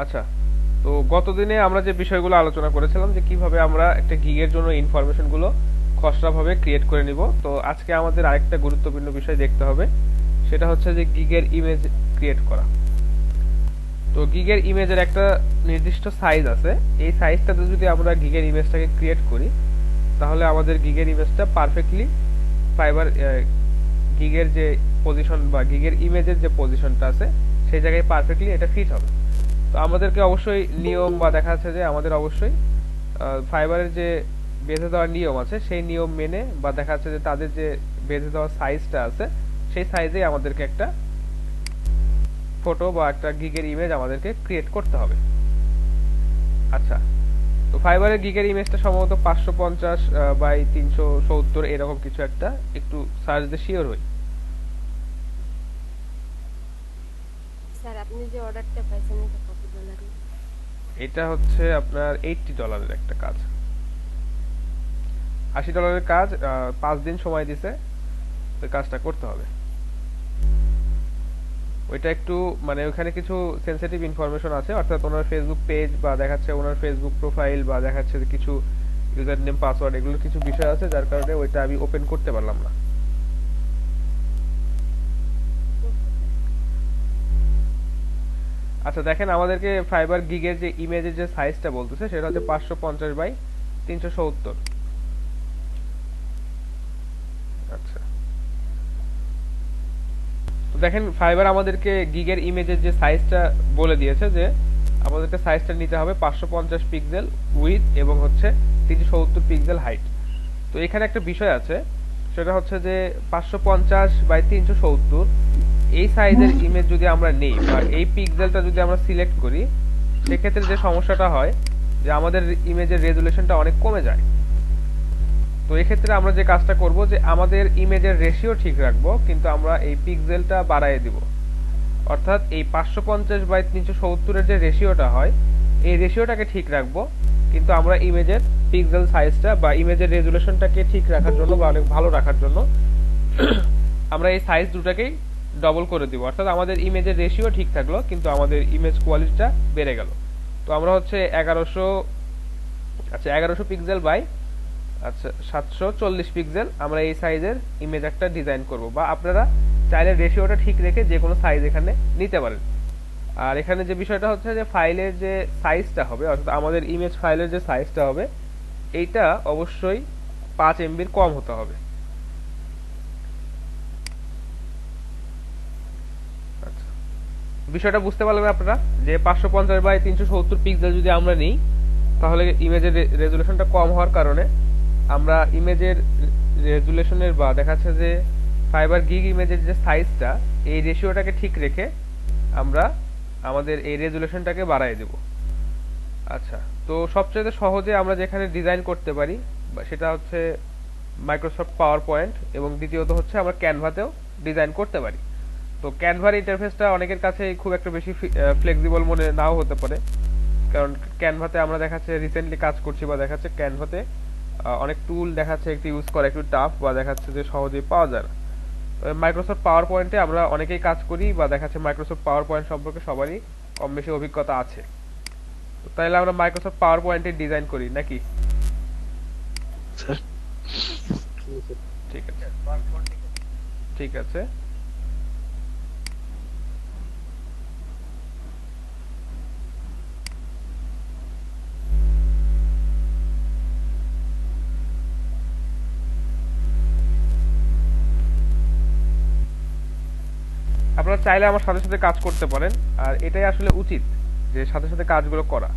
আচ্ছা, তো গতদিনে আমরা যে বিষয়গুলো আলোচনা করেছিলাম যে কিভাবে আমরা একটা গিগের জন্য ইনফরমেশনগুলো খসড়াভাবে ক্রিয়েট করে নিব, তো আজকে আমাদের আরেকটা গুরুত্বপূর্ণ বিষয় দেখতে হবে। সেটা হচ্ছে যে গিগের ইমেজ ক্রিয়েট করা। তো গিগের ইমেজের একটা নির্দিষ্ট সাইজ আছে। এই সাইজটাতে যদি আমরা গিগের ইমেজটাকে ক্রিয়েট করি, তাহলে আমাদের গিগের ইমেজটা পারফেক্টলি ফাইবার গিগের যে পজিশন বা গিগের ইমেজের যে পজিশনটা আছে সেই জায়গায় পারফেক্টলি এটা ফিট হবে। তো আমাদেরকে অবশ্যই নিয়ম বা দেখা যাচ্ছে যে আমাদের অবশ্যই ফাইবারের যে বেঁধে দেওয়ার নিয়ম আছে সেই নিয়ম মেনে বা দেখা যাচ্ছে যে তাদের যে বেঁধে দেওয়ার সাইজটা আছে সেই সাইজেই আমাদেরকে একটা ফটো বা একটা গিগের ইমেজ আমাদেরকে ক্রিয়েট করতে হবে। আচ্ছা, তো ফাইবারের গিগের ইমেজটা সম্ভবত 550 বাই 370 এরকম কিছু একটা, একটু সার্চ দিয়ে শিওর হই। স্যার আপনি যে অর্ডারটা পাইছেন এটা কত ডলারের? এটা হচ্ছে আপনার $80 একটা কাজ, $80 কাজ। 5 দিন সময় দিছে ওই কাজটা করতে হবে। ওইটা একটু মানে ওখানে কিছু সেনসিটিভ ইনফরমেশন আছে, অর্থাৎ ওনার ফেসবুক পেজ বা দেখাচ্ছে ওনার ফেসবুক প্রোফাইল বা দেখাচ্ছে যে কিছু ইউজার নেম পাসওয়ার্ড এগুলোর কিছু বিষয় আছে, যার কারণে ওইটা আমি ওপেন করতে পারলাম না। আচ্ছা দেখেন, আমাদেরকে ফাইবার গিগের যে ইমেজের যে সাইজটা বলতেছে সেটা হচ্ছে 550 বাই 370। আচ্ছা, তো দেখেন ফাইবার আমাদেরকে গিগের ইমেজের যে সাইজটা বলে দিয়েছে যে আমাদেরকে সাইজটা নিতে হবে 550 পিক্সেল উইথ এবং হচ্ছে 370 পিক্সেল হাইট। তো এখানে একটা বিষয় আছে, সেটা হচ্ছে যে 550 বাই 370 এই সাইজের ইমেজ যদি আমরা নেই বা এই পিক্সেলটা যদি আমরা সিলেক্ট করি, সেক্ষেত্রে যে সমস্যাটা হয় যে আমাদের ইমেজের রেজুলেশনটা অনেক কমে যায়। তো এক্ষেত্রে আমরা যে কাজটা করব যে আমাদের ইমেজের রেশিও ঠিক রাখবো, কিন্তু আমরা এই পিক্সেলটা বাড়ায় দিব। অর্থাৎ এই 550 বাই 370 এর যে রেশিওটা হয় এই রেশিওটাকে ঠিক রাখবো, কিন্তু আমরা ইমেজের পিক্সেল সাইজটা বা ইমেজের রেজুলেশনটাকে ঠিক রাখার জন্য বা অনেক ভালো রাখার জন্য আমরা এই সাইজ দুটাকেই ডবল করে দিব। অর্থাৎ আমাদের ইমেজের রেশিও ঠিক থাকলো কিন্তু আমাদের ইমেজ কোয়ালিটিটা বেড়ে গেল। তো আমরা হচ্ছে 1100 পিক্সেল বাই 740 পিক্সেল আমরা এই সাইজের ইমেজ একটা ডিজাইন করব, বা আপনারা চাইলে রেশিওটা ঠিক রেখে যে কোনো সাইজ এখানে নিতে পারেন। আর এখানে যে বিষয়টা হচ্ছে যে ফাইলের যে সাইজটা হবে, অর্থাৎ আমাদের ইমেজ ফাইলের যে সাইজটা হবে এইটা অবশ্যই 5 MB কম হতে হবে। আচ্ছা, বিষয়টা বুঝতে পারলেন আপনারা যে 550 বাই 370 পিক্সেল যদি আমরা নিই, তাহলে ইমেজের রেজুলেশনটা কম হওয়ার কারণে আমরা ইমেজের রেজুলেশনের বা দেখাচ্ছে যে ফাইবার গিগ ইমেজের যে সাইজটা এই রেশিওটাকে ঠিক রেখে আমরা আমাদের এই রেজুলেশনটাকে বাড়ায় দেব। আচ্ছা, তো সবচেয়ে সহজে আমরা যেখানে ডিজাইন করতে পারি বা সেটা হচ্ছে মাইক্রোসফট পাওয়ার পয়েন্ট, এবং দ্বিতীয়ত হচ্ছে আমরা ক্যানভাতেও ডিজাইন করতে পারি। তো ক্যানভার ইন্টারফেসটা অনেকের কাছে খুব একটা বেশি ফ্লেক্সিবল মনে নাও হতে পারে, কারণ ক্যানভাতে আমরা দেখাচ্ছে রিসেন্টলি কাজ করছি বা দেখাচ্ছে ক্যানভাতে অনেক টুল দেখাচ্ছে একটু ইউজ করা একটু টাফ বা দেখাচ্ছে যে সহজেই পাওয়া যায় না। মাইক্রোসফট পাওয়ার পয়েন্টে আমরা অনেকেই কাজ করি বা দেখাচ্ছে মাইক্রোসফট পাওয়ার পয়েন্ট সম্পর্কে সবারই কম বেশি অভিজ্ঞতা আছে। তো তাইলে আমরা মাইক্রোসফট পাওয়ার পয়েন্টে ডিজাইন করি নাকি? স্যার ঠিক আছে, ঠিক আছে। আপনারা চাইলে আমার সাথে সাথে কাজ করতে পারেন, আর এটাই আসলে উচিত যে সাথে সাথে কাজগুলো করা।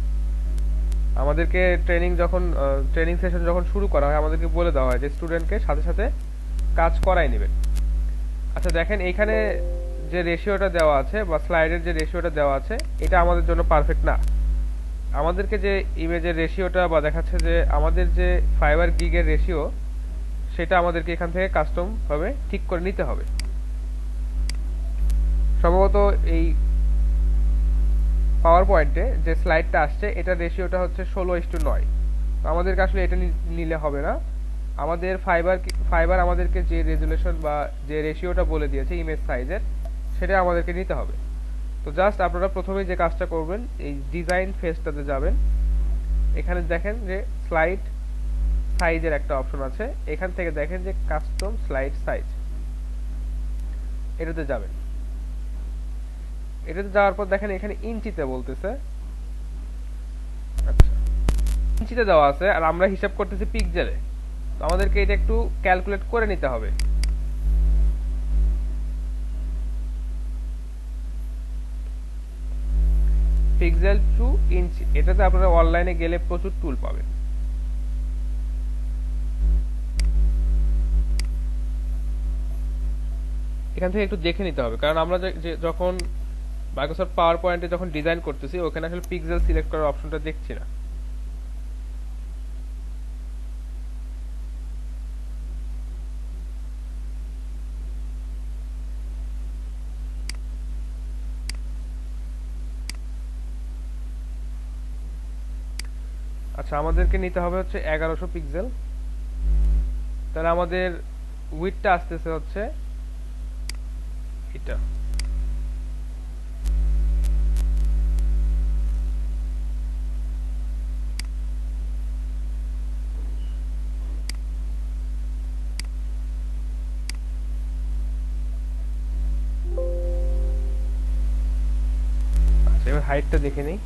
আমাদেরকে ট্রেনিং সেশন যখন শুরু করা হয় আমাদেরকে বলে দেওয়া হয় যে স্টুডেন্টকে সাথে সাথে কাজ করাই নেবেন। আচ্ছা দেখেন, এইখানে যে রেশিওটা দেওয়া আছে বা স্লাইডের যে রেশিওটা দেওয়া আছে এটা আমাদের জন্য পারফেক্ট না। আমাদেরকে যে ইমেজের রেশিওটা বা দেখাচ্ছে যে আমাদের যে ফাইবার গিগের রেশিও সেটা আমাদেরকে এখান থেকে কাস্টম ভাবে ঠিক করে নিতে হবে। সম্ভবত এই পাওয়ার পয়েন্টে যে স্লাইডটা আসছে এটার রেশিওটা হচ্ছে 16:9। তো আমাদেরকে আসলে এটা নিলে হবে না। আমাদের ফাইবার আমাদেরকে যে রেজুলেশন বা যে রেশিওটা বলে দিয়েছে ইমেজ সাইজের সেটা আমাদেরকে নিতে হবে। তো জাস্ট আপনারা প্রথমে যে কাজটা করবেন, এই ডিজাইন ফেজটাতে যাবেন, এখানে দেখেন যে স্লাইড সাইজের একটা অপশন আছে, এখান থেকে দেখেন যে কাস্টম স্লাইড সাইজ, এটাতে যাবেন। এটাতে যাওয়ার পর দেখেন এখানে ইঞ্চিতে বলতেছে, আচ্ছা ইঞ্চিতে দেওয়া আছে আর আমরা হিসাব করতেছি পিক্সেলে। তো আমাদেরকে এটা একটু ক্যালকুলেট করে নিতে হবে। পিক্সেল টু ইঞ্চি, এটাতে আপনারা অনলাইনে গেলে প্রচুর টুল পাবেন। এখান থেকে একটু দেখে নিতে হবে, কারণ আমরা যখন মাইক্রোসফট পাওয়ার পয়েন্টে যখন ডিজাইন করতেছি ওখানে আসলে পিক্সেল সিলেক্ট করার অপশনটা দেখছি না। আচ্ছা আমাদেরকে নিতে হবে হচ্ছে 1100 পিক্সেল। তাহলে আমাদের উইডথটা আসতেছে হচ্ছে এটা। আচ্ছা এবার হাইটটা দেখে নিই।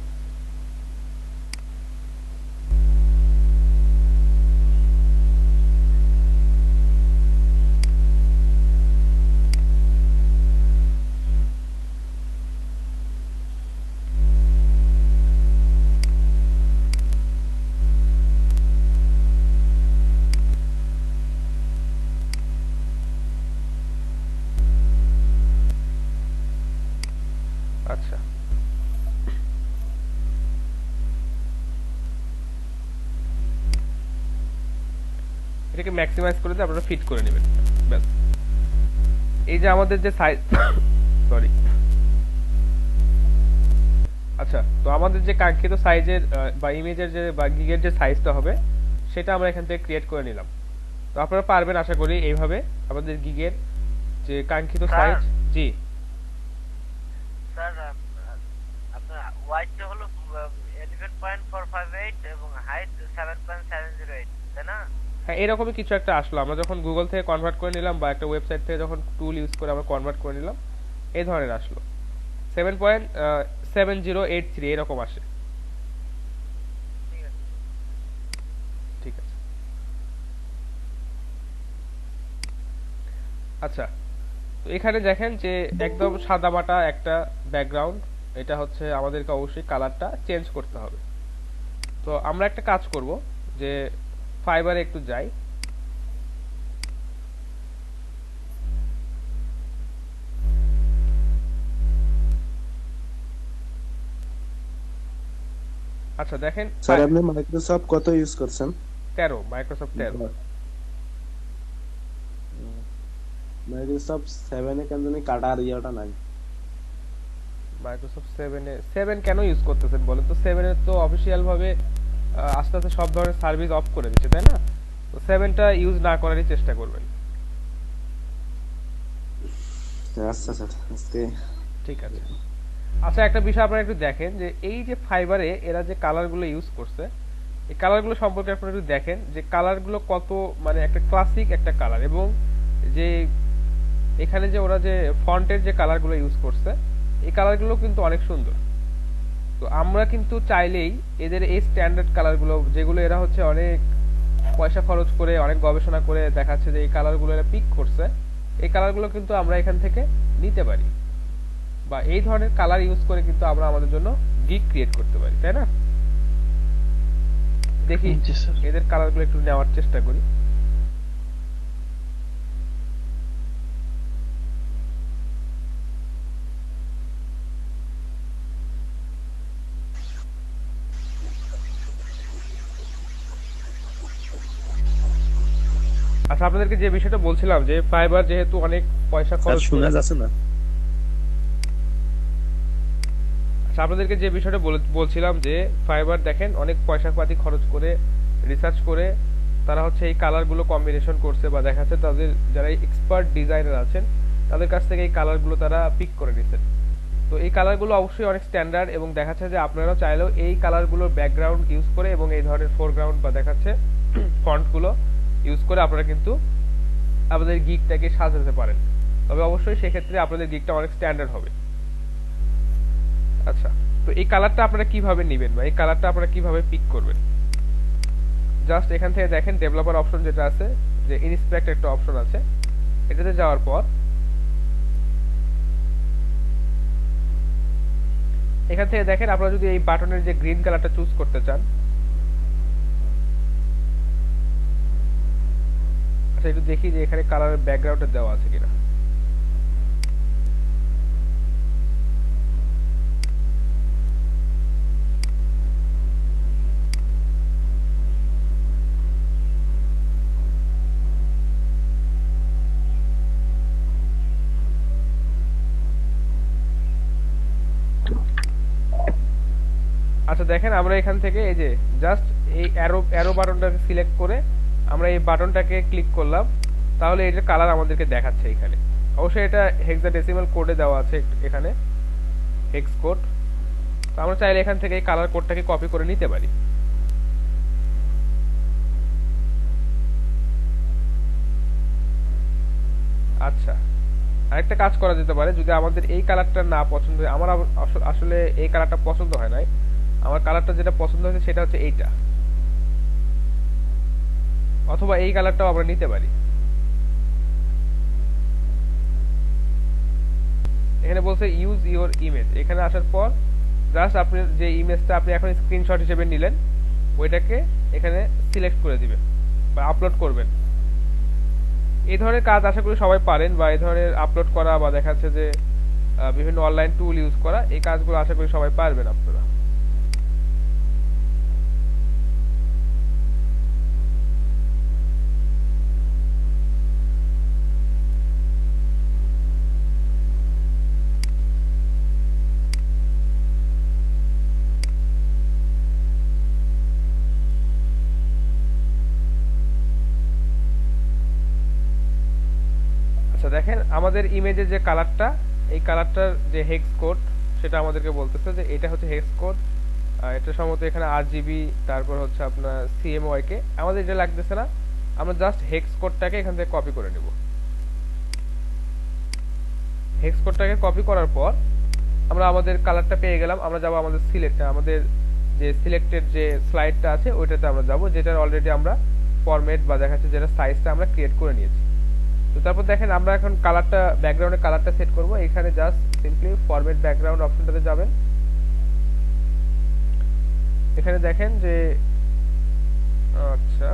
আচ্ছা এটাকে ম্যাক্সিমাইজ করে দিয়ে আপনারা ফিট করে নেবেন, ব্যাস। এই যে আমাদের যে সাইজ সরি আচ্ছা, তো আমাদের যে কাঙ্ক্ষিত সাইজের বা ইমেজের যে বা গিগের যে সাইজটা হবে সেটা আমরা এখান থেকে ক্রিয়েট করে নিলাম। তো আপনারা পারবেন আশা করি এইভাবে আমাদের গিগের যে কাঙ্ক্ষিত সাইজ। জি স্যার, আপনার ওয়াইডটা হলো 11.458 এবং হাইট 7.708, তাই না? হ্যাঁ এরকমই কিছু একটা আসলো, আমরা যখন গুগল থেকে কনভার্ট করে নিলাম বা একটা ওয়েবসাইট থেকে যখন টুল ইউজ করে আমরা কনভার্ট করে নিলাম, এই ধরনের আসলো 7.7083 এরকম আসে। ঠিক আছে। ঠিক আছে। আচ্ছা তো এখানে দেখেন যে একদম সাদামাটা একটা ব্যাকগ্রাউন্ড, এটা হচ্ছে আমাদেরকে অবশ্যই কালারটা চেঞ্জ করতে হবে। তো আমরা একটা কাজ করব যে ফাইবারে একটু যাই, আচ্ছা দেখেন স্যার আপনি মাইক্রোসফট কত ইউজ করছেন? 13, মাইক্রোসফট 13। মাইক্রোসফট 7 এ কেন জানি কাটার ইয়েটা নাই। মাইক্রোসফট 7 কেন ইউজ করতেছেন বলেন তো? 7 এর তো অফিসিয়াল ভাবে আস্তে আস্তে সব ধরনের সার্ভিস অফ করে দিচ্ছে, তাই না? তো 7টা ইউজ না করারই চেষ্টা করবেন। আচ্ছা স্যার, আজকে ঠিক আছে। আচ্ছা একটা বিষয় আপনারা একটু দেখেন যে এই যে ফাইবারে এরা যে কালারগুলো ইউজ করছে, এই কালারগুলো সম্পর্কে আপনারা একটু দেখেন যে কালারগুলো কত মানে একটা ক্লাসিক একটা কালার, এবং যে এখানে যে ওরা যে ফন্টের যে কালারগুলো ইউজ করছে এই কালারগুলো কিন্তু অনেক সুন্দর। তো আমরা কিন্তু চাইলেই এদের এই স্ট্যান্ডার্ড কালারগুলো, যেগুলো এরা হচ্ছে অনেক পয়সা খরচ করে অনেক গবেষণা করে দেখাচ্ছে যে এই কালারগুলো এরা পিক করছে, এই কালারগুলো কিন্তু আমরা এখান থেকে নিতে পারি, বা এই ধরনের কালার ইউজ করে কিন্তু আমরা আমাদের জন্য গিগ ক্রিয়েট করতে পারি, তাই না? দেখি জি স্যার। এদের কালারগুলো একটু নেওয়ার চেষ্টা করি। আচ্ছা আপনাদেরকে যে বিষয়টা বলছিলাম যে ফাইবার যেহেতু অনেক পয়সা স্যার খরচ শোনা করে, যাচ্ছে না? আচ্ছা আপনাদেরকে যে বিষয়টা বলছিলাম যে ফাইবার দেখেন অনেক পয়সা পাতি খরচ করে রিসার্চ করে তারা হচ্ছে এই কালারগুলো কম্বিনেশন করছে, বা দেখা যাচ্ছে তাদের যারা এক্সপার্ট ডিজাইনার আছেন তাদের কাছ থেকে এই কালারগুলো তারা পিক করে নিছেন। তো এই কালারগুলো অবশ্যই অনেক স্ট্যান্ডার্ড এবং দেখাচ্ছে যে আপনারাও চাইলেও এই কালারগুলোর ব্যাকগ্রাউন্ড ইউজ করে এবং এই ধরনের ফোরগ্রাউন্ড বা দেখাচ্ছে ফন্টগুলো ইউজ করে আপনারা কিন্তু আপনাদের গিগটাকে সাজাতে পারেন। তবে অবশ্যই সেক্ষেত্রে আপনাদের গিগটা অনেক স্ট্যান্ডার্ড হবে। আচ্ছা, তো এই কালারটা আপনারা কিভাবে নেবেন বা এই কালারটা আপনারা কিভাবে পিক করবেন? জাস্ট এখান থেকে দেখেন ডেভেলপার অপশন যেটা আছে, যে ইন্সপেক্ট একটা অপশন আছে, এটাতে যাওয়ার পর এখান থেকে দেখেন আপনারা যদি এই বাটনের যে গ্রিন কালারটা চুজ করতে চান, আচ্ছা একটু দেখি যে এখানে কালারের ব্যাকগ্রাউন্ডে দেওয়া আছে কিনা। আচ্ছা দেখেন আমরা এখান থেকে এই যে জাস্ট এই অ্যারো অ্যারো বাটনটাকে সিলেক্ট করে আমরা এই বাটনটাকে ক্লিক করলাম, তাহলে এটার কালার আমাদেরকে দেখাচ্ছে এখানে। অবশ্যই এটা হেক্সাডেসিমাল কোডে দেওয়া আছে এখানে, হেক্স কোড। তো আমরা চাইলে এখান থেকে এই কালার কোডটাকে কপি করে নিতে পারি। আচ্ছা, আরেকটা কাজ করা যেতে পারে, যদি আমাদের এই কালারটা না পছন্দ হয়, আমার আসলে এই কালারটা পছন্দ হয় নাই, আমার কালারটা যেটা পছন্দ হয়েছে সেটা হচ্ছে এইটা, অথবা এই কালারটাও আমরা নিতে পারি। এখানে বলছে ইউজ ইওর ইমেজ, এখানে আসার পর জাস্ট আপনি যে ইমেজটা আপনি এখন স্ক্রিনশট হিসেবে নিলেন ওইটাকে এখানে সিলেক্ট করে দিবেন বা আপলোড করবেন। এই ধরনের কাজ আশা করি সবাই পারেন, বা এই ধরনের আপলোড করা বা দেখা যাচ্ছে যে বিভিন্ন অনলাইন টুল ইউজ করা, এই কাজগুলো আশা করি সবাই পারবেন আপনারা। আচ্ছা দেখেন আমাদের ইমেজের যে কালারটা, এই কালারটার যে হেক্স কোড সেটা আমাদেরকে বলতেছে যে এটা হচ্ছে হেক্স কোড। এটা সম্ভবত এখানে RGB, তারপর হচ্ছে আপনার CMYK, আমাদের এটা লাগতেছে না, আমরা জাস্ট হেক্স কোডটাকে এখান থেকে কপি করে নেব। হেক্স কোডটাকে কপি করার পর আমরা আমাদের কালারটা পেয়ে গেলাম। আমরা যাব আমাদের আমাদের যে সিলেক্টেড যে স্লাইডটা আছে ওইটাতে আমরা যাব, যেটার অলরেডি আমরা ফরম্যাট বা দেখাচ্ছে যেটা সাইজটা আমরা ক্রিয়েট করে নিয়েছি। তো তারপর দেখেন আমরা এখন কালারটা, ব্যাকগ্রাউন্ডের কালারটা সেট করব। এখানে জাস্ট সিম্পলি ফরম্যাট ব্যাকগ্রাউন্ড অপশনটাতে যাবেন। এখানে দেখেন যে আচ্ছা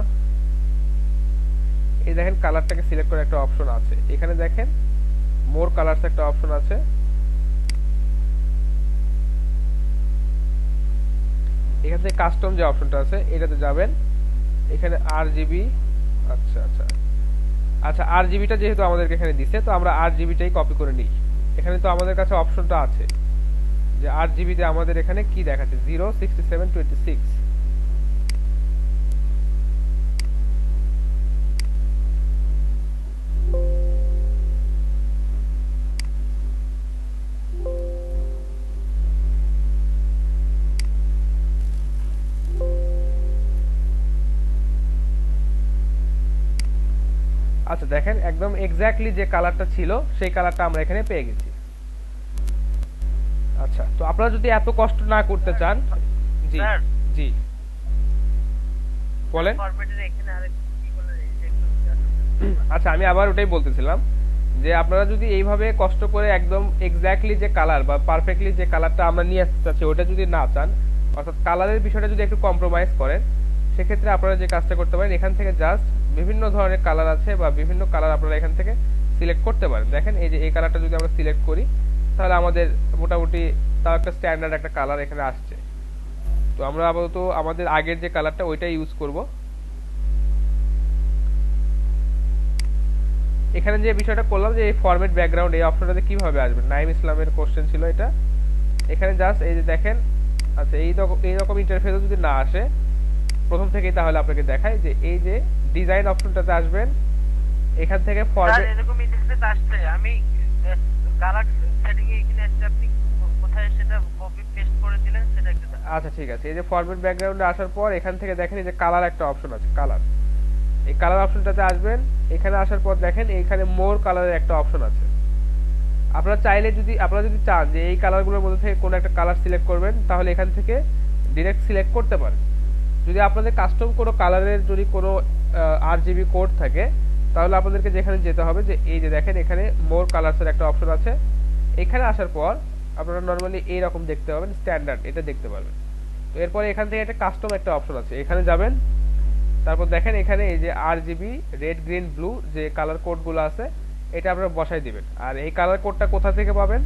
এই দেখেন কালারটাকে সিলেক্ট করার একটা অপশন আছে, এখানে দেখেন মোর কালারস একটা অপশন আছে। এখান থেকে কাস্টম যে অপশনটা আছে এটাতে যাবেন, এখানে RGB, আচ্ছা আচ্ছা আচ্ছা RGBটা যেহেতু আমাদেরকে এখানে দিছে, তো আমরা RGBটাই কপি করে নিই। এখানে তো আমাদের কাছে অপশনটা আছে যে RGB তে আমাদের এখানে কি দেখাচ্ছে 06726। আচ্ছা দেখেন একদম এক্স্যাক্টলি যে কালারটা ছিল সেই কালারটা আমরা এখানে পেয়ে গেছি। আচ্ছা, তো আপনারা যদি এত কষ্ট না করতে চান, জি স্যার, জি বলেন। ফরম্যাটের এখানে আরেক কি বলে আচ্ছা আমি আবার ওটাই বলতেছিলাম যে আপনারা যদি এইভাবে কষ্ট করে একদম এক্স্যাক্টলি যে কালার বা পারফেক্টলি যে কালারটা আমরা নিয়ে আসতে চাচ্ছি ওটা যদি না চান, অর্থাৎ কালারের বিষয়টা যদি একটু কম্প্রোমাইজ করেন, সেক্ষেত্রে আপনারা যে কাজটা করতে পারেন, এখান থেকে জাস্ট বিভিন্ন ধরনের কালার আছে বা বিভিন্ন কালার আপনারা এখান থেকে সিলেক্ট করতে পারেন। দেখেন এই যে এই কালারটা যদি আমরা সিলেক্ট করি তাহলে আমাদের মোটামুটি তাও একটা স্ট্যান্ডার্ড একটা কালার এখানে আসছে। তো আমরা আপাতত আমাদের আগের যে কালারটা ওইটাই ইউজ করব। এখানে যে বিষয়টা করলাম যে এই ফরম্যাট ব্যাকগ্রাউন্ড এই অপশনটাতে কিভাবে আসবে, নাইম ইসলামের কোশ্চেন ছিল এটা। এখানে জাস্ট এই যে দেখেন, আচ্ছা এই রকম ইন্টারফেসে যদি না আসে প্রথম থেকেই, তাহলে আপনাকে দেখাই যে এই যে ডিজাইন অপশনটাতে আসবেন, এখান থেকে স্যার ফরম্যাট, এরকম ইন্টারফেস আসছে, আমি কালার সেটিং এ এখানে আসছে, আপনি কোথায় সেটা কপি পেস্ট করে দিলেন সেটা একটু দেখান। আচ্ছা ঠিক আছে, এই যে ফরম্যাট ব্যাকগ্রাউন্ডে আসার পর এখান থেকে দেখেন এই যে কালার একটা অপশন আছে, কালার। এই কালার অপশনটাতে আসবেন। এখানে আসার পর দেখেন এইখানে মোর কালারের একটা অপশন আছে। আপনারা যদি চান যে এই কালারগুলোর মধ্যে থেকে কোনো একটা কালার সিলেক্ট করবেন, তাহলে এখান থেকে ডিরেক্ট সিলেক্ট করতে পারেন। যদি আপনাদের কাস্টম কোনো কালারের যদি কোনো আরজিবি কোড থাকে, তাহলে আপনাদেরকে যেখানে যেতে হবে যে এই যে দেখেন এখানে মোর কালারসের একটা অপশন আছে। এখানে আসার পর আপনারা নর্মালি এইরকম দেখতে পাবেন, স্ট্যান্ডার্ড এটা দেখতে পারবেন। তো এরপরে এখান থেকে একটা কাস্টম একটা অপশন আছে, এখানে যাবেন। তারপর দেখেন এখানে এই যে আরজিবি রেড গ্রিন ব্লু যে কালার কোডগুলো আছে, এটা আপনারা বসাই দিবেন। আর এই কালার কোডটা কোথা থেকে পাবেন?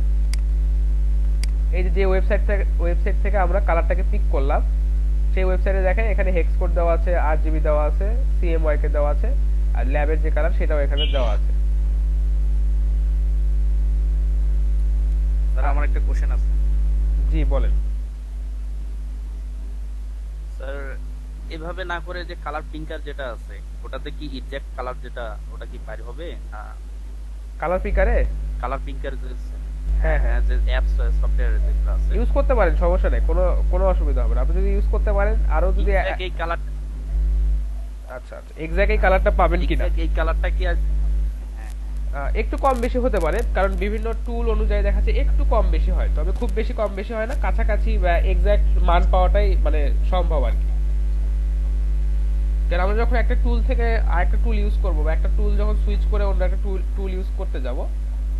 এই যে ওয়েবসাইট থেকে আমরা কালারটাকে পিক করলাম, সেই ওয়েবসাইটে দেখেন এখানে হেক্স কোড দেওয়া আছে, আরজিবি দেওয়া আছে, সিএমওয়াই কে দেওয়া আছে, আর ল্যাবের যে কালার সেটাও এখানে দেওয়া আছে। স্যার আমার একটা কোশ্চেন আছে। জি বলেন। স্যার এভাবে না করে যে কালার পিঙ্কার যেটা আছে ওটাতে কি এক্সাক্ট কালার যেটা ওটা কি বাইরে হবে না? কালার পিকারে কালার পিঙ্কার যে হ্যাঁ হ্যাঁ যে অ্যাপস সফটওয়্যার যেগুলো আছে ইউজ করতে পারেন, সমস্যা নেই, কোনো অসুবিধা হবে না। আপনি যদি ইউজ করতে পারেন, আরো যদি exact এই কালার আচ্ছা আচ্ছা এক্স্যাক্ট এই কালারটা পাবেন কিনা এই কালারটা কি আছে? একটু কম বেশি হতে পারে, কারণ বিভিন্ন টুল অনুযায়ী দেখা যাচ্ছে একটু কম বেশি হয়, তবে খুব বেশি কম বেশি হয় না, কাছাকাছি বা এক্স্যাক্ট মান পাওয়াটাই মানে সম্ভব আর কি। কারণ আমরা যখন একটা টুল থেকে আরেকটা টুল ইউজ করবো, বা একটা টুল যখন সুইচ করে অন্য একটা টুল ইউজ করতে যাব,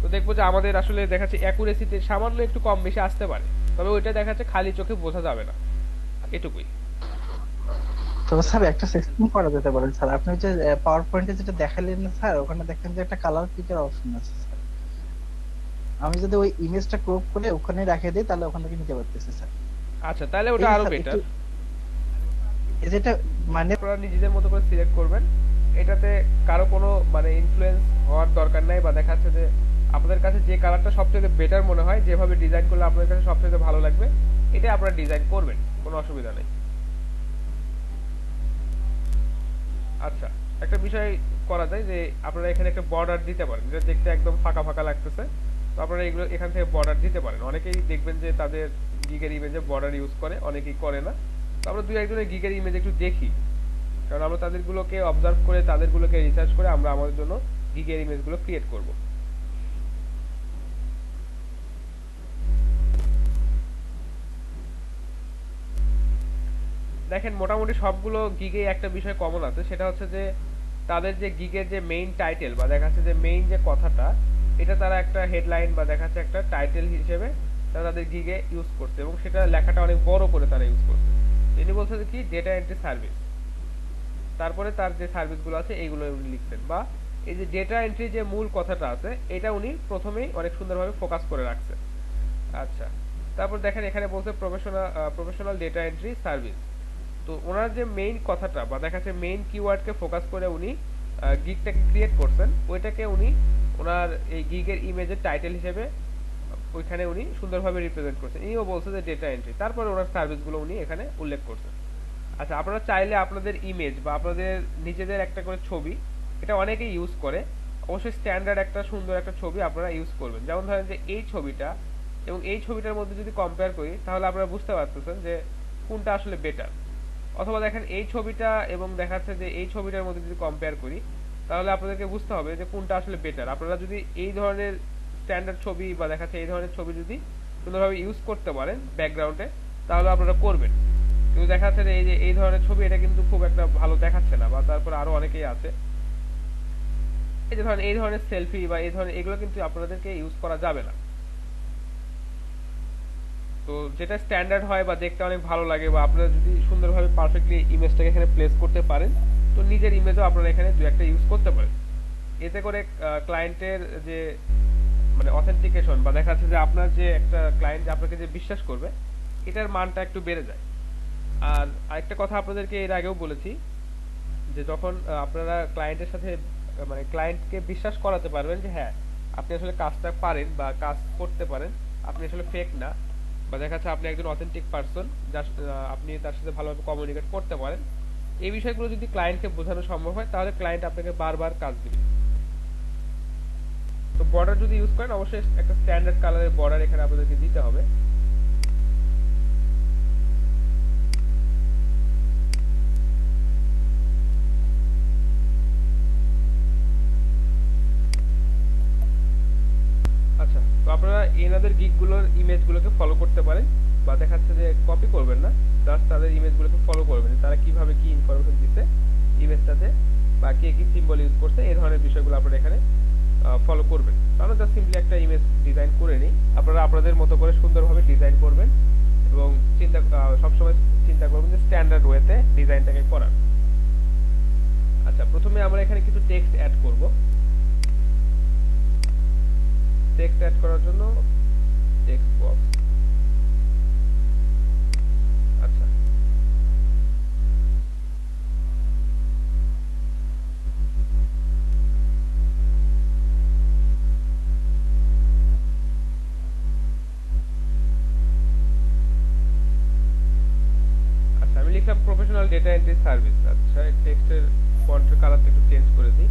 তো দেখবো যে আমাদের আসলে দেখা যাচ্ছে অ্যাকুরেসিতে সামান্য একটু কম বেশি আসতে পারে, তবে ওইটা দেখা যাচ্ছে খালি চোখে বোঝা যাবে না, এটুকুই। তো স্যার একটা সিস্টেম করা যেতে পারে স্যার, আপনি যে পাওয়ার পয়েন্টে যেটা দেখালেন না স্যার, ওখানে দেখেন যে একটা কালার পিকের অপশন আছে স্যার। আমি যদি ওই ইমেজটা ক্রপ করে ওখানে রেখে দিই তাহলে ওখান থেকে নিতে পারতেছি স্যার। আচ্ছা তাহলে ওটা এই আরো স্যার বেটার। এই যেটা মানে আপনারা নিজেদের মতো করে সিলেক্ট করবেন, এটাতে কারো কোনো মানে ইনফ্লুয়েন্স হওয়ার দরকার নাই, বা দেখা যাচ্ছে যে আপনাদের কাছে যে কালারটা সবথেকে বেটার মনে হয়, যেভাবে ডিজাইন করলে আপনাদের কাছে সবথেকে ভালো লাগবে, এটা আপনারা ডিজাইন করবেন, কোনো অসুবিধা নেই। আচ্ছা একটা বিষয় করা যায় যে আপনারা এখানে একটা বর্ডার দিতে পারেন, যেটা দেখতে একদম ফাঁকা ফাঁকা লাগতেছে, তো আপনারা এগুলো এখান থেকে বর্ডার দিতে পারেন। অনেকেই দেখবেন যে তাদের গিগের ইমেজে বর্ডার ইউজ করে, অনেকেই করে না। তো আমরা দুই একজনের গিগের ইমেজ একটু দেখি, কারণ আমরা তাদেরগুলোকে অবজার্ভ করে তাদেরগুলোকে রিসার্চ করে আমরা আমাদের জন্য গিগের ইমেজগুলো ক্রিয়েট করব। দেখেন মোটামুটি সবগুলো গিগে একটা বিষয় কমন আছে, সেটা হচ্ছে যে তাদের যে গিগের যে মেইন টাইটেল বা দেখা যাচ্ছে যে মেইন যে কথাটা, এটা তারা একটা হেডলাইন বা দেখা যাচ্ছে একটা টাইটেল হিসেবে তারা তাদের গিগে ইউজ করছে, এবং সেটা লেখাটা অনেক বড় করে তারা ইউজ করছে। তিনি বলছে যে কি ডেটা এন্ট্রি সার্ভিস, তারপরে তার যে সার্ভিসগুলো আছে এইগুলো উনি লিখছেন, বা এই যে ডেটা এন্ট্রি যে মূল কথাটা আছে এটা উনি প্রথমেই অনেক সুন্দরভাবে ফোকাস করে রাখছে। আচ্ছা তারপর দেখেন এখানে বলছে প্রফেশনাল ডেটা এন্ট্রি সার্ভিস। তো ওনার যে মেইন কথাটা বা দেখা যাচ্ছে মেইন কিওয়ার্ডকে ফোকাস করে উনি গিগটাকে ক্রিয়েট করছেন, ওইটাকে উনি ওনার এই গিগের ইমেজের টাইটেল হিসেবে ওইখানে উনি সুন্দরভাবে রিপ্রেজেন্ট করছেন। ইনিও বলছে যে ডেটা এন্ট্রি, তারপরে ওনার সার্ভিসগুলো উনি এখানে উল্লেখ করছেন। আচ্ছা আপনারা চাইলে আপনাদের ইমেজ বা আপনাদের নিজেদের একটা করে ছবি, এটা অনেকেই ইউজ করে, অবশ্যই স্ট্যান্ডার্ড একটা সুন্দর একটা ছবি আপনারা ইউজ করবেন। যেমন ধরেন যে এই ছবিটা এবং এই ছবিটার মধ্যে যদি কম্পেয়ার করি, তাহলে আপনারা বুঝতে পারতেছেন যে কোনটা আসলে বেটার। অথবা দেখেন এই ছবিটা এবং দেখাচ্ছে যে এই ছবিটার মধ্যে যদি কম্পেয়ার করি, তাহলে আপনাদেরকে বুঝতে হবে যে কোনটা আসলে বেটার। আপনারা যদি এই ধরনের স্ট্যান্ডার্ড ছবি বা দেখাচ্ছে এই ধরনের ছবি যদি সুন্দরভাবে ইউজ করতে পারেন ব্যাকগ্রাউন্ডে, তাহলে আপনারা করবেন। কিন্তু দেখা যাচ্ছে যে এই যে এই ধরনের ছবি এটা কিন্তু খুব একটা ভালো দেখাচ্ছে না, বা তারপরে আরো অনেকেই আছে এই যে ধরেন এই ধরনের সেলফি বা এই ধরনের, এগুলো কিন্তু আপনাদেরকে ইউজ করা যাবে না। তো যেটা স্ট্যান্ডার্ড হয় বা দেখতে অনেক ভালো লাগে, বা আপনারা যদি সুন্দরভাবে পারফেক্টলি ইমেজটাকে এখানে প্লেস করতে পারেন, তো নিজের ইমেজও আপনারা এখানে দু একটা ইউজ করতে পারেন। এতে করে ক্লায়েন্টের যে মানে অথেন্টিকেশন বা দেখা যাচ্ছে যে আপনার যে একটা ক্লায়েন্ট আপনাকে যে বিশ্বাস করবে, এটার মানটা একটু বেড়ে যায়। আর আরেকটা কথা আপনাদেরকে এর আগেও বলেছি, যে যখন আপনারা ক্লায়েন্টের সাথে মানে ক্লায়েন্টকে বিশ্বাস করাতে পারবেন যে হ্যাঁ আপনি আসলে কাজটা পারেন বা কাজ করতে পারেন, আপনি আসলে ফেক না, বা দেখা যাচ্ছে আপনি একজন অথেন্টিক পারসন, যার আপনি তার সাথে ভালোভাবে কমিউনিকেট করতে পারেন, এই বিষয়গুলো যদি ক্লায়েন্টকে বোঝানো সম্ভব হয়, তাহলে ক্লায়েন্ট আপনাকে বারবার কাজ দিবে। তো বর্ডার যদি ইউজ করেন, অবশ্যই একটা স্ট্যান্ডার্ড কালারের বর্ডার এখানে আপনাদেরকে দিতে হবে। এনাদের গিগগুলোর ইমেজগুলোকে ফলো করতে পারেন, বা দেখাচ্ছে যে কপি করবেন না, জাস্ট তাদের ইমেজগুলোকে ফলো করবেন, যে তারা কিভাবে কি ইনফরমেশন দিচ্ছে ইমেজটাতে, বা কে কি সিম্বল ইউজ করছে, এই ধরনের বিষয়গুলো আপনারা এখানে ফলো করবেন। তাহলে জাস্ট সিম্পলি একটা ইমেজ ডিজাইন করে নিই। আপনারা আপনাদের মতো করে সুন্দরভাবে ডিজাইন করবেন এবং সবসময় চিন্তা করবেন যে স্ট্যান্ডার্ড ওয়েতে ডিজাইনটাকে করার। আচ্ছা, প্রথমে আমরা এখানে কিছু টেক্সট অ্যাড করব। টেক্সট অ্যাড করার জন্য টেক্সট বক্স। আচ্ছা, আচ্ছা আমি লিখলাম প্রফেশনাল ডেটা এন্ট্রি সার্ভিস। আচ্ছা, টেক্সটের ফন্টের কালারটা একটু চেঞ্জ করে দিই।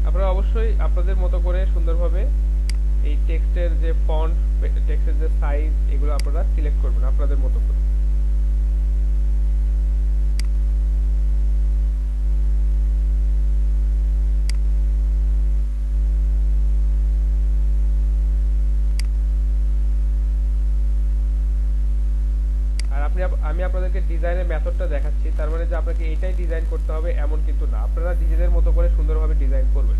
আপনারা অবশ্যই আপনাদের মতো করে সুন্দরভাবে এই টেক্সটের যে ফন্ট, টেক্সটের যে সাইজ, এগুলো আপনারা সিলেক্ট করবেন আপনাদের মতো করে। আর আমি আপনাদেরকে ডিজাইনের মেথডটা দেখাচ্ছি, তার মানে যে আপনাকে এইটাই ডিজাইন করতে হবে এমন কিন্তু না, আপনারা নিজেদের মতো করে সুন্দরভাবে ডিজাইন করবেন।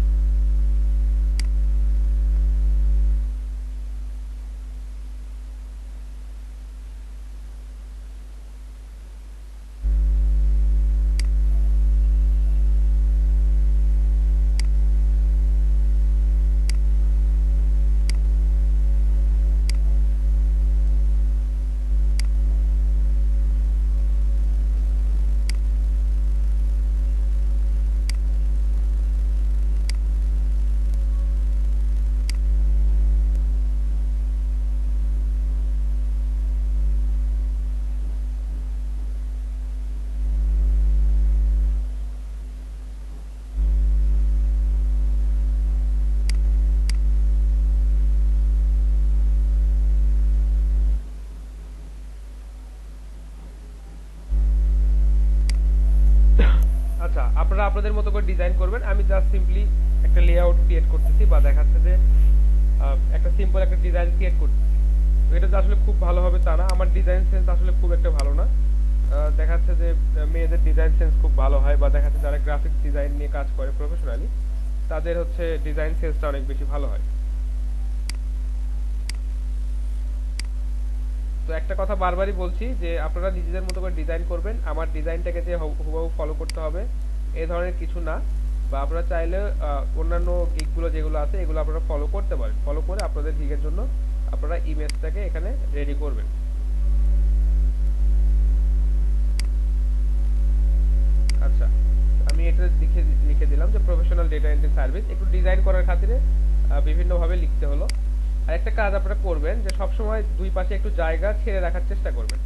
আচ্ছা, আপনারা আপনাদের মতো করে ডিজাইন করবেন। আমি জাস্ট সিম্পলি একটা লেআউট ক্রিয়েট করতেছি, বা দেখাচ্ছে যে একটা সিম্পল একটা ডিজাইন ক্রিয়েট করতেছি। তো এটা যে আসলে খুব ভালো হবে তা না, আমার ডিজাইন সেন্স আসলে খুব একটা ভালো না। দেখাচ্ছে যে মেয়েদের ডিজাইন সেন্স খুব ভালো হয়, বা দেখাচ্ছে যারা গ্রাফিক্স ডিজাইন নিয়ে কাজ করে প্রফেশনালি, তাদের হচ্ছে ডিজাইন সেন্সটা অনেক বেশি ভালো হয়। তো একটা কথা বারবারই বলছি যে আপনারা নিজেদের মতো করে ডিজাইন করবেন, আমার ডিজাইনটাকে যে হুবহু ফলো করতে হবে এই ধরনের কিছু না। বা আপনারা চাইলে অন্যান্য গিগগুলো যেগুলো আছে এগুলো আপনারা ফলো করতে পারেন, ফলো করে আপনাদের গিগের জন্য আপনারা ইমেজটাকে এখানে রেডি করবেন। আচ্ছা, আমি এটা লিখে দিলাম যে প্রফেশনাল ডেটা এন্ট্রি সার্ভিস। একটু ডিজাইন করার খাতিরে বিভিন্নভাবে লিখতে হলো। আর একটা কাজ আপনারা করবেন যে সবসময় দুই পাশে একটু জায়গা ছেড়ে রাখার চেষ্টা করবেন।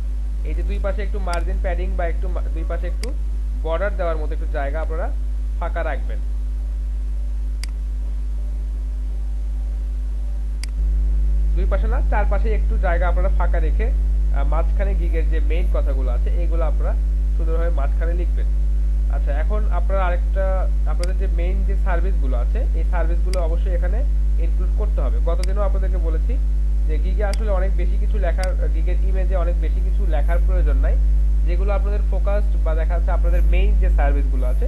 এই যে দুই পাশে একটু মার্জিন প্যাডিং বা একটু দুই পাশে একটু বর্ডার দেওয়ার মতো একটু জায়গা আপনারা ফাঁকা রাখবেন। দুই পাশে না, চারপাশে একটু জায়গা আপনারা ফাঁকা রেখে মাঝখানে গিগের যে মেইন কথাগুলো আছে এইগুলো আপনারা সুন্দরভাবে মাঝখানে লিখবেন। আচ্ছা, এখন আপনারা আরেকটা, আপনাদের যে মেইন যে সার্ভিসগুলো আছে এই সার্ভিসগুলো অবশ্যই এখানে ইনক্লুড করতে হবে। গতদিনও আপনাদেরকে বলেছি যে গিগে আসলে অনেক বেশি কিছু লেখার, গিগের ইমেজে অনেক বেশি কিছু লেখার প্রয়োজন নাই। যেগুলো আপনাদের ফোকাসড বা দেখা যাচ্ছে আপনাদের মেইন যে সার্ভিসগুলো আছে,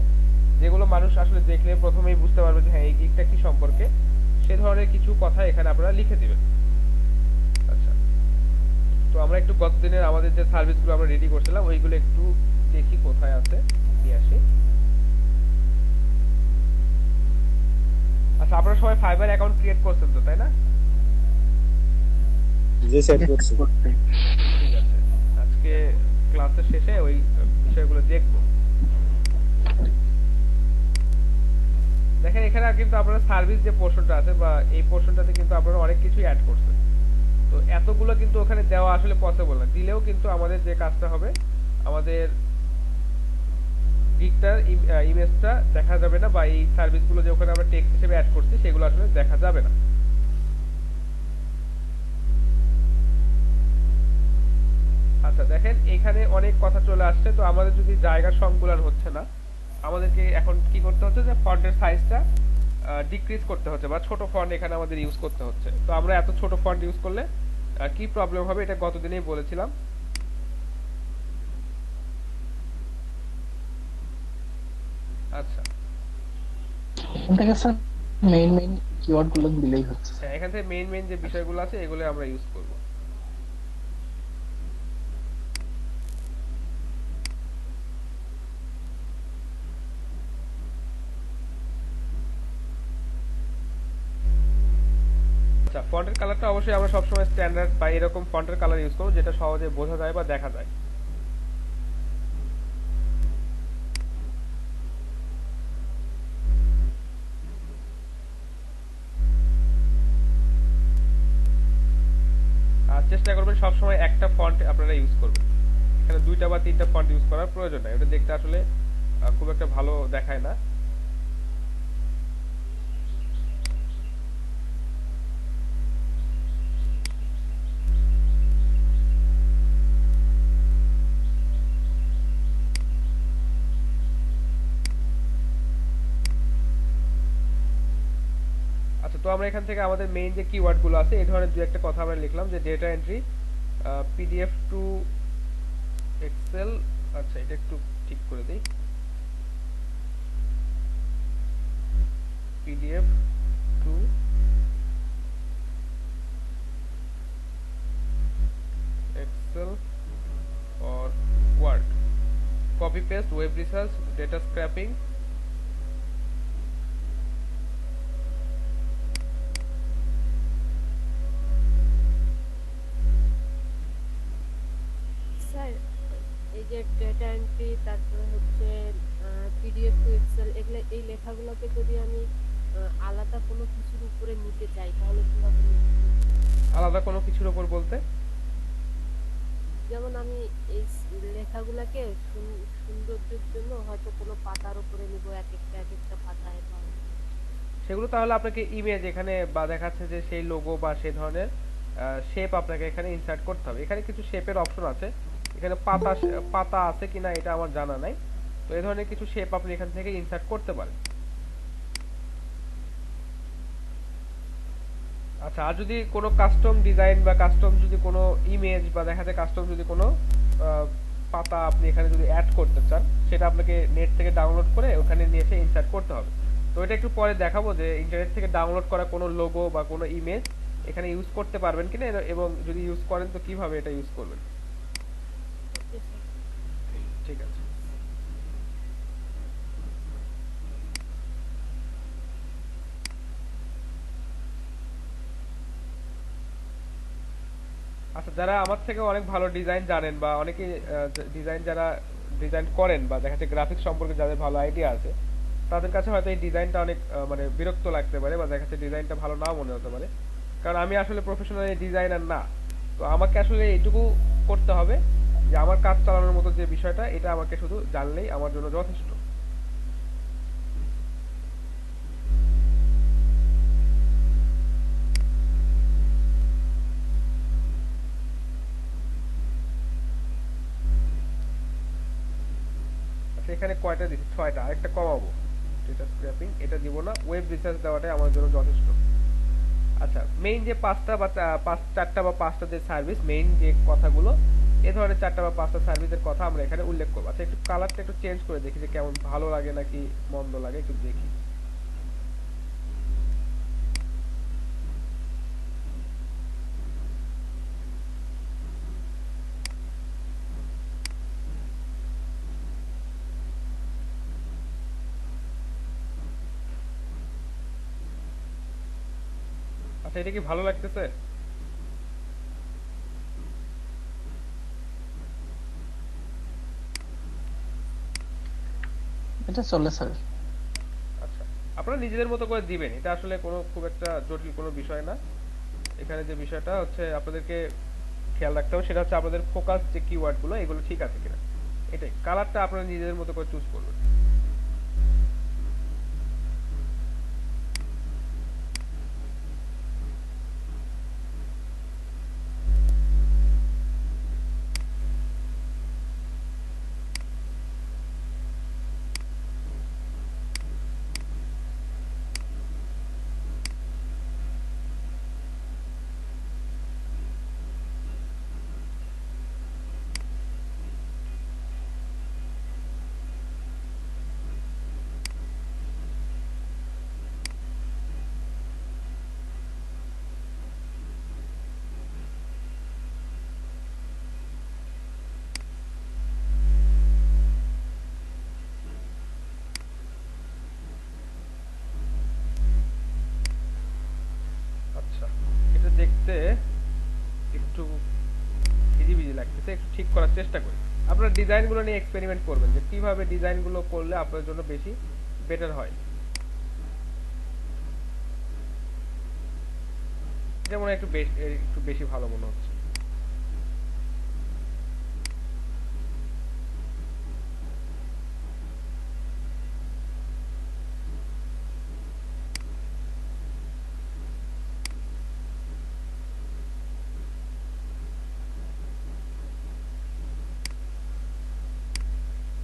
যেগুলো মানুষ আসলে দেখলে প্রথমেই বুঝতে পারবে যে হ্যাঁ এই গিগটা কি সম্পর্কে, সে ধরনের কিছু কথা এখানে আপনারা লিখে দিবেন। আচ্ছা, তো আমরা একটু গতদিনের আমাদের যে সার্ভিসগুলো আমরা রেডি করছিলাম ওইগুলো একটু দেখি কোথায় আছে, নিয়ে আসি। আচ্ছা, আপনারা সবাই ফাইবার অ্যাকাউন্ট ক্রিয়েট করছেন তো, তাই না? জি স্যার, করছি। ঠিক আছে, আজকে ক্লাসের শেষে ওই বিষয়গুলো দেখব। দেখেন এখানে কিন্তু আপনারা সার্ভিস যে পোর্শনটা আছে বা এই পোর্শনটাতে কিন্তু আপনারা অনেক কিছুই অ্যাড করছেন। তো এতগুলো কিন্তু ওখানে দেওয়া আসলে পসিবল না, দিলেও কিন্তু আমাদের যে কাজটা হবে, আমাদের গিগটার ইমেজটা দেখা যাবে না, বা এই সার্ভিসগুলো যে ওখানে আমরা টেক্সট হিসেবে অ্যাড করছি সেগুলো আসলে দেখা যাবে না। আচ্ছা, আচ্ছা দেখেন এখানে অনেক কথা চলে আসছে, তো আমাদের যদি জায়গার সংকুলান হচ্ছে না, আমাদেরকে এখন কি করতে হচ্ছে যে ফন্টের সাইজটা ডিক্রিজ করতে হচ্ছে, বা ছোট ফন্ট এখানে আমাদের ইউজ করতে হচ্ছে। তো আমরা এত ছোট ফন্ট ইউজ করলে কি প্রবলেম হবে এটা গতদিনেই বলেছিলাম। আচ্ছা এখান থেকে স্যার মেইন কিওয়ার্ড গুলো দিলেই হচ্ছে। হ্যাঁ, এখান থেকে মেইন যে বিষয়গুলো আছে এগুলো আমরা ইউজ করব। আচ্ছা ফন্টের কালারটা অবশ্যই আমরা সবসময় স্ট্যান্ডার্ড বা এরকম ফন্টের কালার ইউজ করব যেটা সহজে বোঝা যায় বা দেখা যায়। আর চেষ্টা করবেন সবসময় একটা ফন্ট আপনারা ইউজ করবেন, এখানে দুইটা বা তিনটা ফন্ট ইউজ করার প্রয়োজন নাই, ওটা দেখতে আসলে খুব একটা ভালো দেখায় না। আচ্ছা তো আমরা এখান থেকে আমাদের মেইন যে কিওয়ার্ড গুলো আছে এই ধরনের দুই একটা কথা আমরা লিখলাম, যে data entry PDF to Excel. আচ্ছা এটা একটু ঠিক করে দেই, PDF to Excel or word, copy paste, web research, data scraping। Sir এই যে ডেটা এন্ট্রি, তারপরে হচ্ছে পিডিএফ টু এক্সেল, এগুলো এই লেখাগুলোকে যদি আমি আলাদা কোনো কিছুর উপরে নিতে চাই তাহলে কিভাবে নিতে? আলাদা কোনো কিছুর উপর বলতে? যেমন আমি এই লেখাগুলোকে সৌন্দর্যের জন্য হয়তো কোনো পাতার উপরে নিব, এক একটা পাতায় বা সেগুলো তাহলে আপনাকে ইমেজ এখানে বা দেখাচ্ছে যে সেই লোগো বা সেই ধরনের শেপ আপনাকে এখানে ইনসার্ট করতে হবে। এখানে কিছু শেপের অপশন আছে, এখানে পাতা আছে কিনা এটা আমার জানা নাই, তো এই ধরনের কিছু শেপ আপনি এখান থেকে ইনসার্ট করতে পারেন। আচ্ছা আর যদি কোনো কাস্টম ডিজাইন বা কাস্টম যদি কোনো ইমেজ বা দেখা যায় কাস্টম যদি কোনো পাতা আপনি এখানে যদি অ্যাড করতে চান, সেটা আপনাকে নেট থেকে ডাউনলোড করে ওখানে নিয়ে এসে ইনসার্ট করতে হবে। তো এটা একটু পরে দেখাবো যে ইন্টারনেট থেকে ডাউনলোড করা কোনো লোগো বা কোনো ইমেজ এখানে ইউজ করতে পারবেন কিনা, এবং যদি ইউজ করেন তো কিভাবে এটা ইউজ করবেন। ঠিক আছে। আচ্ছা যারা আমার থেকে অনেক ভালো ডিজাইন জানেন বা অনেকে ডিজাইন যারা ডিজাইন করেন বা দেখা যাচ্ছে গ্রাফিক্স সম্পর্কে যাদের ভালো আইডিয়া আছে, তাদের কাছে হয়তো এই ডিজাইনটা অনেক মানে বিরক্ত লাগতে পারে বা দেখা যাচ্ছে ডিজাইনটা ভালো নাও মনে হতে পারে, কারণ আমি আসলে প্রফেশনাল ডিজাইনার না। তো আমাকে আসলে এইটুকু করতে হবে যে আমার কাজ চালানোর মতো যে বিষয়টা এটা আমাকে শুধু জানলেই আমার জন্য যথেষ্ট। আচ্ছা এখানে কয়টা দিচ্ছি? 6টা, আরেকটা কমাবো। ডেটা স্ক্র্যাপিং এটা দিব না, ওয়েব রিসার্চ দেওয়াটাই আমার জন্য যথেষ্ট। আচ্ছা মেইন যে পাঁচটা বা চারটা বা পাঁচটা যে সার্ভিস, মেইন যে কথাগুলো এ ধরনের চারটা বা পাঁচটা সার্ভিসের কথা আমরা এখানে উল্লেখ করবো। আচ্ছা একটু কালারটা একটু চেঞ্জ করে দেখি যে কেমন ভালো লাগে নাকি মন্দ লাগে, একটু দেখি। আচ্ছা এটা কি ভালো লাগতেছে? এটা চলে স্যার। আচ্ছা আপনারা নিজেদের মতো করে দিবেন, এটা আসলে কোনো খুব একটা জটিল কোনো বিষয় না। এখানে যে বিষয়টা হচ্ছে আপনাদেরকে খেয়াল রাখতে হবে সেটা হচ্ছে আপনাদের ফোকাস যে কিওয়ার্ড গুলো এগুলো ঠিক আছে কিনা, এটাই। কালারটা আপনারা নিজেদের মতো করে চুজ করবেন। করার চেষ্টা করি। আপনারা ডিজাইনগুলো নিয়ে এক্সপেরিমেন্ট করবেন যে কিভাবে ডিজাইনগুলো করলে আপনার জন্য বেশি বেটার হয়। যেমন একটু বেশি ভালো মনে হচ্ছে।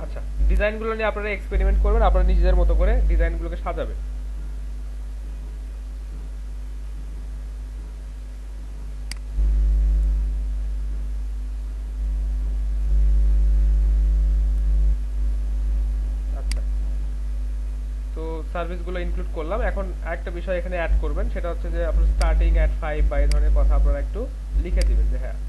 আচ্ছা, ডিজাইনগুলো নিয়ে আপনারা এক্সপেরিমেন্ট করবেন, আপনারা নিজেদের মতো করে ডিজাইনগুলোকে সাজাবেন। আচ্ছা, তো সার্ভিসগুলো ইনক্লুড করলাম। এখন আরেকটা বিষয় এখানে অ্যাড করবেন, সেটা হচ্ছে যে আপনার স্টার্টিং অ্যাট 5 বা এই ধরনের কথা আপনারা একটু লিখে দিবেন যে হ্যাঁ।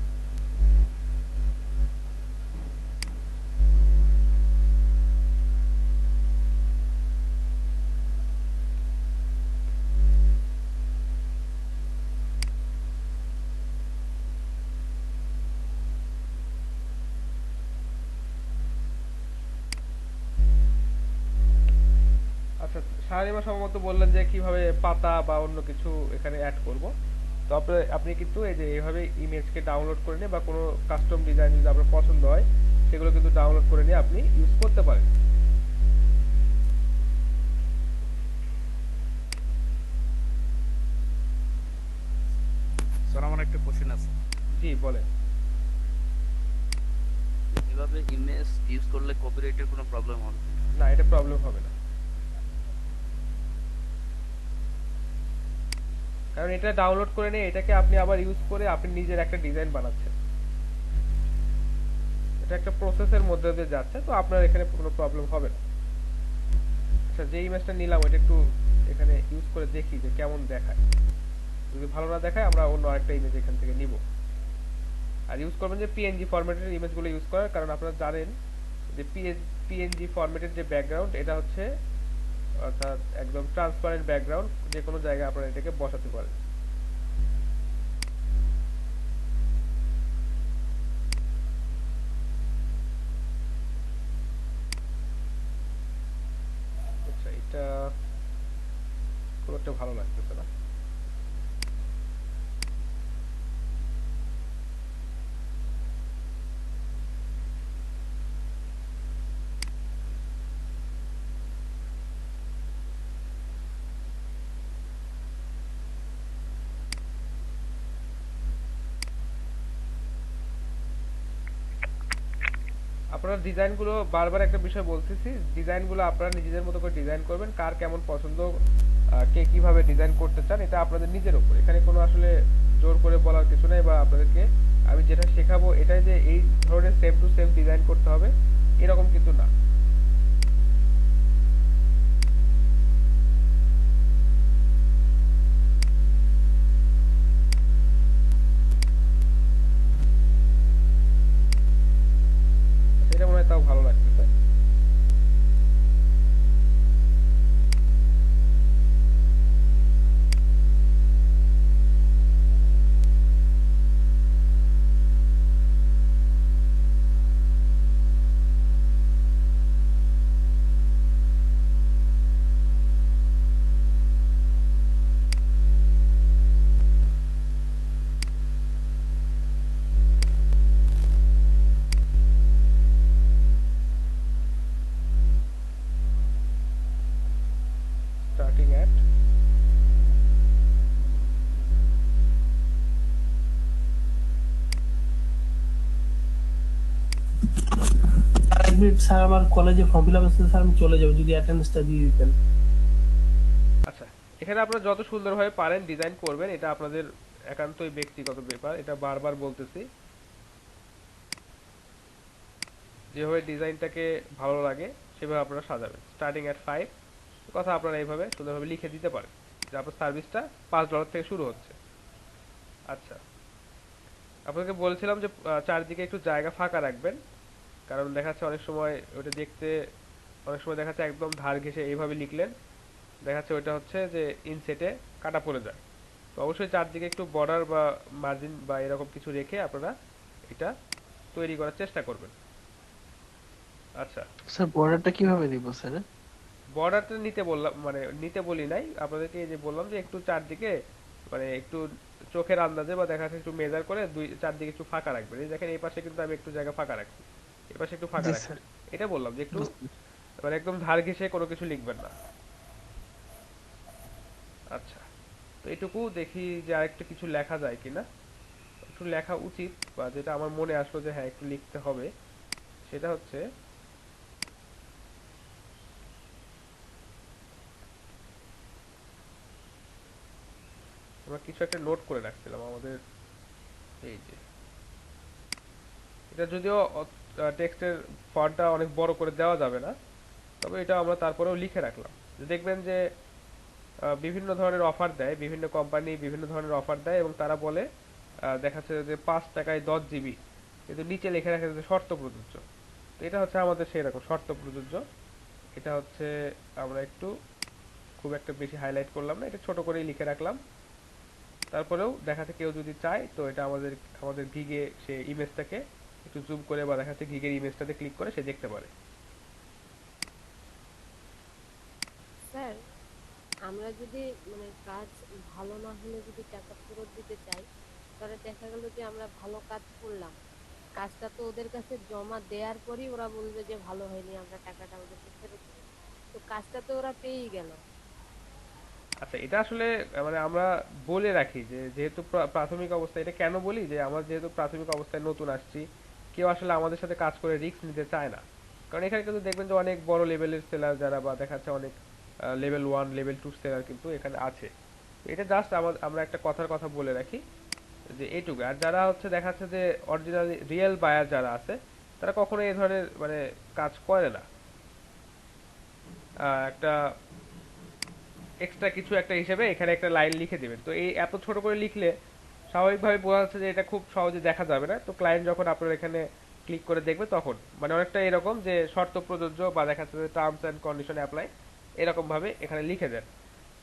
আচ্ছা, শাহরিমা সম্ভবত বললেন যে কিভাবে পাতা বা অন্য কিছু এখানে অ্যাড করব। তো আপনি কিন্তু এই যে এইভাবে ইমেজকে ডাউনলোড করে নিয়ে বা কোনো কাস্টম ডিজাইন যদি আপনার পছন্দ হয় সেগুলো কিন্তু ডাউনলোড করে নিয়ে আপনি ইউজ করতে পারেন। স্যার আমার একটা কোশ্চেন আছে। জি বলেন। এভাবে ইমেজ ইউজ করলে কপিরাইটের কোনো প্রবলেম হবে কি? না, এটা প্রবলেম হবে না, কারণ এটা ডাউনলোড করে নিয়ে এটাকে আপনি আবার ইউজ করে আপনি নিজের একটা ডিজাইন বানাচ্ছেন। এটা একটা প্রসেসের মধ্যে দিয়ে যাচ্ছে, তো আপনার এখানে কোনো প্রবলেম হবে না। আচ্ছা, যে ইমেজটা নিলাম ওটা একটু এখানে ইউজ করে দেখি যে কেমন দেখায়। যদি ভালো না দেখায় আমরা অন্য আরেকটা ইমেজ এখান থেকে নিব। আর ইউজ করবেন যে পিএনজি ফরম্যাটের ইমেজগুলো ইউজ করার, কারণ আপনারা জানেন যে পিএনজি ফরম্যাটের যে ব্যাকগ্রাউন্ড এটা হচ্ছে অর্থাৎ একদম ট্রান্সপারেন্ট ব্যাকগ্রাউন্ড, যে কোনো জায়গায় আপনারা এটাকে বসাতে পারেন। আচ্ছা, এটা খুব একটা ভালো লাগতেছে না। আপনারা ডিজাইনগুলো বারবার একটা বিষয় বলতেছি, ডিজাইনগুলো আপনারা নিজেদের মতো করে ডিজাইন করবেন। কার কেমন পছন্দ, কে কিভাবে ডিজাইন করতে চান, এটা আপনাদের নিজের উপর। এখানে কোনো আসলে জোর করে বলার কিছু নাই, বা আপনাদেরকে আমি যেটা শেখাবো এটাই যে এই ধরনের সেম টু সেম ডিজাইন করতে হবে এরকম কিন্তু না। এটা মনে হয় তাও ভালো লাগতেছে। স্টার্টিং অ্যাট আর এক মিনিট স্যার, আমার কলেজে ফর্ম ফিল আপ আছে স্যার, আমি চলে যাবো, যদি অ্যাটেন্ডেন্সটা দিয়ে দিতেন। আচ্ছা, এখানে আপনারা যত সুন্দরভাবে পারেন ডিজাইন করবেন, এটা আপনাদের একান্তই ব্যক্তিগত ব্যাপার। এটা বারবার বলতেছি, যেভাবে ডিজাইনটাকে ভালো লাগে সেভাবে আপনারা সাজাবেন। স্টার্টিং অ্যাট 5 কথা আপনারা এইভাবে সুন্দরভাবে লিখে দিতে পারেন যে আপনার সার্ভিসটা $5 থেকে শুরু হচ্ছে। আচ্ছা, আপনাকে বলেছিলাম যে চারদিকে একটু জায়গা ফাঁকা রাখবেন, কারণ দেখা যাচ্ছে অনেক সময় ওটা দেখতে, অনেক সময় দেখা যাচ্ছে একদম ধার ঘেঁষে এইভাবে লিখলেন, দেখা যাচ্ছে ওইটা হচ্ছে যে ইনসেটে কাটা পড়ে যায়। তো অবশ্যই চারদিকে একটু বর্ডার বা মার্জিন বা এরকম কিছু রেখে আপনারা এটা তৈরি করার চেষ্টা করবেন। আচ্ছা, স্যার বর্ডারটা কিভাবে দিব স্যার? বর্ডারটা নিতে বললাম, মানে নিতে বলি নাই আপনাদেরকে, এই যে বললাম যে একটু চারদিকে মানে একটু চোখের আন্দাজে বা দেখা যাচ্ছে একটু মেজার করে দুই চারদিকে একটু ফাঁকা রাখবেন। এই দেখেন এই পাশে কিন্তু আমি একটু জায়গা ফাঁকা রাখছি, এই পাশে একটু ফাঁকা জি রাখছি। স্যার, এটা বললাম যে একটু বুঝতে মানে একদম ধার ঘেঁষে কোনো কিছু লিখবেন না। আচ্ছা, তো এটুকু দেখি যে আরেকটু কিছু লেখা যায় কিনা, একটু লেখা উচিত, বা যেটা আমার মনে আসলো যে হ্যাঁ একটু লিখতে হবে, সেটা হচ্ছে আমরা কিছু একটা নোট করে রাখছিলাম আমাদের। এই যে এটা যদিও টেক্সটের ফন্টটা অনেক বড় করে দেওয়া যাবে না, তবে এটা আমরা তারপরেও লিখে রাখলাম। যে দেখবেন যে বিভিন্ন ধরনের অফার দেয়, বিভিন্ন কোম্পানি বিভিন্ন ধরনের অফার দেয় এবং তারা বলে দেখাচ্ছে যে 5 টাকায় 10 জিবি, কিন্তু নিচে লিখে রাখে যে শর্ত প্রযোজ্য। তো এটা হচ্ছে আমাদের সেই রকম শর্ত প্রযোজ্য। এটা হচ্ছে আমরা একটু খুব একটা বেশি হাইলাইট করলাম না, এটা ছোট করেই লিখে রাখলাম। তারপরেও দেখাতে কেউ যদি চায় তো এটা আমাদের আমাদের গিগে সে ইমেজটাকে একটু জুম করে বা দেখাতে গিগের ইমেজটাতে ক্লিক করে সে দেখতে পারে। স্যার, আমরা যদি মানে কাজ ভালো না হলে যদি টাকা ফেরত দিতে চাই, তাহলে দেখা গেল যে আমরা ভালো কাজ করলাম, কাজটা তো ওদের কাছে জমা দেওয়ার পরই ওরা বলবে যে ভালো হয়নি, আমরা টাকাটা ওদেরকে ফেরত দেবো। তো কাজটা তো ওরা পেয়েই গেল। আচ্ছা, এটা আসলে মানে আমরা বলে রাখি যে যেহেতু প্রাথমিক অবস্থায়, এটা কেন বলি যে আমরা যেহেতু প্রাথমিক অবস্থায় নতুন আসছি, কেউ আসলে আমাদের সাথে কাজ করে রিস্ক নিতে চায় না। কারণ এখানে কিন্তু দেখবেন যে অনেক বড় লেভেলের সেলার যারা বা দেখা যাচ্ছে অনেক লেভেল 1 লেভেল 2 সেলার কিন্তু এখানে আছে। তো এটা জাস্ট আমরা একটা কথার কথা বলে রাখি যে এইটুকু। আর যারা হচ্ছে দেখা যাচ্ছে যে অরিজিনাল রিয়েল বায়ার যারা আছে, তারা কখনো এই ধরনের মানে কাজ করে না। একটা এক্সট্রা কিছু একটা হিসেবে এখানে একটা লাইন লিখে দিবেন। তো এই এত ছোট করে লিখলে স্বাভাবিকভাবে বোঝা যাচ্ছে যে এটা খুব সহজে দেখা যাবে না। তো ক্লায়েন্ট যখন আপনার এখানে ক্লিক করে দেখবে তখন মানে অনেকটা এরকম যে শর্ত প্রযোজ্য বা দেখা যাচ্ছে যে টার্মস এন্ড কন্ডিশন অ্যাপ্লাই, এরকম ভাবে এখানে লিখে দেন।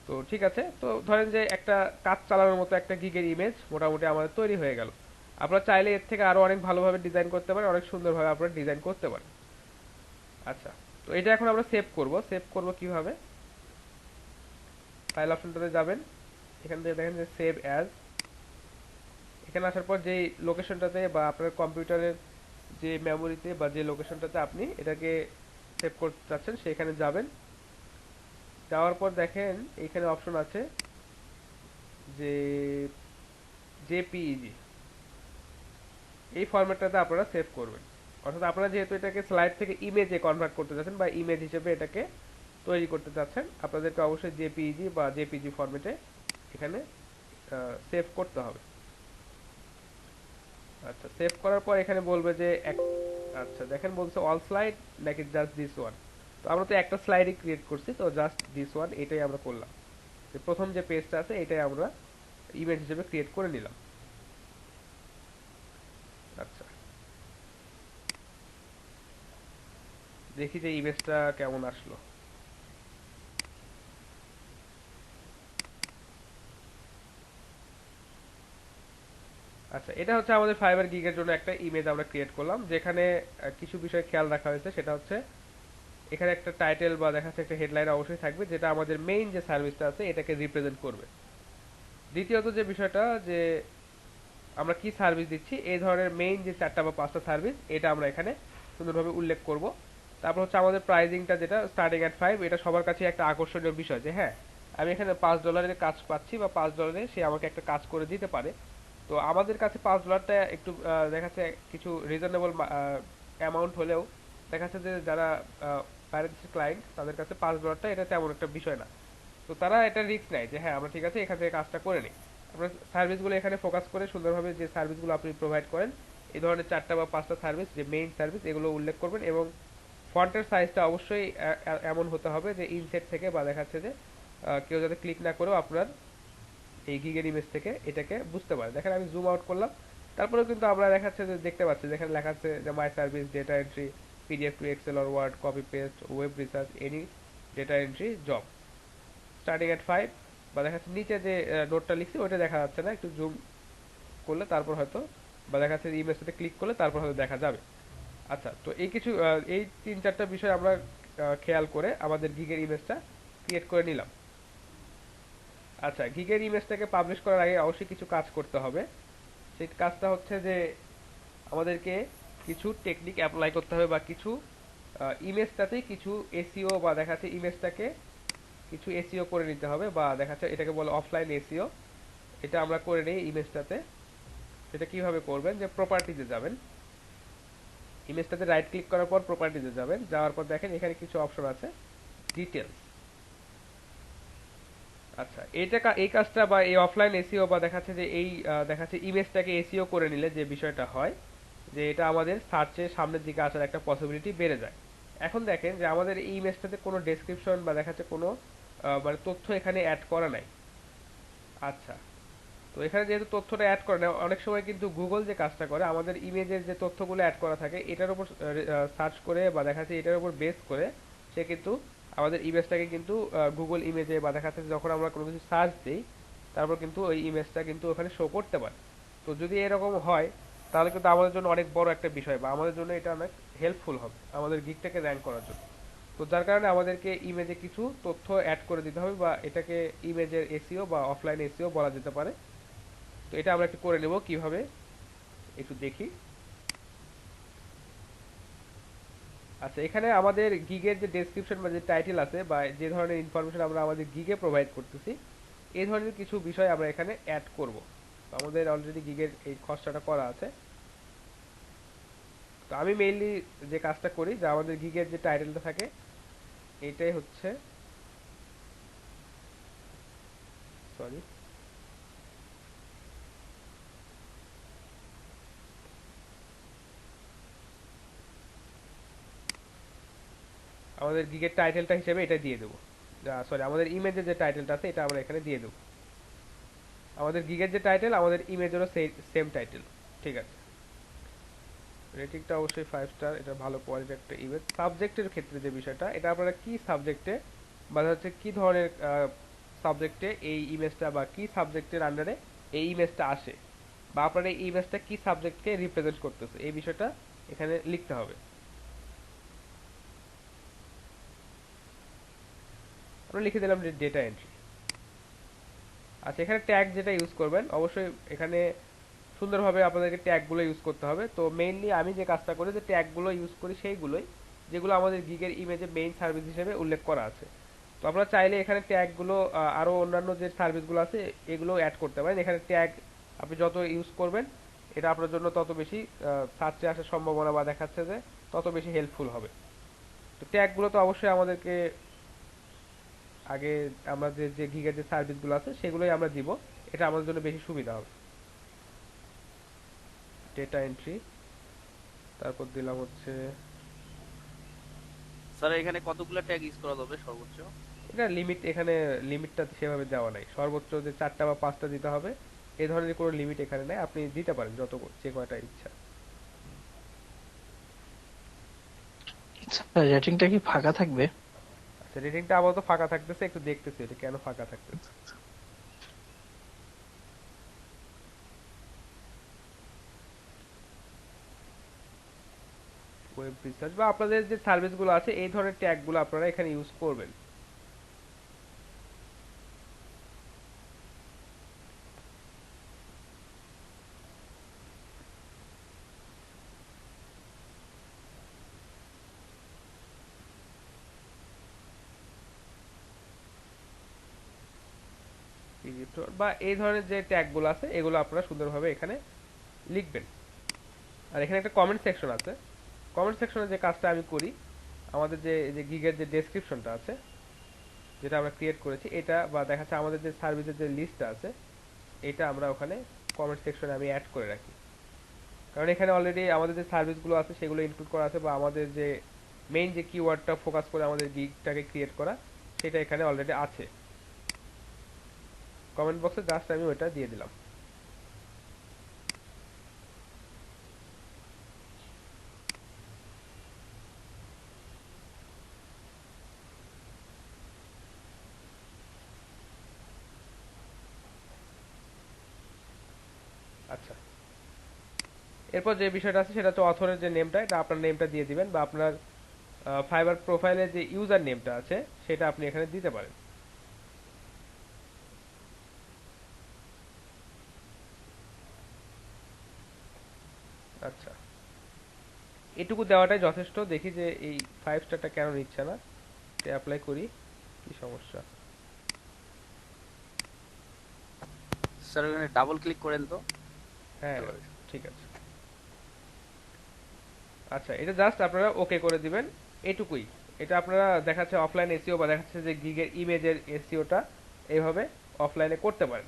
তো ঠিক আছে, তো ধরেন যে একটা কাজ চালানোর মতো একটা গিগের ইমেজ মোটামুটি আমাদের তৈরি হয়ে গেল। আপনারা চাইলে এর থেকে আরো অনেক ভালোভাবে ডিজাইন করতে পারেন, অনেক সুন্দরভাবে আপনারা ডিজাইন করতে পারেন। আচ্ছা, তো এটা এখন আমরা সেভ করব। সেভ করব কিভাবে? ফাইল অপশনটাতে যাবেন, এখান থেকে দেখেন যে সেভ অ্যাজ, এখানে আসার পর যেই লোকেশনটাতে বা আপনার কম্পিউটারের যে মেমোরিতে বা যে লোকেশনটাতে আপনি এটাকে সেভ করতে চাচ্ছেন সেখানে যাবেন। যাওয়ার পর দেখেন এখানে অপশন আছে যে জেপিইজি, এই ফরম্যাটটাতে আপনারা সেভ করবেন। অর্থাৎ আপনারা যেহেতু এটাকে স্লাইড থেকে ইমেজে কনভার্ট করতে চাচ্ছেন বা ইমেজ হিসেবে এটাকে তৈরি করতে চাচ্ছেন, আপনাদেরকে অবশ্যই জেপিইজি বা জেপিজি ফরম্যাটে এখানে সেভ করতে হবে। আচ্ছা, সেভ করার পর এখানে বলবে যে আচ্ছা দেখেন বলছে অল স্লাইড নাকি জাস্ট দিস ওয়ান। তো আমরা তো একটা স্লাইডই ক্রিয়েট করছি, তো জাস্ট দিস ওয়ান এটাই আমরা করলাম। যে প্রথম যে পেজটা আছে এটাই আমরা ইমেজ হিসেবে ক্রিয়েট করে নিলাম। আচ্ছা, দেখি যে ইমেজটা কেমন আসলো। আচ্ছা, এটা হচ্ছে আমাদের ফাইবার গিগের জন্য একটা ইমেজ আমরা ক্রিয়েট করলাম, যেখানে কিছু বিষয় খেয়াল রাখা হয়েছে। সেটা হচ্ছে এখানে একটা টাইটেল বা দেখা যাচ্ছে একটা হেডলাইন অবশ্যই থাকবে, যেটা আমাদের মেইন যে সার্ভিসটা আছে এটাকে রিপ্রেজেন্ট করবে। দ্বিতীয়ত যে বিষয়টা যে আমরা কি সার্ভিস দিচ্ছি, এই ধরনের মেইন যে 4টা বা 5টা সার্ভিস এটা আমরা এখানে সুন্দরভাবে উল্লেখ করব। তারপর হচ্ছে আমাদের প্রাইজিংটা যেটা স্টার্টিং এট 5, এটা সবার কাছে একটা আকর্ষণীয় বিষয় যে হ্যাঁ আমি এখানে $5 কাজ পাচ্ছি বা $5 সে আমাকে একটা কাজ করে দিতে পারে। তো আমাদের কাছে $5টা একটু দেখাচ্ছে কিছু রিজনেবল অ্যামাউন্ট হলেও দেখাচ্ছে যে যারা প্যারেন্টস ক্লায়েন্ট তাদের কাছে $5টা এটা তেমন একটা বিষয় না। তো তারা এটা রিস্ক নেয় যে হ্যাঁ আমরা ঠিক আছে এখান থেকে কাজটা করে নিই। আপনার সার্ভিসগুলো এখানে ফোকাস করে সুন্দরভাবে যে সার্ভিসগুলো আপনি প্রোভাইড করেন, এই ধরনের 4টা বা 5টা সার্ভিস যে মেইন সার্ভিস এগুলো উল্লেখ করবেন। এবং ফন্টের সাইজটা অবশ্যই এমন হতে হবে যে ইনসেট থেকে বা দেখাচ্ছে যে কেউ যাতে ক্লিক না করেও আপনার এই গিগের ইমেজ থেকে এটাকে বুঝতে পারে। দেখেন আমি জুম আউট করলাম, তারপরেও কিন্তু আমরা দেখাচ্ছে যে দেখতে পাচ্ছি যেখানে লেখা আছে যে my service, data entry, PDF to Excel or word, copy paste, web research, any data entry job, starting at 5। বা দেখা যাচ্ছে নিচে যে নোটটা লিখছি ওইটা দেখা যাচ্ছে না, একটু জুম করলে তারপর হয়তো বা দেখা যাচ্ছে ইমেজটাতে ক্লিক করলে তারপর হয়তো দেখা যাবে। আচ্ছা, তো এই কিছু এই 3-4টা বিষয় আমরা খেয়াল করে আমাদের গিগের ইমেজটা ক্রিয়েট করে নিলাম। আচ্ছা, গিগের ইমেজটাকে পাবলিশ করার আগে অবশ্যই কিছু কাজ করতে হবে। সেই কাজটা হচ্ছে যে আমাদেরকে কিছু টেকনিক অ্যাপ্লাই করতে হবে বা কিছু ইমেজটাতে কিছু এসইও বা দেখা যাচ্ছে ইমেজটাকে কিছু এসইও করে নিতে হবে, বা দেখা যাচ্ছে এটাকে বলে অফলাইন এসইও। এটা আমরা করে নিই ইমেজটাতে। সেটা কিভাবে করবেন, যে প্রপার্টিতে যাবেন, ইমেজটাতে রাইট ক্লিক করার পর প্রপার্টিতে যাবেন, যাওয়ার পর দেখেন এখানে কিছু অপশন আছে, ডিটেলস। আচ্ছা, এই কাজটা বা এই অফলাইন এসইও বা দেখাচ্ছে যে এই দেখাচ্ছে ইমেজটাকে এসইও করে নিলে যে বিষয়টা হয় যে এটা আমাদের সার্চে সামনের দিকে আসার একটা পসিবিলিটি বেড়ে যায়। এখন দেখেন যে আমাদের এই ইমেজটাতে কোনো ডেসক্রিপশন বা দেখাচ্ছে কোনো মানে তথ্য এখানে অ্যাড করা নাই। আচ্ছা, তো এখানে যেহেতু তথ্যটা অ্যাড করে না, অনেক সময় কিন্তু গুগল যে কাজটা করে আমাদের ইমেজের যে তথ্যগুলো অ্যাড করা থাকে এটার উপর সার্চ করে বা দেখা যাচ্ছে এটার উপর বেস করে সে কিন্তু আমাদের ইমেজটাকে কিন্তু গুগল ইমেজে বা দেখা যাচ্ছে যখন আমরা কোনো কিছু সার্চ দিই তারপর কিন্তু ওই ইমেজটা কিন্তু ওখানে শো করতে পারে। তো যদি এরকম হয় তাহলে কিন্তু আমাদের জন্য অনেক বড় একটা বিষয়, বা আমাদের জন্য এটা অনেক হেল্পফুল হবে আমাদের গিগটাকে র্যাঙ্ক করার জন্য। তো যার কারণে আমাদেরকে ইমেজে কিছু তথ্য অ্যাড করে দিতে হবে, বা এটাকে ইমেজের এসইও বা অফলাইন এসইও বলা যেতে পারে। তো এটা আমরা একটু করে নেব কিভাবে, একটু দেখি। আচ্ছা, এখানে আমাদের গিগের যে ডেসক্রিপশন বা যে টাইটেল আছে বা যে ধরনের ইনফরমেশন আমরা আমাদের গিগে প্রোভাইড করতেছি এই ধরনের কিছু বিষয় আমরা এখানে অ্যাড করব। তো আমাদের অলরেডি গিগের এই খসড়াটা করা আছে। তো আমি মেইনলি যে কাজটা করি যে আমাদের গিগের যে টাইটেলটা থাকে এটাই হচ্ছে, সরি, আমাদের গিগের টাইটেলটা হিসেবে এটা দিয়ে দেবো। সরি, আমাদের ইমেজের যে টাইটেলটা আছে এটা আমরা এখানে দিয়ে দেবো। আমাদের গিগের যে টাইটেল আমাদের ইমেজেরও সেম টাইটেল। ঠিক আছে, রেটিংটা অবশ্যই 5 স্টার, এটা ভালো কোয়ালিটির একটা ইমেজ। সাবজেক্টের ক্ষেত্রে যে বিষয়টা, এটা আপনারা কি সাবজেক্টে বা হচ্ছে কি ধরনের সাবজেক্টে এই ইমেজটা বা কি সাবজেক্টের আন্ডারে এই ইমেজটা আসে, বা আপনার এই ইমেজটা কি সাবজেক্টকে রিপ্রেজেন্ট করতেছে এই বিষয়টা এখানে লিখতে হবে। আমরা লিখে দিলাম ডেটা এন্ট্রি। আচ্ছা, এখানে ট্যাগ যেটা ইউজ করবেন অবশ্যই এখানে সুন্দরভাবে আপনাদেরকে ট্যাগগুলো ইউজ করতে হবে। তো মেইনলি আমি যে কাজটা করি যে ট্যাগগুলো ইউজ করি সেইগুলোই যেগুলো আমাদের গিগের ইমেজে মেইন সার্ভিস হিসেবে উল্লেখ করা আছে। তো আপনারা চাইলে এখানে ট্যাগগুলো আরো অন্যান্য যে সার্ভিসগুলো আছে এগুলো অ্যাড করতে পারেন। এখানে ট্যাগ আপনি যত ইউজ করবেন এটা আপনার জন্য তত বেশি সার্চে আসার সম্ভাবনা বা দেখাচ্ছে যে তত বেশি হেল্পফুল হবে। তো ট্যাগগুলো তো অবশ্যই আমাদেরকে আগে আমাদের যে গিগের যে সার্ভিসগুলো আছে সেগুলোই আমরা দিব, এটা আমাদের জন্য বেশি সুবিধা হবে। ডেটা এন্ট্রি, তারপর দিলাম হচ্ছে, স্যার এখানে কতগুলো ট্যাগ ইউজ করা যাবে সর্বোচ্চ? এটা লিমিট, এখানে লিমিটটা সেভাবে দেওয়া নাই, সর্বোচ্চ যে 4টা বা 5টা দিতে হবে এই ধরনের কোনো লিমিট এখানে নাই, আপনি দিতে পারেন যত যে কয়টা ইচ্ছা। স্যার রেটিংটা কি ফাঁকা থাকবে? আচ্ছা, রেটিংটা আপাতত ফাঁকা থাকতেছে, একটু দেখতেছি এটা কেন ফাঁকা থাকতেছে। ওয়েব রিসার্চ বা আপনাদের যে সার্ভিসগুলো আছে এই ধরনের ট্যাগগুলো আপনারা এখানে ইউজ করবেন। বা এই ধরনের যে ট্যাগগুলো আছে এগুলো আপনারা সুন্দরভাবে এখানে লিখবেন। আর এখানে একটা কমেন্ট সেকশন আছে, কমেন্ট সেকশনে যে কাজটা আমি করি আমাদের যে গিগের যে ডেসক্রিপশনটা আছে যেটা আমরা ক্রিয়েট করেছি এটা বা দেখাচ্ছে আমাদের যে সার্ভিসের যে লিস্টটা আছে এটা আমরা ওখানে কমেন্ট সেকশনে আমি অ্যাড করে রাখি। কারণ এখানে অলরেডি আমাদের যে সার্ভিসগুলো আছে সেগুলো ইনক্লুড করা আছে, বা আমাদের যে মেইন যে কিওয়ার্ডটা ফোকাস করে আমাদের গিগটাকে ক্রিয়েট করা সেটা এখানে অলরেডি আছে। কমেন্ট বক্সে জাস্ট আমি ওটা দিয়ে দিলাম। আচ্ছা, এরপর যে বিষয়টা আছে সেটা হচ্ছে অথরের যে নেমটা, এটা আপনার নেমটা দিয়ে দিবেন, বা আপনার ফাইবার প্রোফাইলে যে ইউজার নেমটা আছে সেটা আপনি এখানে দিতে পারেন। আচ্ছা, এটুকু দেওয়াটাই যথেষ্ট। দেখি যে এই 5 স্টারটা কেন নিচ্ছে না, এটা অ্যাপ্লাই করি, কি সমস্যা। স্যার ওখানে ডাবল ক্লিক করেন তো। হ্যাঁ ঠিক আছে। আচ্ছা, এটা জাস্ট আপনারা ওকে করে দিবেন, এটুকুই। এটা আপনারা দেখাচ্ছে অফলাইন এসইও বা দেখাচ্ছে যে গিগের ইমেজের এসইওটা এইভাবে অফলাইনে করতে পারেন।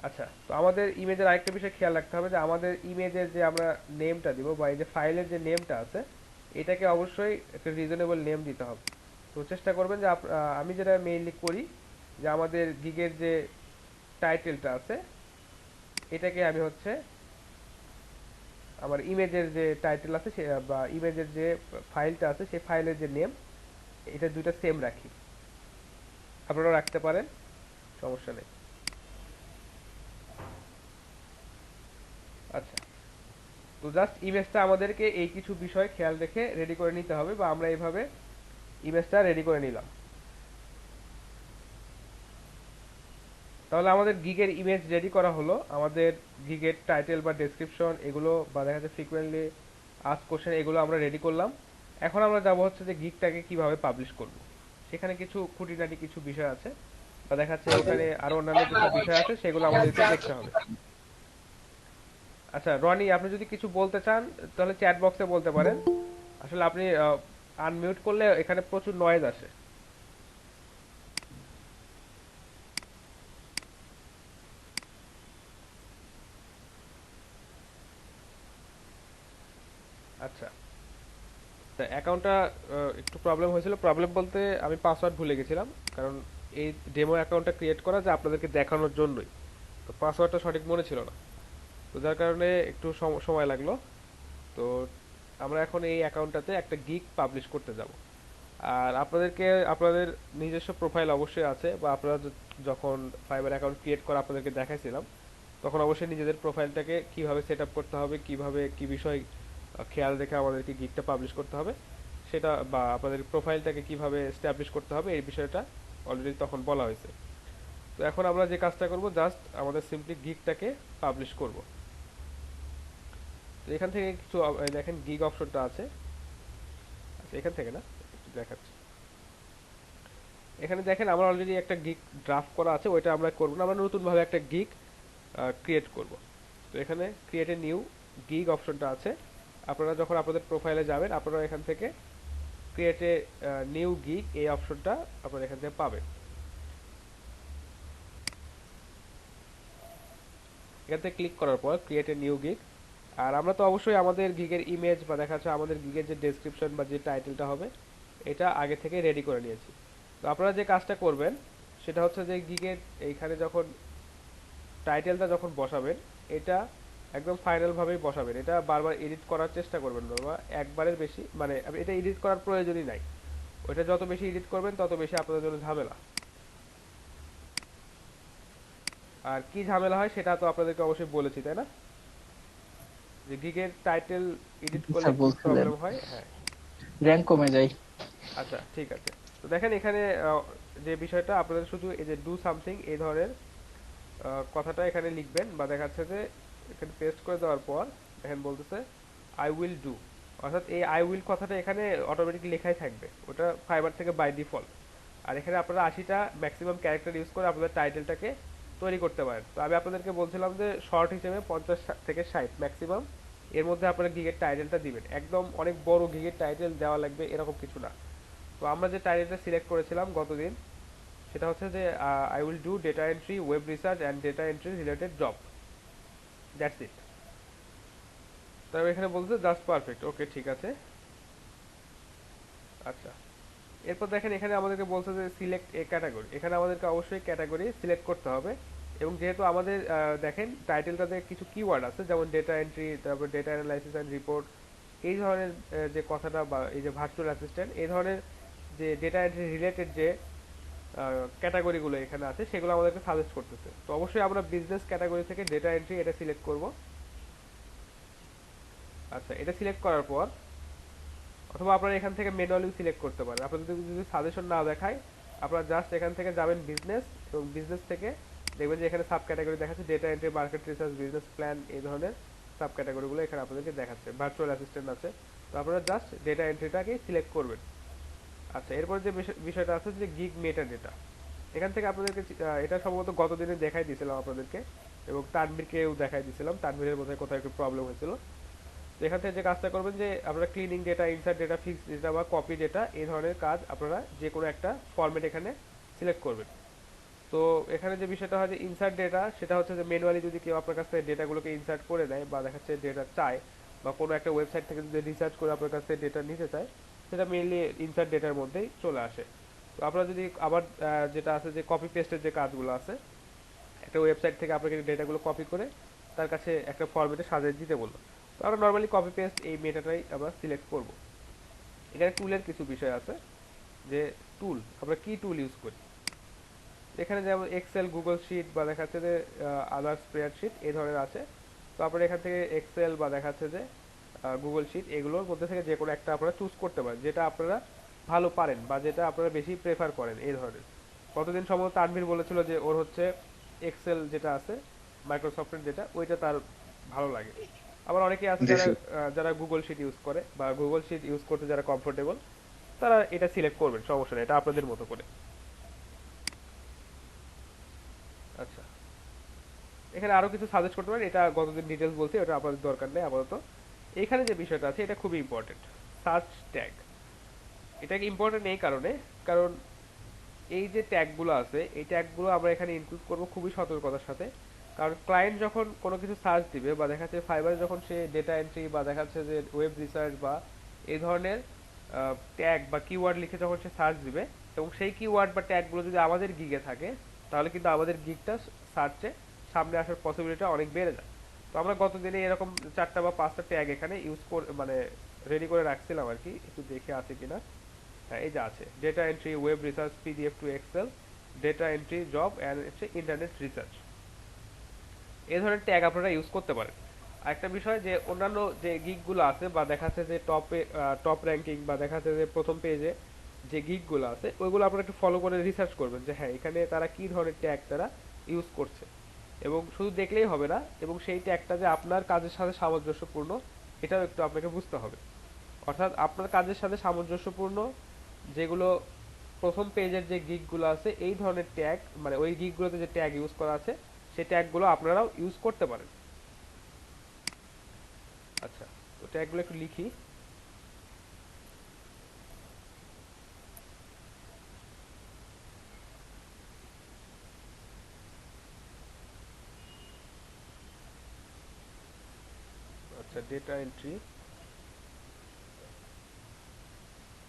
আচ্ছা, তো আমাদের ইমেজের আরেকটা বিষয় খেয়াল রাখতে হবে যে আমাদের ইমেজের যে আমরা নেমটা দিব বা এই যে ফাইলের যে নেমটা আছে এটাকে অবশ্যই একটা রিজনেবল নেম দিতে হবে। তো চেষ্টা করবেন যে আমি যেটা মেইনলি করি যে আমাদের গিগের যে টাইটেলটা আছে এটাকে আমি হচ্ছে আমার ইমেজের যে টাইটেল আছে বা ইমেজের যে ফাইলটা আছে সেই ফাইলের যে নেম এটা দুইটা সেম রাখি। আপনারাও রাখতে পারেন, সমস্যা নেই। আচ্ছা, তো জাস্ট ইমেজটা আমাদেরকে এই কিছু বিষয় খেয়াল রেখে রেডি করে নিতে হবে, বা আমরা এইভাবে ইমেজটা রেডি করে নিলাম। তাহলে আমাদের গিগের ইমেজ রেডি করা হলো। আমাদের গিগের টাইটেল বা ডেসক্রিপশন এগুলো বা দেখা যাচ্ছে ফ্রিকোয়েন্টলি আস্ক কোশ্চেন এগুলো আমরা রেডি করলাম। এখন আমরা যাব হচ্ছে যে গিগটাকে কিভাবে পাবলিশ করব। সেখানে কিছু খুঁটিনাটি কিছু বিষয় আছে বা দেখা যাচ্ছে ওখানে আরো অন্যান্য কিছু বিষয় আছে, সেগুলো আমাদেরকে দেখতে হবে। আচ্ছা রনি, আপনি যদি কিছু বলতে চান তাহলে চ্যাট বক্সে বলতে পারেন। আসলে আপনি আনমিউট করলে এখানে প্রচুর নয়েজ আসে। আচ্ছা, তা অ্যাকাউন্টটা একটু প্রবলেম হয়েছিল। প্রবলেম বলতে আমি পাসওয়ার্ড ভুলে গেছিলাম, কারণ এই ডেমো অ্যাকাউন্টটা ক্রিয়েট করা যে আপনাদেরকে দেখানোর জন্যই, তো পাসওয়ার্ডটা সঠিক মনে ছিল না, তো যার কারণে একটু সময় লাগলো। তো আমরা এখন এই অ্যাকাউন্টটাতে একটা গিগ পাবলিশ করতে যাব। আর আপনাদেরকে আপনাদের নিজস্ব প্রোফাইল অবশ্যই আছে, বা আপনারা যখন ফাইবার অ্যাকাউন্ট ক্রিয়েট করা আপনাদেরকে দেখাইছিলাম তখন অবশ্যই নিজেদের প্রোফাইলটাকে কিভাবে সেট আপ করতে হবে, কিভাবে কি বিষয় খেয়াল রেখে আমাদেরকে গিগটা পাবলিশ করতে হবে সেটা, বা আপনাদের প্রোফাইলটাকে কিভাবে এস্টাবলিশ করতে হবে এই বিষয়টা অলরেডি তখন বলা হয়েছে। তো এখন আমরা যে কাজটা করব জাস্ট আমাদের সিম্পলি গিগটাকে পাবলিশ করব। তো এখান থেকে কিছু দেখেন গিগ অপশনটা আছে। আচ্ছা, এখান থেকে না, একটু দেখাচ্ছি। এখানে দেখেন আমরা অলরেডি একটা গিগ ড্রাফট করা আছে, ওইটা আমরা করব না, আমরা নতুন ভাবে একটা গিগ ক্রিয়েট করব। তো এখানে ক্রিয়েট এ নিউ গিগ অপশনটা আছে। আপনারা যখন আপনাদের প্রোফাইলে যাবেন আপনারা এখান থেকে ক্রিয়েট এ নিউ গিগ এই অপশনটা আপনারা এখান থেকে পাবেন। এখান থেকে ক্লিক করার পর ক্রিয়েট এ নিউ গিগ, আর আমরা তো অবশ্যই আমাদের গিগের ইমেজ বা দেখা যাচ্ছে আমাদের গিগের যে ডেসক্রিপশন বা যে টাইটেলটা হবে এটা আগে থেকে রেডি করে নিয়েছি। তো আপনারা যে কাজটা করবেন সেটা হচ্ছে যে গিগের এইখানে যখন টাইটেলটা যখন বসাবেন এটা একদম ফাইনাল ভাবেই বসাবেন, এটা বারবার এডিট করার চেষ্টা করবেন না, বা একবারের বেশি মানে এটা এডিট করার প্রয়োজনই নাই। ওইটা যত বেশি এডিট করবেন তত বেশি আপনাদের জন্য ঝামেলা। আর কি ঝামেলা হয় সেটা তো আপনাদেরকে অবশ্যই বলেছি, তাই না, যে গিগের টাইটেল এডিট করলে স্যার কি বলছিলেন প্রবলেম হয়। হ্যাঁ র্যাঙ্ক কমে যায়। আচ্ছা ঠিক আছে। তো দেখেন এখানে যে বিষয়টা আপনাদের শুধু এই যে ডু সামথিং এই ধরনের কথাটা এখানে লিখবেন, বা দেখাচ্ছে যে এখানে পেস্ট করে দেওয়ার পর দেখেন বলতেছে আই উইল ডু, অর্থাৎ এই আই উইল কথাটা এখানে অটোমেটিক লেখাই থাকবে, ওটা ফাইবার থেকে বাই ডিফল্ট। আর এখানে আপনারা 80টা ম্যাক্সিমাম ক্যারেক্টার ইউজ করে আপনাদের টাইটেলটাকে তৈরি করতে পারেন। তো আমি আপনাদেরকে বলছিলাম যে শর্ট হিসেবে 50 থেকে 60 ম্যাক্সিমাম এর মধ্যে আপনারা গিগের টাইটেলটা দিবেন, একদম অনেক বড় গিগের টাইটেল দেওয়া লাগবে এরকম কিছু না। তো আমরা যে টাইটেলটা সিলেক্ট করেছিলাম গতদিন সেটা হচ্ছে যে I will do data entry, web research and data entry related job, that's it. তবে এখানে বলতে জাস্ট পারফেক্ট, ওকে ঠিক আছে। আচ্ছা, এরপর দেখেন এখানে আমাদেরকে বলছে যে সিলেক্ট এ ক্যাটাগরি, এখানে আমাদেরকে অবশ্যই ক্যাটাগরি সিলেক্ট করতে হবে। এবং যেহেতু আমাদের দেখেন টাইটেলটাতে কিছু কিওয়ার্ড আছে যেমন ডেটা এন্ট্রি, তারপর ডেটা অ্যানালাইসিস অ্যান্ড রিপোর্ট, এই ধরনের যে কথাটা বা এই যে ভার্চুয়াল অ্যাসিস্ট্যান্ট এই ধরনের যে ডেটা এন্ট্রি রিলেটেড যে ক্যাটাগরিগুলো এখানে আছে সেগুলো আমাদেরকে সাজেস্ট করতেছে। তো অবশ্যই আমরা বিজনেস ক্যাটাগরি থেকে ডেটা এন্ট্রি এটা সিলেক্ট করব। আচ্ছা, এটা সিলেক্ট করার পর অথবা আপনারা এখান থেকে ম্যানুয়ালি সিলেক্ট করতে পারেন। আপনাদের যদি সাজেশন না দেখায়, আপনারা জাস্ট এখান থেকে যাবেন বিজনেস, এবং বিজনেস থেকে দেখবেন যে এখানে সাব ক্যাটাগরি দেখাচ্ছে, data entry, market research, business plan, এই ধরনের সাব ক্যাটাগরিগুলো এখানে আপনাদেরকে দেখাচ্ছে। ভার্চুয়াল অ্যাসিস্ট্যান্ট আছে, তো আপনারা জাস্ট ডেটা এন্ট্রিটাকেই সিলেক্ট করবেন। আচ্ছা, এরপর যে বিষয়টা আছে যে গিগ মেটা ডেটা, এখান থেকে আপনাদেরকে এটা সম্ভবত গত দিনে দেখাই দিয়েছিলাম আপনাদেরকে, এবং তানভীরকেও দেখাই দিয়েছিলাম। তানভীরের বোধহয় কোথাও একটু প্রবলেম হয়েছিল। তো এখান থেকে যে কাজটা করবেন যে আপনারা cleaning data, insert data, fix data বা কপি ডেটা, এই ধরনের কাজ আপনারা যে কোনো একটা ফরম্যাট এখানে সিলেক্ট করবেন। তো এখানে যে বিষয়টা হয় যে ইনসার্ট ডেটা, সেটা হচ্ছে যে ম্যানুয়ালি যদি কেউ আপনার কাছ থেকে ডেটাগুলোকে ইনসার্ট করে নেয় বা দেখাচ্ছে ডেটা চায়, বা কোনো একটা ওয়েবসাইট থেকে যদি রিসার্চ করে আপনার কাছ থেকে ডেটা নিতে চায়, সেটা মেইনলি ইনসার্ট ডেটার মধ্যেই চলে আসে। তো আপনারা যদি আবার যেটা আছে যে কপি পেস্টের যে কাজগুলো আছে, একটা ওয়েবসাইট থেকে আপনাকে ডেটাগুলো কপি করে তার কাছে একটা ফরম্যাটে সাজিয়ে দিতে বললো, তো আমরা নর্মালি কপি পেস্ট এই মেটাটাই আমরা সিলেক্ট করব। এখানে টুলের কিছু বিষয় আছে, যে টুল আমরা কি টুল ইউজ করি। এখানে যেমন এক্সেল, গুগল শিট, বা দেখাচ্ছে যে আদার স্প্রেডশিট, এই ধরনের আছে। তো আপনারা এখান থেকে এক্সেল বা দেখাচ্ছে যে গুগল শিট, এগুলোর মধ্যে থেকে যে কোনো একটা আপনারা চুজ করতে পারেন, যেটা আপনারা ভালো পারেন বা যেটা আপনারা বেশি প্রেফার করেন এই ধরনের। কতদিন সম্ভবত তানভীর বলেছিল যে ওর হচ্ছে এক্সেল যেটা আছে মাইক্রোসফটের, যেটা ওইটা তার ভালো লাগে। আবার অনেকে আছে যারা যারা গুগল শিট ইউজ করে বা গুগল শিট ইউজ করতে যারা কমফোর্টেবল, তারা এটা সিলেক্ট করবেন, সমস্যা নেই, এটা আপনাদের মতো করে। আচ্ছা, এখানে আরো কিছু সাজেস্ট করতে পারেন, এটা গতদিন ডিটেলস বলছি, এটা আপনাদের দরকার নেই আপাতত। এখানে যে বিষয়টা আছে এটা খুবই ইম্পর্টেন্ট, সার্চ ট্যাগ। এটা ইম্পর্টেন্ট এই কারণে, কারণ এই যে ট্যাগগুলো আছে, এই ট্যাগগুলো আমরা এখানে ইনক্লুড করব খুবই সতর্কতার সাথে। কারণ ক্লায়েন্ট যখন কোনো কিছু সার্চ দিবে বা দেখাচ্ছে ফাইবারে যখন সে ডেটা এন্ট্রি বা দেখাচ্ছে যে ওয়েব রিসার্চ বা এই ধরনের ট্যাগ বা কিওয়ার্ড লিখে যখন সে সার্চ দিবে, এবং সেই কিওয়ার্ড বা ট্যাগগুলো যদি আমাদের গিগে থাকে, তাহলে কিন্তু আমাদের গিগটা সার্চে সামনে আসার পসিবিলিটি অনেক বেড়ে যায়। তো আমরা গত দিনে এরকম 4টা বা 5টা ট্যাগ এখানে ইউজ করে মানে রেডি করে রাখছিলাম আর কি, একটু দেখে আছে কিনা। হ্যাঁ, এই যে আছে, data entry, web research, PDF to Excel, data entry, job, and হচ্ছে ইন্টারনেট রিসার্চ। এই ধরনের ট্যাগ আপনারা ইউজ করতে পারেন। আরেকটা বিষয় যে অন্যান্য যে গিগগুলো আছে বা দেখাচ্ছে যে টপ র্যাঙ্কিং বা দেখাচ্ছে যে প্রথম পেজে যে গিগগুলো আছে, ওইগুলো আপনারা একটু ফলো করে রিসার্চ করবেন যে হ্যাঁ এখানে তারা কি ধরনের ট্যাগ তারা ইউজ করছে। এবং শুধু দেখলেই হবে না, এবং সেই ট্যাগটা যে আপনার কাজের সাথে সামঞ্জস্যপূর্ণ, এটাও একটু আপনাকে বুঝতে হবে। অর্থাৎ আপনার কাজের সাথে সামঞ্জস্যপূর্ণ যেগুলো প্রথম পেজের যে গিগগুলো আছে, এই ধরনের ট্যাগ মানে ওই গিগগুলোতে যে ট্যাগ ইউজ করা আছে, সেই ট্যাগগুলো আপনারাও ইউজ করতে পারেন। আচ্ছা, তো ট্যাগগুলো একটু লিখি। আচ্ছা, ডেটা এন্ট্রি,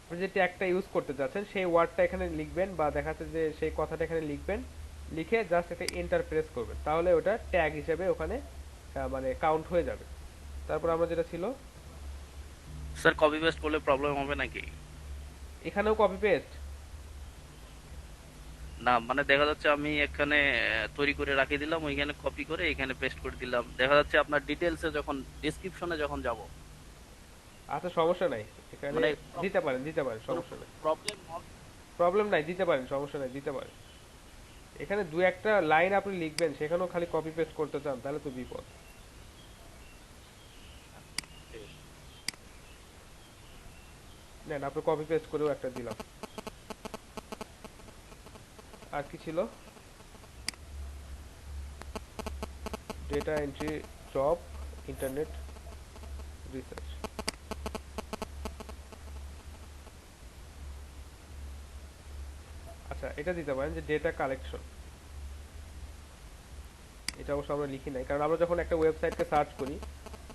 আপনি যে ট্যাগটা ইউজ করতে যাচ্ছেন সেই ওয়ার্ডটা এখানে লিখবেন বা দেখাচ্ছে যে সেই কথাটা এখানে লিখবেন, লিখে জাস্ট একটা এন্টার প্রেস করবেন, তাহলে ওটা ট্যাগ হিসেবে ওখানে মানে কাউন্ট হয়ে যাবে। তারপর আমরা যেটা ছিল, স্যার কপি পেস্ট করলে প্রবলেম হবে নাকি? এখানেও কপি পেস্ট। না মানে দেখা যাচ্ছে আমি এখানে তৈরি করে রাখি দিলাম, ওইখানে কপি করে এখানে পেস্ট করে দিলাম, দেখা যাচ্ছে আপনার ডিটেলসে যখন ডেসক্রিপশনে যখন যাব, আচ্ছা, সমস্যা নাই, এখানে মানে দিতে পারেন, দিতে পারেন, সমস্যা নেই, প্রবলেম হবে। প্রবলেম নাই, দিতে পারেন, সমস্যা নাই, দিতে পারেন। এখানে দু একটা লাইন আপনি লিখবেন, সেখানেও খালি কপি পেস্ট করতে চান, তাহলে তো বিপদ। নেন, আপনি কপি পেস্ট করেও একটা দিলাম। আর কি ছিল, data entry, job, internet research. আচ্ছা, এটা দিতে পারেন যে ডেটা কালেকশন। এটা অবশ্য আমরা লিখি নাই, কারণ আমরা যখন একটা ওয়েবসাইটকে সার্চ করি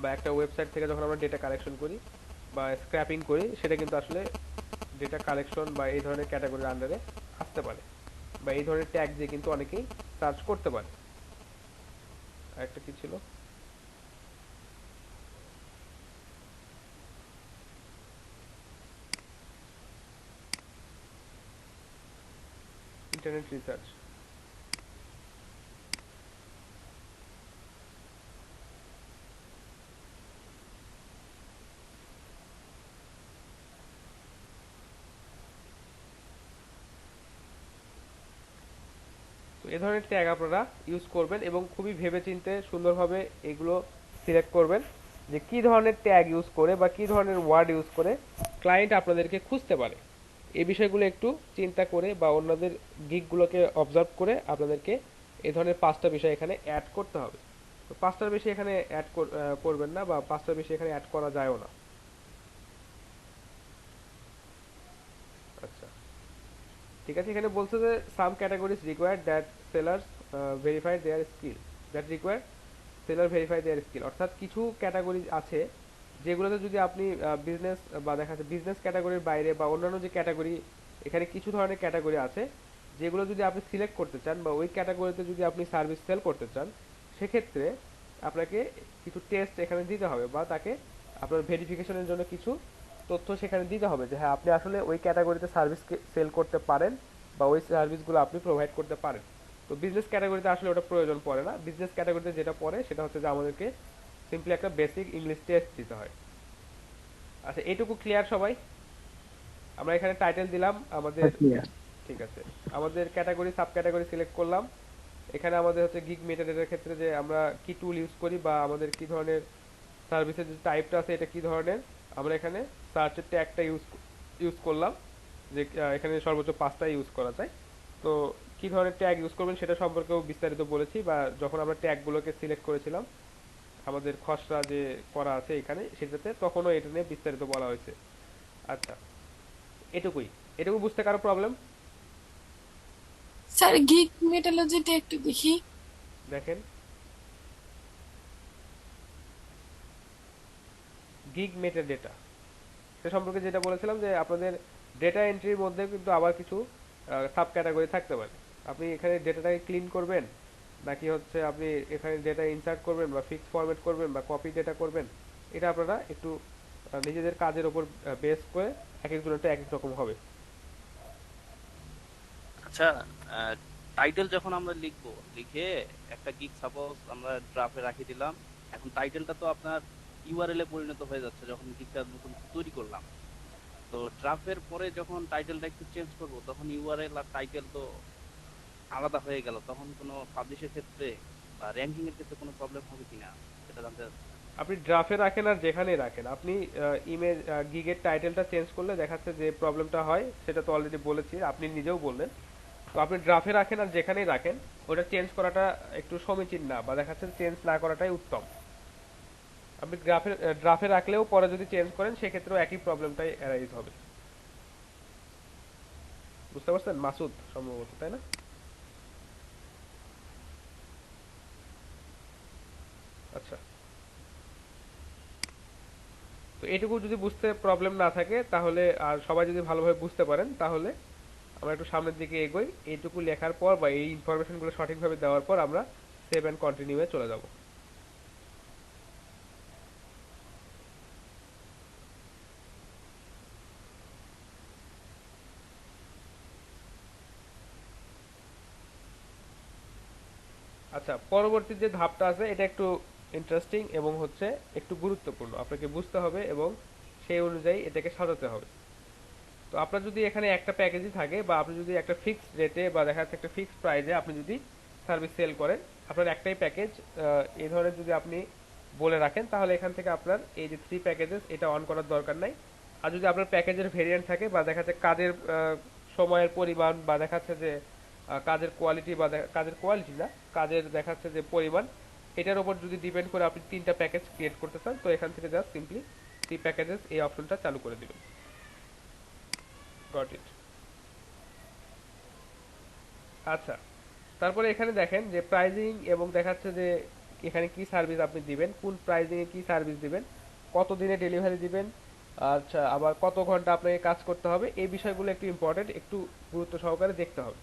বা একটা ওয়েবসাইট থেকে যখন আমরা ডেটা কালেকশন করি বা স্ক্র্যাপিং করি, সেটা কিন্তু আসলে ডেটা কালেকশন বা এই ধরনের ক্যাটাগরির আন্ডারে আসতে পারে, বা এই ধরনের ট্যাগ দিয়ে কিন্তু অনেকেই সার্চ করতে পারে। আরেকটা কি ছিল, ইন্টারনেট রিসার্চ। এই ধরনের ট্যাগ আপনারা ইউজ করবেন এবং খুবই ভেবেচিন্তে সুন্দরভাবে এগুলো সিলেক্ট করবেন যে কি ধরনের ট্যাগ ইউজ করে বা কি ধরনের ওয়ার্ড ইউজ করে ক্লায়েন্ট আপনাদেরকে খুঁজতে পারে। এই বিষয়গুলো একটু চিন্তা করে বা অন্যদের গিগগুলোকে অবজার্ভ করে আপনাদেরকে এই ধরনের 5টা বিষয় এখানে অ্যাড করতে হবে। তো 5টার বেশি এখানে অ্যাড করবেন না বা 5টার বেশি এখানে অ্যাড করা যায়ও না। আচ্ছা, ঠিক আছে। এখানে বলছে যে some categories required that sellers verify their skill, that require seller verify their skill. অর্থাৎ কিছু ক্যাটাগরি আছে যেগুলোতে যদি আপনি বিজনেস বা দেখা যাচ্ছে বিজনেস ক্যাটাগরির বাইরে বা অন্যান্য যে ক্যাটাগরি, এখানে কিছু ধরনের ক্যাটাগরি আছে যেগুলো যদি আপনি সিলেক্ট করতে চান বা ওই ক্যাটাগরিতে যদি আপনি সার্ভিস সেল করতে চান, সেক্ষেত্রে আপনাকে কিছু টেস্ট এখানে দিতে হবে বা তাকে আপনার ভেরিফিকেশনের জন্য কিছু তথ্য সেখানে দিতে হবে যে হ্যাঁ আপনি আসলে ওই ক্যাটাগরিতে সার্ভিস সেল করতে পারেন বা ওই সার্ভিসগুলো আপনি প্রোভাইড করতে পারেন। তো বিজনেস ক্যাটাগরিতে আসলে ওটা প্রয়োজন পড়ে না। বিজনেস ক্যাটাগরিতে যেটা পড়ে সেটা হচ্ছে যে আমাদেরকে সিম্পলি একটা বেসিক ইংলিশ টেস্ট দিতে হয়। আচ্ছা, এইটুকু ক্লিয়ার সবাই? আমরা এখানে টাইটেল দিলাম আমাদের, ঠিক আছে। আমাদের ক্যাটাগরি সাব ক্যাটাগরি সিলেক্ট করলাম। এখানে আমাদের হচ্ছে গিগ মেটাডেটার ক্ষেত্রে যে আমরা কি টুল ইউজ করি বা আমাদের কি ধরনের সার্ভিসের যে টাইপটা আছে এটা কি ধরনের, আমরা এখানে সার্চের ট্যাগটা ইউজ করলাম যে এখানে সর্বোচ্চ 5টা ইউজ করা যায়। তো কি ধরনের ট্যাগ ইউজ করবেন সেটা সম্পর্কেও বিস্তারিত বলেছি, বা যখন আমরা ট্যাগগুলোকে সিলেক্ট করেছিলাম আমাদের খসড়া যে করা আছে এখানে সেটাতে, তখনও এটা নিয়ে বিস্তারিত বলা হয়েছে। আচ্ছা, এটুকু বুঝতে কারো প্রবলেম? স্যার গিগ মেটালজিটা একটু দেখি। দেখেন, গিগ মেটাডেটা সে সম্পর্কে যেটা বলেছিলাম যে আপনাদের ডেটা এন্ট্রির মধ্যে কিন্তু আবার কিছু সাব ক্যাটাগরি থাকতে পারে। আপনি এখানে ডেটাটাকে ক্লিন করবেন নাকি হচ্ছে আপনি এখানে ডেটা ইনসার্ট করবেন বা ফিক্স ফরম্যাট করবেন বা কপি ডেটা করবেন, এটা আপনারা একটু নিজেদের কাজের উপর বেস করে এক একজনেরটা এক এক রকম হবে। আচ্ছা, টাইটেল যখন আমরা লিখবো, লিখে একটা গিগ সাপোজ আমরা ড্রাফে রাখি দিলাম, এখন টাইটেলটা তো আপনার ইউআরএল এ পরিণত হয়ে যাচ্ছে যখন গিগটা নতুন তৈরি করলাম। তো ড্রাফের পরে যখন টাইটেলটা একটু চেঞ্জ করব তখন ইউআরএল আর টাইটেল তো আলাদা হয়ে গেল, তখন কোনো পাবলিশের ক্ষেত্রে বা র্যাঙ্কিং এর ক্ষেত্রে কোনো প্রবলেম হবে কিনা সেটা জানতে চাচ্ছি। আপনি ড্রাফে রাখেন আর যেখানেই রাখেন, আপনি ইমেজ গিগের টাইটেলটা চেঞ্জ করলে দেখাচ্ছে যে প্রবলেমটা হয়, সেটা তো অলরেডি বলেছি, আপনি নিজেও বললেন। তো আপনি ড্রাফে রাখেন আর যেখানেই রাখেন, ওটা চেঞ্জ করাটা একটু সমীচীন না, বা দেখাচ্ছে চেঞ্জ না করাটাই উত্তম। আপনি ড্রাফে রাখলেও পরে যদি চেঞ্জ করেন সেক্ষেত্রেও একই প্রবলেমটাই অ্যারাইজ হবে। বুঝতে পারছেন মাসুদ সম্ভবত, তাই না? আচ্ছা, তো এটুকু যদি বুঝতে প্রবলেম না থাকে তাহলে, আর সবাই যদি ভালোভাবে বুঝতে পারেন, তাহলে আমরা একটু সামনের দিকে এগোই। এইটুকু লেখার পর বা এই ইনফরমেশনগুলো সঠিকভাবে দেওয়ার পর আমরা সেভ এন্ড কন্টিনিউ এ চলে যাব। আচ্ছা, পরবর্তী যে ধাপটা আছে এটা একটু ইন্টারেস্টিং এবং হচ্ছে একটু গুরুত্বপূর্ণ, আপনাকে বুঝতে হবে এবং সেই অনুযায়ী এটাকে সাজাতে হবে। তো আপনার যদি এখানে একটা প্যাকেজই থাকে বা আপনি যদি একটা ফিক্সড রেটে বা দেখা যাচ্ছে একটা ফিক্সড প্রাইসে আপনি যদি সার্ভিস সেল করেন, আপনার একটাই প্যাকেজ এই ধরনের যদি আপনি বলে রাখেন, তাহলে এখান থেকে আপনার এই যে 3 প্যাকেজেস এটা অন করার দরকার নাই। আর যদি আপনার প্যাকেজের ভেরিয়েন্ট থাকে বা দেখা যাচ্ছে কাজের সময়ের পরিমাণ বা দেখাচ্ছে যে কাজের কোয়ালিটি বা কাজের কোয়ালিটি না, কাজের দেখাচ্ছে যে পরিমাণ, এটার উপর যদি ডিপেন্ড করে আপনি 3টা প্যাকেজ ক্রিয়েট করতে চান, তো এখান থেকে জাস্ট সিম্পলি 3 প্যাকেজেস এই অপশনটা চালু করে দিবেন। Got it. আচ্ছা, তারপরে এখানে দেখেন যে প্রাইজিং এবং দেখাচ্ছে যে এখানে কি সার্ভিস আপনি দিবেন, কোন প্রাইজিং এ কি সার্ভিস দিবেন, কত দিনে ডেলিভারি দিবেন, আচ্ছা আবার কত ঘন্টা আপনাকে কাজ করতে হবে, এই বিষয়গুলো একটু ইম্পর্টেন্ট, একটু গুরুত্ব সহকারে দেখতে হবে।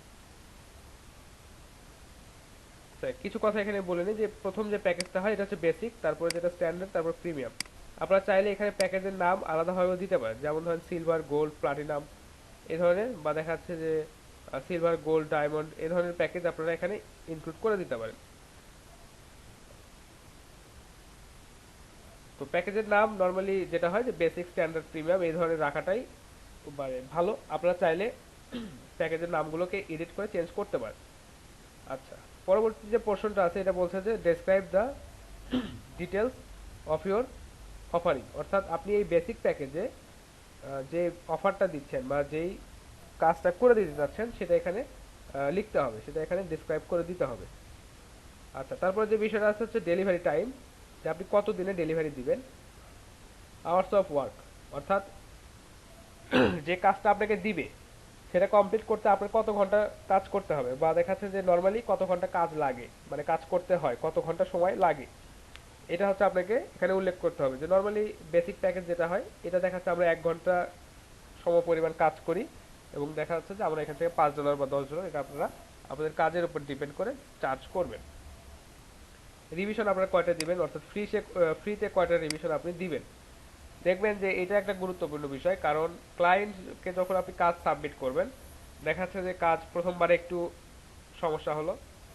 কিছু কথা এখানে বলে নিই যে প্রথম যে প্যাকেজটা হয় এটা হচ্ছে বেসিক, তারপরে যেটা স্ট্যান্ডার্ড, তারপর প্রিমিয়াম। আপনারা চাইলে এখানে প্যাকেজের নাম আলাদাভাবেও দিতে পারেন, যেমন ধরেন সিলভার, গোল্ড, প্লাটিনাম এই ধরনের, বা দেখা যাচ্ছে যে সিলভার, গোল্ড, ডায়মন্ড এই ধরনের প্যাকেজ আপনারা এখানে ইনক্লুড করে দিতে পারেন। তো প্যাকেজের নাম নরমালি যেটা হয় যে বেসিক, স্ট্যান্ডার্ড, প্রিমিয়াম এই ধরনের রাখাটাই ভালো। আপনারা চাইলে প্যাকেজের নামগুলোকে এডিট করে চেঞ্জ করতে পারেন। আচ্ছা, পরবর্তী যে পোর্শনটা আছে এটা বলছে যে describe the details of your offering, অর্থাৎ আপনি এই বেসিক প্যাকেজে যে অফারটা দিচ্ছেন বা যেই কাজটা করে দিতে যাচ্ছেন সেটা এখানে লিখতে হবে, সেটা এখানে ডেসক্রাইব করে দিতে হবে। আচ্ছা, তারপরে যে বিষয়টা আছে হচ্ছে ডেলিভারি টাইম, যে আপনি কত দিনে ডেলিভারি দিবেন। আওয়ার্স অফ ওয়ার্ক, অর্থাৎ যে কাজটা আপনাকে দিবে সেটা কমপ্লিট করতে আপনার কত ঘন্টা কাজ করতে হবে, বা দেখা যাচ্ছে যে নর্মালি কত ঘন্টা কাজ লাগে, মানে কাজ করতে হয় কত ঘন্টা সময় লাগে, এটা হচ্ছে আপনাকে এখানে উল্লেখ করতে হবে। যে নর্মালি বেসিক প্যাকেজ যেটা হয় এটা দেখা যাচ্ছে আমরা 1 ঘন্টা সম পরিমাণ কাজ করি, এবং দেখা যাচ্ছে যে আমরা এখান থেকে $5 বা $10, এটা আপনারা আপনাদের কাজের উপর ডিপেন্ড করে চার্জ করবেন। রিভিশন আপনারা কয়টা দিবেন, অর্থাৎ ফ্রিতে কয়টা রিভিশন আপনি দিবেন। দেখবেন যে এটা একটা গুরুত্বপূর্ণ বিষয়, কারণ ক্লায়েন্টকে যখন আপনি কাজ সাবমিট করবেন দেখা যাচ্ছে যে কাজ প্রথমবারে একটু সমস্যা হলো,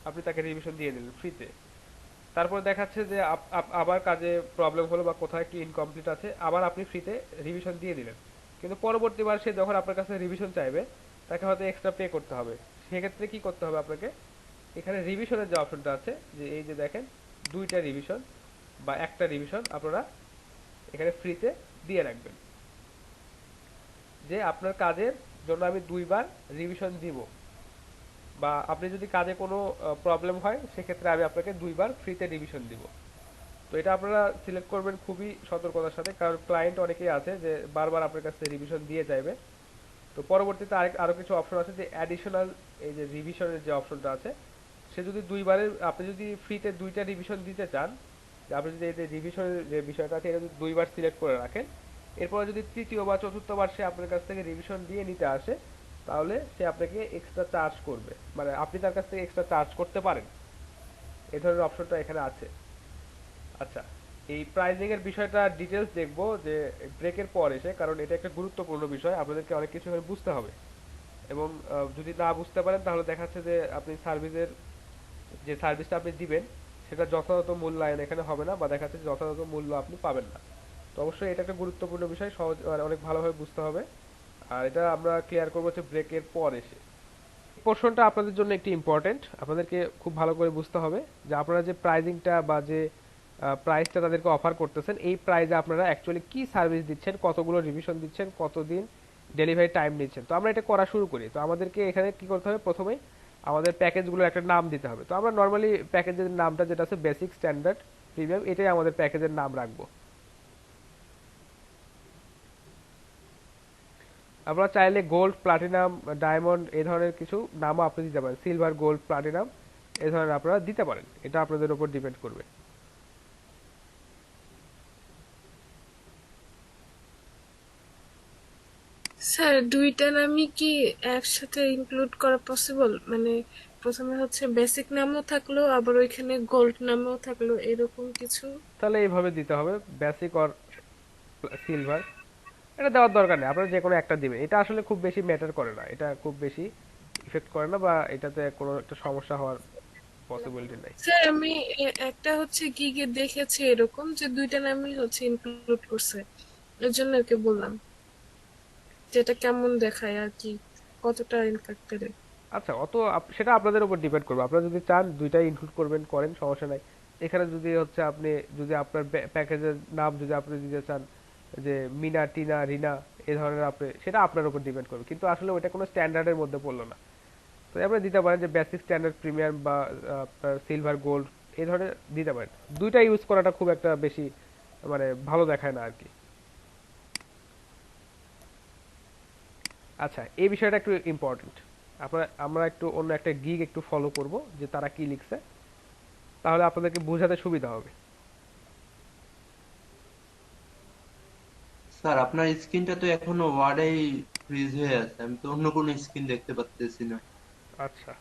আপনি তাকে রিভিশন দিয়ে দিলেন ফ্রিতে, তারপর দেখাচ্ছে যে আবার কাজে প্রবলেম হলো বা কোথাও একটু ইনকমপ্লিট আছে, আবার আপনি ফ্রিতে রিভিশন দিয়ে দিলেন, কিন্তু পরবর্তীবার সে যখন আপনার কাছে রিভিশন চাইবে তাকে হয়তো এক্সট্রা পে করতে হবে। সেক্ষেত্রে কি করতে হবে আপনাকে, এখানে রিভিশনের যে অপশনটা আছে, যে এই যে দেখেন 2টা রিভিশন বা একটা রিভিশন আপনারা এখানে ফ্রিতে দিয়ে রাখবেন, যে আপনার কাজের জন্য আমি 2বার রিভিশন দিব, বা আপনি যদি কাজে কোনো প্রবলেম হয় সেক্ষেত্রে আমি আপনাকে 2বার ফ্রিতে রিভিশন দিব। তো এটা আপনারা সিলেক্ট করবেন খুবই সতর্কতার সাথে, কারণ ক্লায়েন্ট অনেকেই আছে যে বারবার আপনার কাছে রিভিশন দিয়ে চাইবে। তো পরবর্তীতে আরো কিছু অপশন আছে, যে অ্যাডিশনাল এই যে রিভিশনের যে অপশনটা আছে, সে যদি আপনি যদি ফ্রিতে 2টা রিভিশন দিতে চান, যে আপনি যদি এই যে রিভিশনের যে বিষয়টা আছে এটা যদি 2বার সিলেক্ট করে রাখেন, এরপরে যদি তৃতীয় বা চতুর্থবার সে আপনার কাছ থেকে রিভিশন দিয়ে নিতে আসে তাহলে সে আপনাকে এক্সট্রা চার্জ করবে, মানে আপনি তার কাছ থেকে এক্সট্রা চার্জ করতে পারেন, এই ধরনের অপশনটা এখানে আছে। আচ্ছা, এই প্রাইজিং এর বিষয়টা ডিটেলস দেখবো যে ব্রেকের পর এসে, কারণ এটা একটা গুরুত্বপূর্ণ বিষয়, আপনাদেরকে অনেক কিছু এখানে বুঝতে হবে, এবং যদি না বুঝতে পারেন তাহলে দেখা যাচ্ছে যে আপনি যে সার্ভিসটা আপনি দিবেন সেটা যথাযথ মূল্যায়ন এখানে হবে না, বা দেখা যাচ্ছে যথাযথ মূল্য আপনি পাবেন না। তো অবশ্যই এটা একটা গুরুত্বপূর্ণ বিষয়, সহজ অনেক ভালোভাবে বুঝতে হবে, আর এটা আমরা ক্লিয়ার করবো হচ্ছে ব্রেকের পর এসে। পোর্শনটা আপনাদের জন্য একটি ইম্পর্টেন্ট, আপনাদেরকে খুব ভালো করে বুঝতে হবে যে আপনারা যে প্রাইজিংটা বা যে প্রাইসটা তাদেরকে অফার করতেছেন, এই প্রাইসে আপনারা অ্যাকচুয়ালি কি সার্ভিস দিচ্ছেন, কতগুলো রিভিশন দিচ্ছেন, কতদিন ডেলিভারি টাইম নিচ্ছেন। তো আমরা এটা করা শুরু করি, তো আমাদেরকে এখানে কি করতে হবে, প্রথমেই আমাদের প্যাকেজগুলোর একটা নাম দিতে হবে। তো আমরা নর্মালি প্যাকেজের নামটা যেটা আছে বেসিক, স্ট্যান্ডার্ড, প্রিমিয়াম, এটাই আমাদের প্যাকেজের নাম রাখবো। আপনারা চাইলে গোল্ড, প্লাটিনাম, ডায়মন্ড এই ধরনের কিছু নামও আপনি দিতে পারেন, সিলভার, গোল্ড, প্লাটিনাম এই ধরনের আপনারা দিতে পারেন, এটা আপনাদের উপর ডিপেন্ড করবে। স্যার 2টা নামই কি একসাথে ইনক্লুড করা পসিবল? মানে প্রথমে হচ্ছে বেসিক নামও থাকলো, আবার ওইখানে গোল্ড নামও থাকলো, এরকম কিছু? তাহলে এইভাবে দিতে হবে, বেসিক অর সিলভার, এটা দেওয়ার দরকার নেই, আপনারা যে কোনো একটা দিবেন, এটা আসলে খুব বেশি ম্যাটার করে না, এটা খুব বেশি ইফেক্ট করে না, বা এটাতে কোনো একটা সমস্যা হওয়ার পসিবিলিটি নাই। স্যার আমি একটা হচ্ছে গিগে দেখেছি এরকম যে 2টা নামই হচ্ছে ইনক্লুড করছে, এর জন্য আর কি বললাম যেটা কেমন দেখায় আর কি, কতটা ইনফ্যাক্ট করে। আচ্ছা, সেটা আপনাদের উপর ডিপেন্ড করবে, আপনারা যদি চান 2টাই ইনক্লুড করবেন করেন, সমস্যা নাই। এখানে যদি হচ্ছে আপনি যদি আপনার প্যাকেজের নাম যদি আপনি দিতে চান যে মিনা, টিনা, রিনা এই ধরনের, আপনি সেটা আপনার উপর ডিপেন্ড করবে, কিন্তু আসলে ওইটা কোনো স্ট্যান্ডার্ডের মধ্যে পড়লো না। তো আপনি দিতে পারেন যে বেসিক, স্ট্যান্ডার্ড, প্রিমিয়াম বা আপনার সিলভার, গোল্ড এই ধরনের দিতে পারেন। 2টা ইউজ করাটা খুব একটা বেশি মানে ভালো দেখায় না আর কি। আচ্ছা, এই বিষয়টা একটু ইম্পর্টেন্ট, আমরা একটু অন্য একটা গিগ একটু ফলো করব যে তারা কি লিখছে, তাহলে আপনাদেরকে বোঝাতে সুবিধা হবে। স্যার আপনার স্ক্রিনটা তো এখনো ওয়ার্ডেই ফ্রিজ হয়ে আছে, আমি তো অন্য কোনো স্ক্রিন দেখতে পাচ্তেছি না। আচ্ছা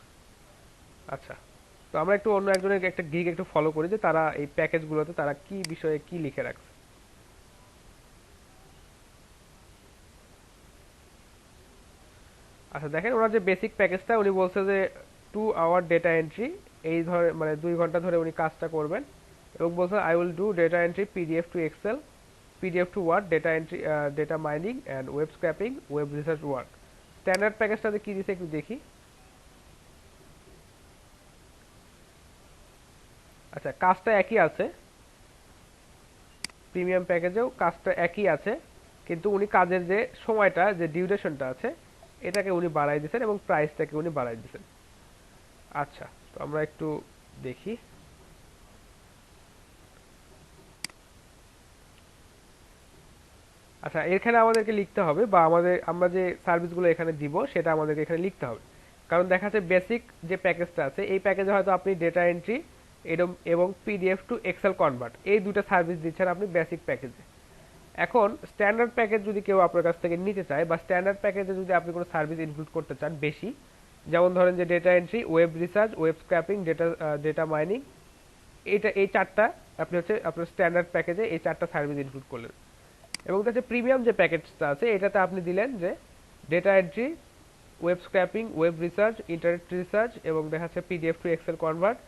আচ্ছা, তো আমরা একটু অন্য একজনের একটা গিগ একটু ফলো করি যে তারা এই প্যাকেজগুলোতে তারা কি বিষয়ে কি লিখে রাখছে। আচ্ছা দেখেন, ওরা যে বেসিক প্যাকেজটা উনি বলছে যে 2 আওয়ার ডেটা এন্ট্রি, এই ধরে মানে 2 ঘন্টা ধরে উনি কাজটা করবেন, এবং বলছে I will do data entry PDF to Excel, PDF to word, data entry, data mining and web scraping, web research work. Standard প্যাকেজটাতে কি দিছে একটু দেখি। আচ্ছা, কাজটা একই আছে, প্রিমিয়াম প্যাকেজেও কাজটা একই আছে, কিন্তু উনি কাজের যে সময়টা, যে ডিউরেশনটা আছে, এটাকে উনি বাড়াই দিয়েছেন এবং প্রাইসটাকে উনি বাড়াই দিয়েছেন। আচ্ছা, তো আমরা একটু দেখি। আচ্ছা, এখানে আমাদেরকে লিখতে হবে, বা আমরা যে সার্ভিসগুলো এখানে দিব সেটা আমাদেরকে এখানে লিখতে হবে। কারণ দেখা যাচ্ছে বেসিক যে প্যাকেজটা আছে, এই প্যাকেজে হয়তো আপনি ডেটা এন্ট্রি এবং পিডিএফ টু এক্সেল কনভার্ট, এই দুটো সার্ভিস দিচ্ছেন আপনি বেসিক প্যাকেজে। এখন স্ট্যান্ডার্ড প্যাকেজ যদি কেউ আপনার কাছ থেকে নিতে চায়, বা স্ট্যান্ডার্ড প্যাকেজে যদি আপনি কোনো সার্ভিস ইনক্লুড করতে চান বেশি, যেমন ধরেন যে data entry, web research, web scraping, data mining, এই চারটা আপনি হচ্ছে আপনার স্ট্যান্ডার্ড প্যাকেজে এই চারটা সার্ভিস ইনক্লুড করলেন। এবং হচ্ছে প্রিমিয়াম যে প্যাকেজটা আছে, এটাতে আপনি দিলেন যে data entry, web scraping, web research, internet research, এবং দেখা যাচ্ছে পিডিএফ টু এক্সেল কনভার্ট,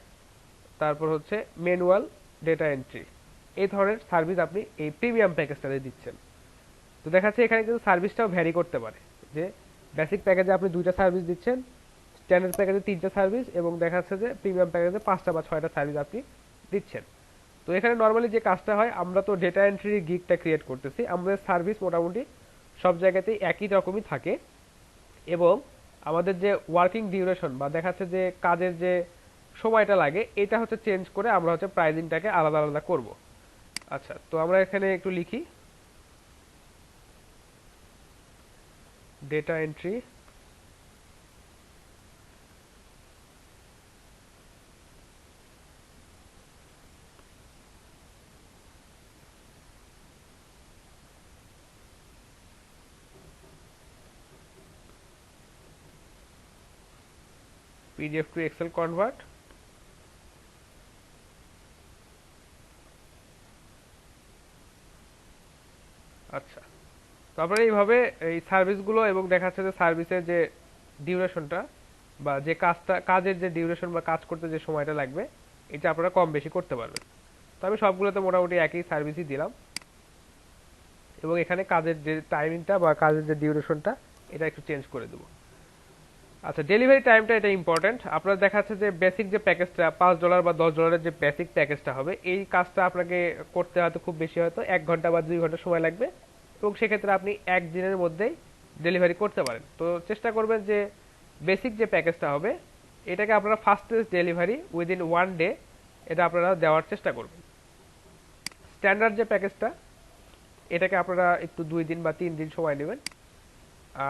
তারপর হচ্ছে ম্যানুয়াল ডেটা এন্ট্রি। এই ধরনের সার্ভিস আপনি এই প্রিমিয়াম প্যাকেজটাতে দিচ্ছেন। তো দেখা যাচ্ছে এখানে কিন্তু সার্ভিসটাও ভ্যারি করতে পারে, যে বেসিক প্যাকেজে আপনি 2টা সার্ভিস দিচ্ছেন, স্ট্যান্ডার্ড প্যাকেজে 3টা সার্ভিস, এবং দেখা যাচ্ছে যে প্রিমিয়াম প্যাকেজে 5টা বা 6টা সার্ভিস আপনি দিচ্ছেন। তো এখানে নর্মালি যে কাজটা হয়, আমরা তো ডেটা এন্ট্রির গিগটা ক্রিয়েট করতেছি, আমাদের সার্ভিস মোটামুটি সব জায়গাতেই একই রকমই থাকে, এবং আমাদের যে ওয়ার্কিং ডিউরেশন বা দেখা যাচ্ছে যে কাজের যে সময়টা লাগে, এটা হচ্ছে চেঞ্জ করে আমরা হচ্ছে প্রাইজিংটাকে আলাদা আলাদা করব। আচ্ছা, তো আমরা এখানে একটু লিখি data entry, PDF to Excel convert. আচ্ছা, তো আপনারা এইভাবে এই সার্ভিসগুলো এবং দেখা যাচ্ছে যে সার্ভিসের যে ডিউরেশনটা বা যে কাজের যে ডিউরেশন বা কাজ করতে যে সময়টা লাগবে, এটা আপনারা কম বেশি করতে পারবেন। তো আমি সবগুলোতে মোটামুটি একই সার্ভিসই দিলাম, এবং এখানে কাজের যে টাইমিংটা বা কাজের যে ডিউরেশনটা, এটা একটু চেঞ্জ করে দেবো। আচ্ছা, ডেলিভারি টাইমটা এটা ইম্পর্টেন্ট। আপনার দেখা যাচ্ছে যে বেসিক যে প্যাকেজটা $5 বা $10 যে বেসিক প্যাকেজটা হবে, এই কাজটা আপনাকে করতে হয়তো খুব বেশি হয়তো 1 ঘন্টা বা 2 ঘন্টা সময় লাগবে, এবং সেক্ষেত্রে আপনি একদিনের মধ্যেই ডেলিভারি করতে পারেন। তো চেষ্টা করবেন যে বেসিক যে প্যাকেজটা হবে, এটাকে আপনারা ফাস্টেস্ট ডেলিভারি উইদিন 1 ডে এটা আপনারা দেওয়ার চেষ্টা করবেন। স্ট্যান্ডার্ড যে প্যাকেজটা, এটাকে আপনারা একটু 2 দিন বা 3 দিন সময় নেবেন।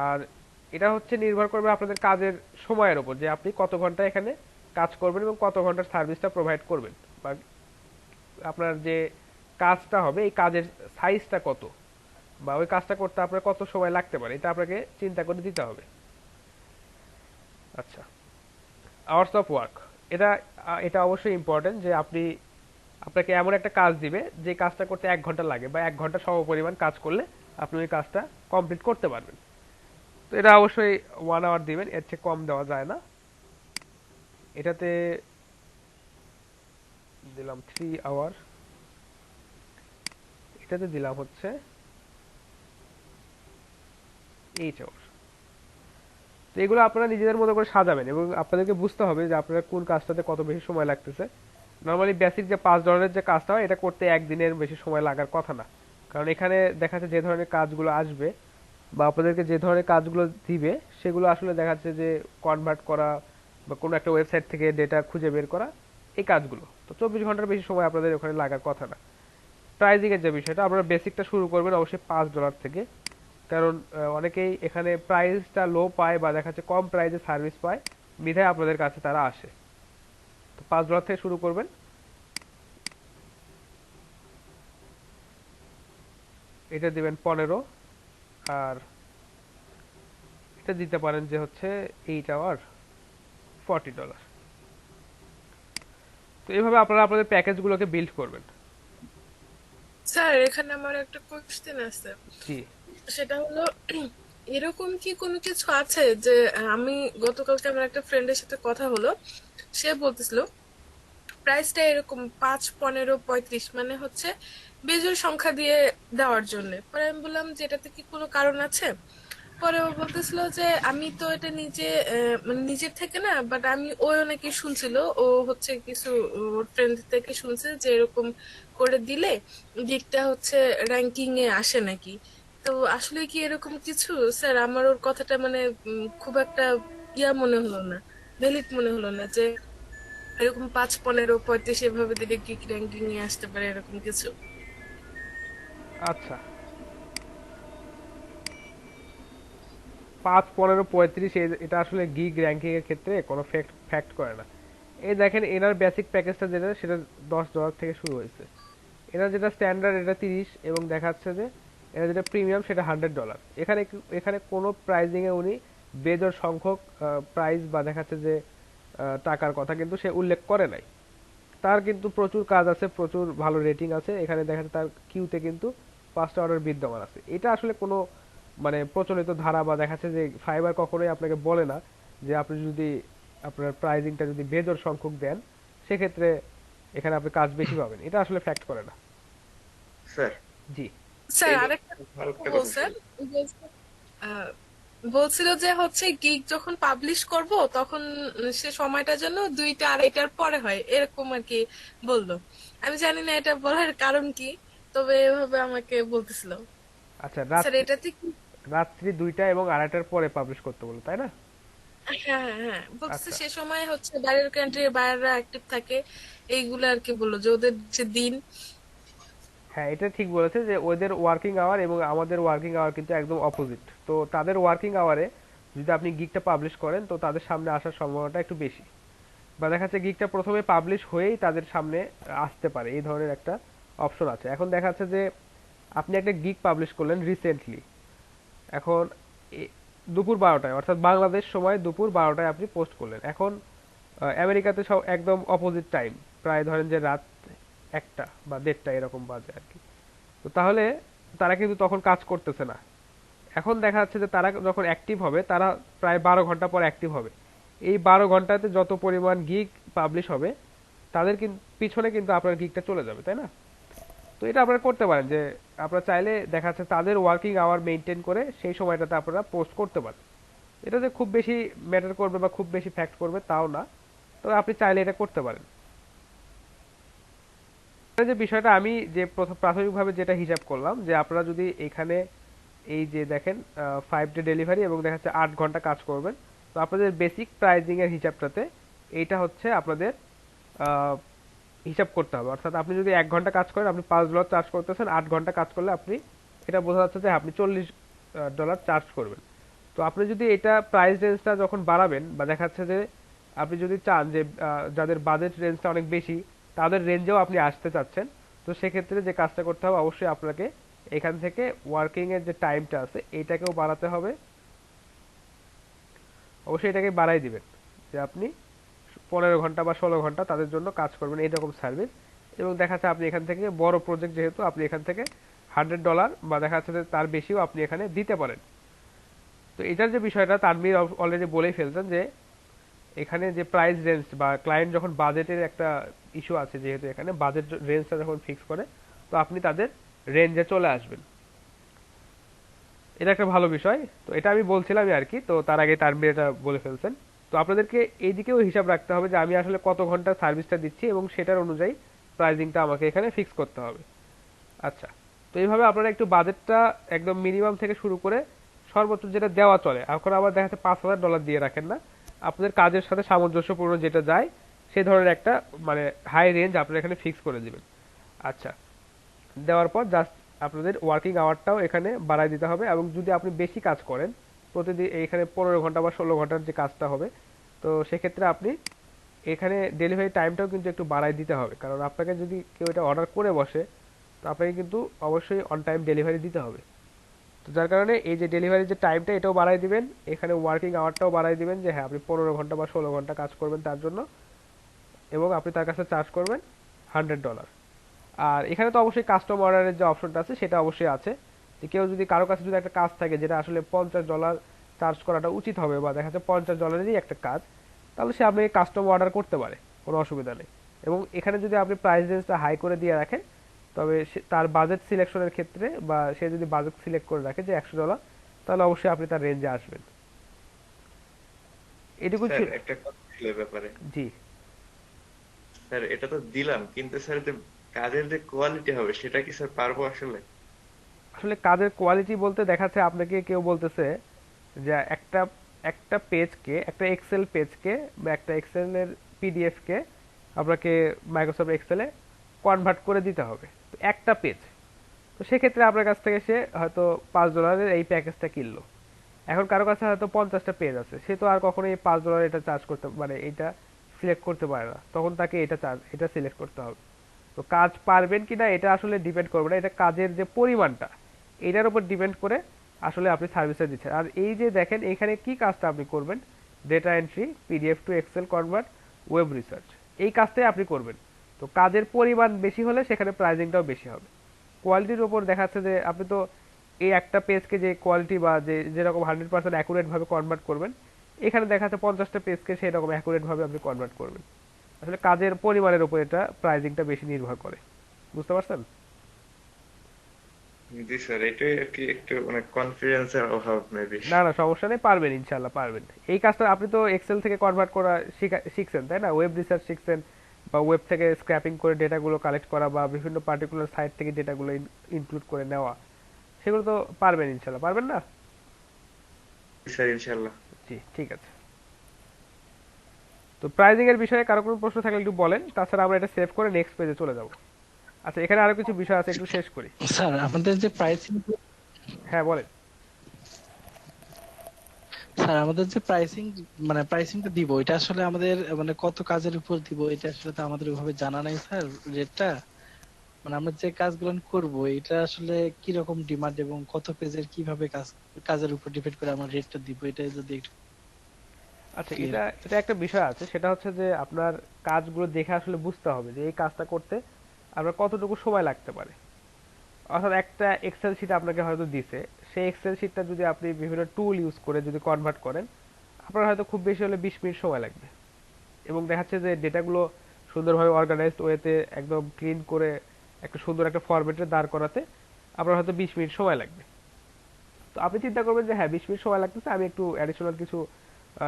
আর এটা হচ্ছে নির্ভর করবে আপনাদের কাজের সময়ের উপর, যে আপনি কত ঘন্টা এখানে কাজ করবেন এবং কত ঘন্টার সার্ভিসটা প্রোভাইড করবেন, বা আপনার যে কাজটা হবে এই কাজের সাইজটা কত, বা ওই কাজটা করতে আপনার কত সময় লাগতে পারে, এটা আপনাকে চিন্তা করে দিতে হবে। আচ্ছা, আওয়ার্স অফ ওয়ার্ক, এটা অবশ্যই ইম্পর্টেন্ট, যে আপনাকে এমন একটা কাজ দিবে যে কাজটা করতে 1 ঘন্টা লাগে, বা 1 ঘন্টা সমপরিমাণ কাজ করলে আপনি ওই কাজটা কমপ্লিট করতে পারবেন। তো এটা অবশ্যই 1 আওয়ার দিবেন, এর চেয়ে কম দেওয়া যায় না। এটাতে দিলাম 3 আওয়ার, এটাতে দিলাম হচ্ছে 8 আওয়ার। তো এগুলো আপনারা নিজেদের মতো করে সাজাবেন, এবং আপনাদেরকে বুঝতে হবে যে আপনারা কোন কাজটাতে কত বেশি সময় লাগতেছে। নর্মালি বেসিক যে $5 যে কাজটা হয়, এটা করতে একদিনের বেশি সময় লাগার কথা না, কারণ এখানে দেখা যাচ্ছে যে ধরনের কাজগুলো আসবে বা আপনাদেরকে যে ধরনের কাজগুলো দিবে, সেগুলো আসলে দেখা যাচ্ছে যে কনভার্ট করা বা কোনো একটা ওয়েবসাইট থেকে ডেটা খুঁজে বের করা, এই কাজগুলো তো 24 ঘন্টার বেশি সময় আপনাদের ওখানে লাগার কথা না। প্রাইজিং এর যে বিষয়টা, আপনারা বেসিকটা শুরু করবেন অবশ্যই $5 থেকে, কারণ অনেকেই এখানে প্রাইসটা লো পায় বা দেখা যাচ্ছে কম প্রাইসে সার্ভিস পায়, বিধায় আপনাদের কাছে তারা আসে। তো $5 থেকে শুরু করবেন। এটা দিবেন 15, আর এটা দিতে পারেন যে হচ্ছে 8 আওয়ার $40। তো এইভাবে আপনারা আপনাদের প্যাকেজগুলোকে বিল্ড করবেন। স্যার, এখানে আমার একটা কোশ্চেন আছে। জি, সেটা হলো, এরকম কি কোনো কিছু আছে যে আমি গতকালকে আমার একটা ফ্রেন্ডের সাথে কথা হলো, সে বলতেছিল প্রাইসটা এরকম 5, 15, 35 মানে হচ্ছে বেজোড় সংখ্যা দিয়ে দেওয়ার জন্য। পরে আমি বললাম যে এটাতে কি কোনো কারণ আছে? পরে ও বলতেছিল যে আমি তো এটা নিজে মানে নিজের থেকে না, বাট আমি ওই নাকি শুনছিল, ও হচ্ছে কিছু ওর ফ্রেন্ড থেকে শুনছে যে এরকম করে দিলে গিকটা হচ্ছে র্যাঙ্কিং এ আসে নাকি। তো আসলে কি এরকম কিছু? স্যার আমার ওর কথাটা মানে খুব একটা ইয়া মনে হলো না, ভ্যালিড মনে হলো না যে এরকম 5, 15, 35 এভাবে দিলে গিক র্যাঙ্কিং এ আসতে পারে এরকম কিছু। আচ্ছা, 5, 15, 35 এটা আসলে গিগ র্যাঙ্কিং এর ক্ষেত্রে কোনো ফ্যাক্ট করে না। এই দেখেন এনার বেসিক প্যাকেজটা যেটা সেটা $10 থেকে শুরু হয়েছে। এনার যেটা স্ট্যান্ডার্ড এটা 30, এবং দেখাচ্ছে যে এনার যেটা প্রিমিয়াম সেটা $100। এখানে এখানে কোনো প্রাইজিং এ উনি বেজোড় সংখ্যক প্রাইস বা দেখাচ্ছে যে টাকার কথা কিন্তু সে উল্লেখ করে নাই। তার কিন্তু প্রচুর কাজ আছে, প্রচুর ভালো রেটিং আছে, এখানে দেখা যাচ্ছে তার কিউতে কিন্তু 5টা অর্ডার বিদ্যমান আছে। এটা আসলে কোনো মানে প্রচলিত ধারা বা দেখাচ্ছে যে ফাইবার কখনোই আপনাকে বলে না যে আপনি যদি আপনার প্রাইজিংটা যদি বেজোড় সংখ্যক দেন সেক্ষেত্রে এখানে আপনি কাজ বেশি পাবেন, এটা আসলে ফ্যাক্ট করে না। স্যার জি স্যার এইবার আরেকটা ভালো একটা কথা বলছেন, আহ, বলছিল যে হচ্ছে গিগ যখন পাবলিশ করব তখন সে সময়টা যেন 2টা 2:30টার পরে হয় এরকম আর কি বললো। আমি জানি না এটা বলার কারণ কি, তবে এভাবে আমাকে বলতেছিল। আচ্ছা, স্যার এটাতে কি? রাত্রি 2টা এবং 2:30টার পরে পাবলিশ করতে বলো, তাই না? হ্যাঁ হ্যাঁ হ্যাঁ, বলতেছে আচ্ছা, সে সময় হচ্ছে বাইরের কান্ট্রির বাইরেরা অ্যাক্টিভ থাকে, এইগুলো আর কি বললো যে ওদের যে দিন। হ্যাঁ এটা ঠিক বলেছে যে ওদের ওয়ার্কিং আওয়ার এবং আমাদের ওয়ার্কিং আওয়ার কিন্তু একদম অপোজিট। তো তাদের ওয়ার্কিং আওয়ারে যদি আপনি গিগটা পাবলিশ করেন তো তাদের সামনে আসার সম্ভাবনাটা একটু বেশি, বা দেখা যাচ্ছে গিগটা প্রথমে পাবলিশ হয়েই তাদের সামনে আসতে পারে, এই ধরনের একটা অপশন আছে। এখন দেখা যাচ্ছে যে আপনি একটা গিগ পাবলিশ করলেন রিসেন্টলি, এখন দুপুর 12টায় অর্থাৎ বাংলাদেশ সময় দুপুর 12টায় আপনি পোস্ট করলেন। এখন আমেরিকাতে সব একদম অপোজিট টাইম, প্রায় ধরেন যে রাত 1টা বা 1:30 এরকম বাজে আর কি। তো তাহলে তারা কিন্তু তখন কাজ করতেছে না। এখন দেখা যাচ্ছে যে তারা যখন অ্যাক্টিভ হবে তারা প্রায় 12 ঘন্টা পর অ্যাক্টিভ হবে। এই 12 ঘন্টাতে যত পরিমাণ গিগ পাবলিশ হবে তাদের কিন্তু পিছনে কিন্তু আপনার গিগটা চলে যাবে, তাই না? তো এটা আপনারা করতে পারেন যে আপনারা চাইলে দেখা যাচ্ছে তাদের ওয়ার্কিং আওয়ার মেনটেন করে সেই সময়টাতে আপনারা পোস্ট করতে পারেন। এটা যে খুব বেশি ম্যাটার করবে বা খুব বেশি ফ্যাক্ট করবে তাও না, তবে আপনি চাইলে এটা করতে পারেন। যে বিষয়টা আমি যে প্রাথমিকভাবে যেটা হিসাব করলাম যে আপনারা যদি এখানে এই যে দেখেন 5 ডে ডেলিভারি এবং দেখা যাচ্ছে 8 ঘন্টা কাজ করবেন, তো আপনাদের বেসিক প্রাইজিং এর হিসাবটাতে এইটা হচ্ছে আপনাদের আহ, হিসাব করতে হবে। অর্থাৎ আপনি যদি 1 ঘন্টা কাজ করেন আপনি $5 চার্জ করতেছেন, 8 ঘন্টা কাজ করলে আপনি এটা বোঝা যাচ্ছে যে আপনি $40 চার্জ করবেন। তো আপনি যদি এটা প্রাইস রেঞ্জটা যখন বাড়াবেন বা দেখা যাচ্ছে যে আপনি যদি চান যে যাদের বাজেট রেঞ্জটা অনেক বেশি তাদের রেঞ্জেও আপনি আসতে চাচ্ছেন, তো সেক্ষেত্রে যে কাজটা করতে হবে অবশ্যই আপনাকে এখান থেকে ওয়ার্কিং এর যে টাইমটা আছে এইটাকেও বাড়াতে হবে, অবশ্যই এটাকে বাড়াই দিবেন যে আপনি 15 ঘন্টা বা 16 ঘন্টা তাদের জন্য কাজ করবেন এইরকম সার্ভিস। এবং দেখা যাচ্ছে আপনি এখান থেকে বড় প্রজেক্ট যেহেতু আপনি এখান থেকে $100 বা দেখা যাচ্ছে যে তার বেশিও আপনি এখানে দিতে পারেন। তো এটার যে বিষয়টা তানভীর অলরেডি বলেই ফেলছেন যে এখানে যে প্রাইস রেঞ্জ বা ক্লায়েন্ট যখন বাজেটের একটা ইস্যু আছে, যেহেতু এখানে বাজেট রেঞ্জটা যখন ফিক্স করে তো আপনি তাদের রেঞ্জে চলে আসবেন, এটা একটা ভালো বিষয়। তো এটা আমি বলছিলামই আর কি, তো তার আগে তানভীর এটা বলে ফেলছেন। তো আপনাদেরকে এইদিকেও হিসাব রাখতে হবে যে আমি আসলে কত ঘন্টা সার্ভিসটা দিচ্ছি এবং সেটার অনুযায়ী প্রাইজিংটা আমাকে এখানে ফিক্স করতে হবে। আচ্ছা, তো এইভাবে আপনারা একটু বাজেটটা একদম মিনিমাম থেকে শুরু করে সর্বোচ্চ যেটা দেওয়া চলে, এখন আবার দেখা যাচ্ছে $5,000 দিয়ে রাখেন না, আপনাদের কাজের সাথে সামঞ্জস্যপূর্ণ যেটা যায় সেই ধরনের একটা মানে হাই রেঞ্জ আপনারা এখানে ফিক্স করে দিবেন। আচ্ছা, দেওয়ার পর জাস্ট আপনাদের ওয়ার্কিং আওয়ারটাও এখানে বাড়াই দিতে হবে, এবং যদি আপনি বেশি কাজ করেন প্রতিদিন এখানে 15 ঘন্টা বা 16 ঘন্টার যে কাজটা হবে, তো সেক্ষেত্রে আপনি এখানে ডেলিভারি টাইমটাও কিন্তু একটু বাড়াই দিতে হবে, কারণ আপনাকে যদি কেউ এটা অর্ডার করে বসে তো আপনাকে কিন্তু অবশ্যই অন টাইম ডেলিভারি দিতে হবে। তো যার কারণে এই যে ডেলিভারি যে টাইমটা এটাও বাড়াই দিবেন, এখানে ওয়ার্কিং আওয়ারটাও বাড়াই দিবেন যে হ্যাঁ আপনি 15 ঘন্টা বা 16 ঘন্টা কাজ করবেন তার জন্য, এবং আপনি তার কাছে চার্জ করবেন $100। আর এখানে তো অবশ্যই কাস্টম অর্ডারের যে অপশনটা আছে সেটা অবশ্যই আছে, যে কেউ যদি কারো কাছে যদি একটা কাজ থাকে যেটা আসলে $50 চার্জ করাটা উচিত হবে বা দেখা যাচ্ছে $50-এরই একটা কাজ, তাহলে সে আপনাকে কাস্টম অর্ডার করতে পারে, কোনো অসুবিধা নেই। এবং এখানে যদি আপনি প্রাইস রেঞ্জটা হাই করে দিয়ে রাখেন, তবে তার বাজেট সিলেকশনের ক্ষেত্রে বা সে যদি বাজেট সিলেক্ট করে রাখে যে $100, তাহলে অবশ্যই আপনি তার রেঞ্জে আসবেন। এটুকু স্যার ছিল। একটা কথা ছিল এ ব্যাপারে। জি। স্যার এটা তো দিলাম, কিন্তু স্যার যে কাজের যে কোয়ালিটি হবে সেটা কি স্যার পারবো আসলে? আসলে কাজের কোয়ালিটি বলতে দেখাচ্ছে আপনাকে কেউ বলতেছে যে একটা একটা পেজকে, একটা এক্সেল পেজকে বা একটা এক্সেলের পিডিএফ কে আপনাকে মাইক্রোসফট এক্সেলে কনভার্ট করে দিতে হবে, তো একটা পেজ। তো সেক্ষেত্রে আপনার কাছ থেকে সে হয়তো $5 এই প্যাকেজটা কিনলো। এখন কারো কাছে হয়তো 50টা পেজ আছে, সে তো আর কখনোই $5 এটা চার্জ করতে মানে এটা সিলেক্ট করতে পারে না, তখন তাকে এটা সিলেক্ট করতে হবে। তো কাজ পারবেন কিনা এটা আসলে ডিপেন্ড করবে না, এটা কাজের যে পরিমাণটা এটার উপর ডিপেন্ড করে আসলে আপনি সার্ভিসটা দিচ্ছেন। আর এই যে দেখেন এখানে কি কাজটা আপনি করবেন, data entry, PDF to Excel convert, web research, এই কাজটাই আপনি করবেন। তো কাজের পরিমাণ বেশি হলে সেখানে প্রাইজিংটাও বেশি হবে। কোয়ালিটির উপর দেখাচ্ছে যে আপনি তো এই একটা পেজকে যে কোয়ালিটি বা যে যেরকম 100% অ্যাকুরেট ভাবে কনভার্ট করবেন, এখানে দেখাচ্ছে 50টা পেজকে সেরকম অ্যাকুরেট ভাবে আপনি কনভার্ট করবেন। আসলে কাজের পরিমাণের উপর এটা প্রাইজিংটা বেশি নির্ভর করে। বুঝতে পারছেন? জি স্যার, এটাই আর কি একটু মানে কনফিডেন্সের অভাব মেবি। না না, সমস্যা নেই, পারবেন, ইনশাল্লাহ পারবেন। এই কাজটা আপনি তো এক্সেল থেকে কনভার্ট করা শিখছেন তাই না, ওয়েব রিসার্চ শিখছেন, বা ওয়েব থেকে স্ক্র্যাপিং করে ডেটাগুলো কালেক্ট করা বা বিভিন্ন পার্টিকুলার সাইট থেকে ডেটাগুলো ইনক্লুড করে নেওয়া, সেগুলো তো পারবেন ইনশাল্লাহ, পারবেন না? স্যার ইনশাল্লাহ। জি ঠিক আছে। তো প্রাইজিং এর বিষয়ে কারো কোনো প্রশ্ন থাকলে একটু বলেন, তাছাড়া আমরা এটা সেভ করে নেক্সট পেজে চলে যাব। আচ্ছা, এখানে আরো কিছু বিষয় আছে, একটু শেষ করি। স্যার আমাদের যে প্রাইসিং, হ্যাঁ বলেন। স্যার আমাদের যে প্রাইসিং মানে প্রাইসিংটা দিব, এটা আসলে আমাদের মানে কত কাজের উপর দিব, এটা আসলে তো আমাদের ওইভাবে জানা নাই স্যার রেটটা। মানে আমরা যে কাজগুলো করব এটা আসলে কি রকম ডিমান্ড এবং কত পেজের কিভাবে কাজের উপর ডিপেন্ড করে আমরা রেটটা দিব, এটা যদি একটু আচ্ছা, clear এটা এটা একটা বিষয় আছে, সেটা হচ্ছে যে আপনার কাজগুলো দেখে আসলে বুঝতে হবে যে এই কাজটা করতে আপনার কতটুকু সময় লাগতে পারে। অর্থাৎ একটা এক্সেল শিট আপনাকে হয়তো দিছে, সেই এক্সেল শিটটা যদি আপনি বিভিন্ন টুল ইউজ করে যদি কনভার্ট করেন, আপনার হয়তো খুব বেশি হলে 20 মিনিট সময় লাগবে। এবং দেখাচ্ছে যে ডেটাগুলো সুন্দরভাবে অর্গানাইজড ওয়েতে একদম ক্লিন করে একটা সুন্দর একটা ফরম্যাটে দাঁড় করাতে আপনার হয়তো 20 মিনিট সময় লাগবে। তো আপনি চিন্তা করবেন যে হ্যাঁ 20 মিনিট সময় লাগতেছে, আমি একটু অ্যাডিশনাল কিছু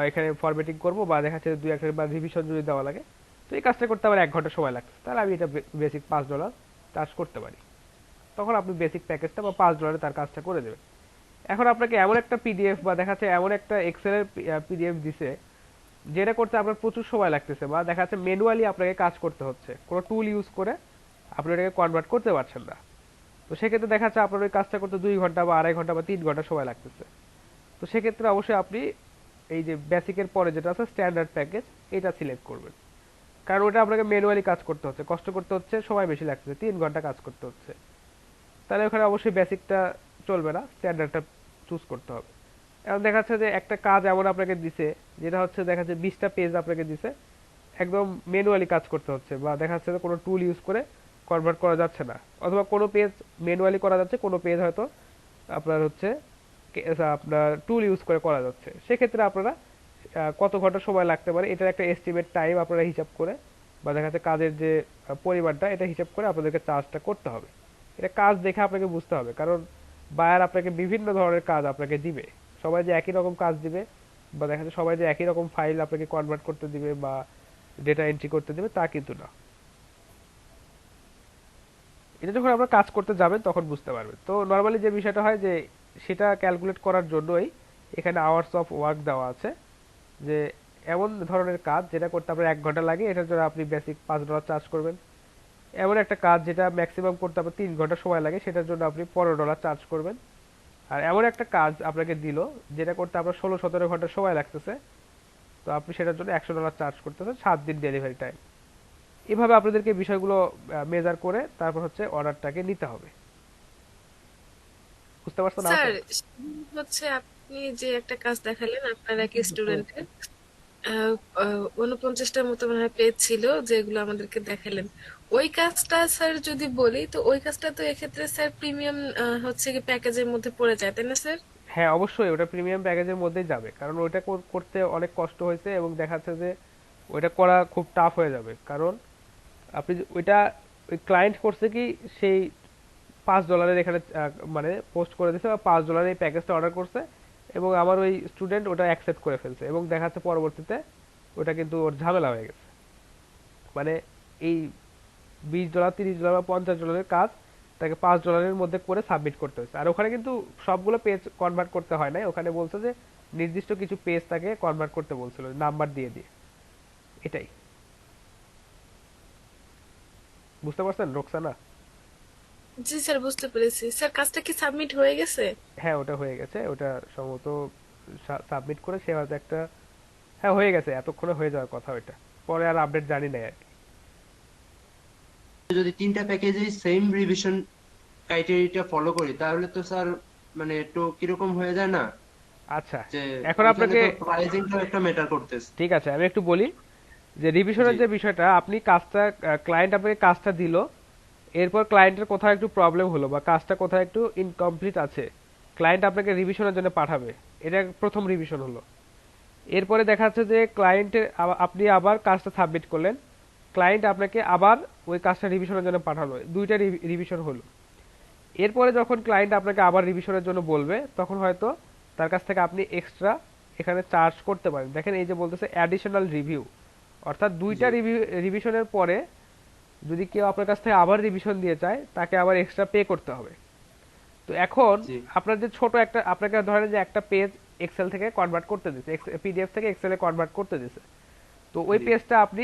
এখানে ফরম্যাটিং করব, বা দেখা যাচ্ছে দুই একটা বা রিভিশন যদি দেওয়া লাগে, তো এই কাজটা করতে আমার 1 ঘন্টা সময় লাগছে, তাহলে আমি এটা বেসিক $5 চার্জ করতে পারি। তখন আপনি বেসিক প্যাকেজটা বা $5 তার কাজটা করে দেবেন। এখন আপনাকে এমন একটা পিডিএফ বা দেখা যাচ্ছে এমন একটা এক্সেলের পিডিএফ দিছে যেটা করতে আপনার প্রচুর সময় লাগতেছে, বা দেখা যাচ্ছে ম্যানুয়ালি আপনাকে কাজ করতে হচ্ছে, কোনো টুল ইউজ করে আপনি এটাকে কনভার্ট করতে পারছেন না। তো সেক্ষেত্রে দেখা যাচ্ছে আপনার ওই কাজটা করতে 2 ঘন্টা বা 2.5 ঘন্টা বা 3 ঘন্টা সময় লাগতেছে। তো সেক্ষেত্রে অবশ্যই আপনি এই যে বেসিকের পরে যেটা আছে স্ট্যান্ডার্ড প্যাকেজ, এটা সিলেক্ট করবেন। কারণ ওটা আপনাকে ম্যানুয়ালি কাজ করতে হচ্ছে, কষ্ট করতে হচ্ছে, সময় বেশি লাগতেছে, 3 ঘন্টা কাজ করতে হচ্ছে। তাহলে ওখানে অবশ্যই বেসিকটা চলবে না, স্ট্যান্ডার্ডটা চুজ করতে হবে। এখন দেখা যাচ্ছে যে একটা কাজ এমন আপনাকে দিছে যেটা হচ্ছে দেখা যাচ্ছে 20টা পেজ আপনাকে দিছে, একদম ম্যানুয়ালি কাজ করতে হচ্ছে, বা দেখা যাচ্ছে যে কোনো টুল ইউজ করে কনভার্ট করা যাচ্ছে না, অথবা কোনো পেজ ম্যানুয়ালি করা যাচ্ছে, কোনো পেজ হয়তো আপনার হচ্ছে আপনার টুল ইউজ করে করা যাচ্ছে। সেক্ষেত্রে আপনারা কত ঘন্টা সময় লাগতে পারে এটার একটা এস্টিমেট টাইম আপনারা হিসাব করে, বা দেখা যাচ্ছে কাজের যে পরিমাণটা এটা হিসাব করে আপনাদেরকে চার্জটা করতে হবে। এটা কাজ দেখে আপনাকে বুঝতে হবে, কারণ বায়ার আপনাকে বিভিন্ন ধরনের কাজ আপনাকে দিবে, সবাই যে একই রকম কাজ দিবে, বা দেখা যাচ্ছে সবাই যে একই রকম ফাইল আপনাকে কনভার্ট করতে দিবে বা ডেটা এন্ট্রি করতে দিবে তা কিন্তু না। এটা যখন আপনারা কাজ করতে যাবেন তখন বুঝতে পারবেন। তো নরমালি যে বিষয়টা হয় যে সেটা ক্যালকুলেট করার জন্যই এখানে আওয়ার্স অফ ওয়ার্ক দেওয়া আছে, যে এমন ধরনের কাজ যেটা করতে আপনার 1 ঘন্টা লাগে, এটার জন্য আপনি বেসিক $5 চার্জ করবেন। এমন একটা কাজ যেটা ম্যাক্সিমাম করতে আপনার 3 ঘন্টা সময় লাগে, সেটার জন্য আপনি $15 চার্জ করবেন। আর এমন একটা কাজ আপনাকে দিল যেটা করতে আপনার 16-17 ঘন্টা সময় লাগতেছে, তো আপনি সেটার জন্য $100 চার্জ করতেছেন, 7 দিন ডেলিভারি টাইম। এভাবে আপনাদেরকে বিষয়গুলো মেজার করে তারপর হচ্ছে অর্ডারটাকে নিতে হবে। বুঝতে পারছেন স্যার, আপনি? হচ্ছে আপনি যে একটা কাজ দেখালেন আপনার এক স্টুডেন্টের 49টার মতো মনে হয় পেজ ছিল যেগুলো আমাদেরকে দেখালেন, ওই কাজটা স্যার যদি বলি, তো ওই কাজটা তো এক্ষেত্রে স্যার প্রিমিয়াম হচ্ছে কি প্যাকেজের মধ্যে পড়ে যায় তাই না স্যার? হ্যাঁ অবশ্যই ওটা প্রিমিয়াম প্যাকেজের মধ্যেই যাবে, কারণ ওইটা করতে অনেক কষ্ট হয়েছে এবং দেখা যাচ্ছে যে ওইটা করা খুব টাফ হয়ে যাবে। কারণ আপনি ওইটা ওই ক্লায়েন্ট করছে কি সেই $5 এখানে মানে পোস্ট করে দিয়েছে বা $5 এই প্যাকেজটা অর্ডার করছে, এবং আমার ওই স্টুডেন্ট ওটা অ্যাকসেপ্ট করে ফেলছে, এবং দেখা যাচ্ছে পরবর্তীতে ওটা কিন্তু ওর ঝামেলা হয়ে গেছে। মানে এই $20 $30 বা $50 কাজ তাকে $5 মধ্যে করে সাবমিট করতে হয়েছে। আর ওখানে কিন্তু সবগুলো পেজ কনভার্ট করতে হয় নাই, ওখানে বলছে যে নির্দিষ্ট কিছু পেজ তাকে কনভার্ট করতে বলছিল নাম্বার দিয়ে দিয়ে। এটাই বুঝতে পারছেন রোকসানা? জি স্যার, বুঝতে পেরেছি। স্যার কাজটা কি সাবমিট হয়ে গেছে? হ্যাঁ ওটা হয়ে গেছে, ওটা সম্ভবত সাবমিট করে সে হয়তো একটা, হ্যাঁ হয়ে গেছে, এতক্ষণে হয়ে যাওয়ার কথা ওইটা, পরে আর আপডেট জানি না আর কি। যদি 3টা প্যাকেজেই সেম রিভিশন ক্রাইটেরিয়াটা ফলো করি তাহলে তো স্যার মানে একটু কিরকম হয়ে যায় না, আচ্ছা যে এখন আপনাকে প্রাইসিংটাও একটা ম্যাটার করতেছে। ঠিক আছে আমি একটু বলি যে রিভিশনের যে বিষয়টা, আপনি কাজটা ক্লায়েন্ট আপনাকে কাজটা দিল, এরপর ক্লায়েন্টের কোথাও একটু প্রবলেম হলো বা কাজটা কোথাও একটু ইনকমপ্লিট আছে, ক্লায়েন্ট আপনাকে রিভিশনের জন্য পাঠাবে, এটা প্রথম রিভিশন হলো। এরপরে দেখা যাচ্ছে যে ক্লায়েন্টের আপনি আবার কাজটা সাবমিট করলেন, ক্লায়েন্ট আপনাকে আবার ওই কাজটা রিভিশনের জন্য পাঠালো, দুইটা রিভিশন হলো। এরপরে যখন ক্লায়েন্ট আপনাকে আবার রিভিশনের জন্য বলবে, তখন হয়তো তার কাছ থেকে আপনি এক্সট্রা এখানে চার্জ করতে পারেন। দেখেন এই যে বলতেছে অ্যাডিশনাল রিভিউ, অর্থাৎ দুইটা রিভিশনের পরে যদি কেউ আপনার কাছ থেকে আবার রিভিশন দিয়ে চায় তাকে আবার এক্সট্রা পে করতে হবে। তো এখন আপনার যে ছোট একটা, আপনাকে ধরেন যে একটা পেজ এক্সেল থেকে কনভার্ট করতে দিছে, পিডিএফ থেকে এক্সেলে কনভার্ট করতে দিছে, তো ওই পেজটা আপনি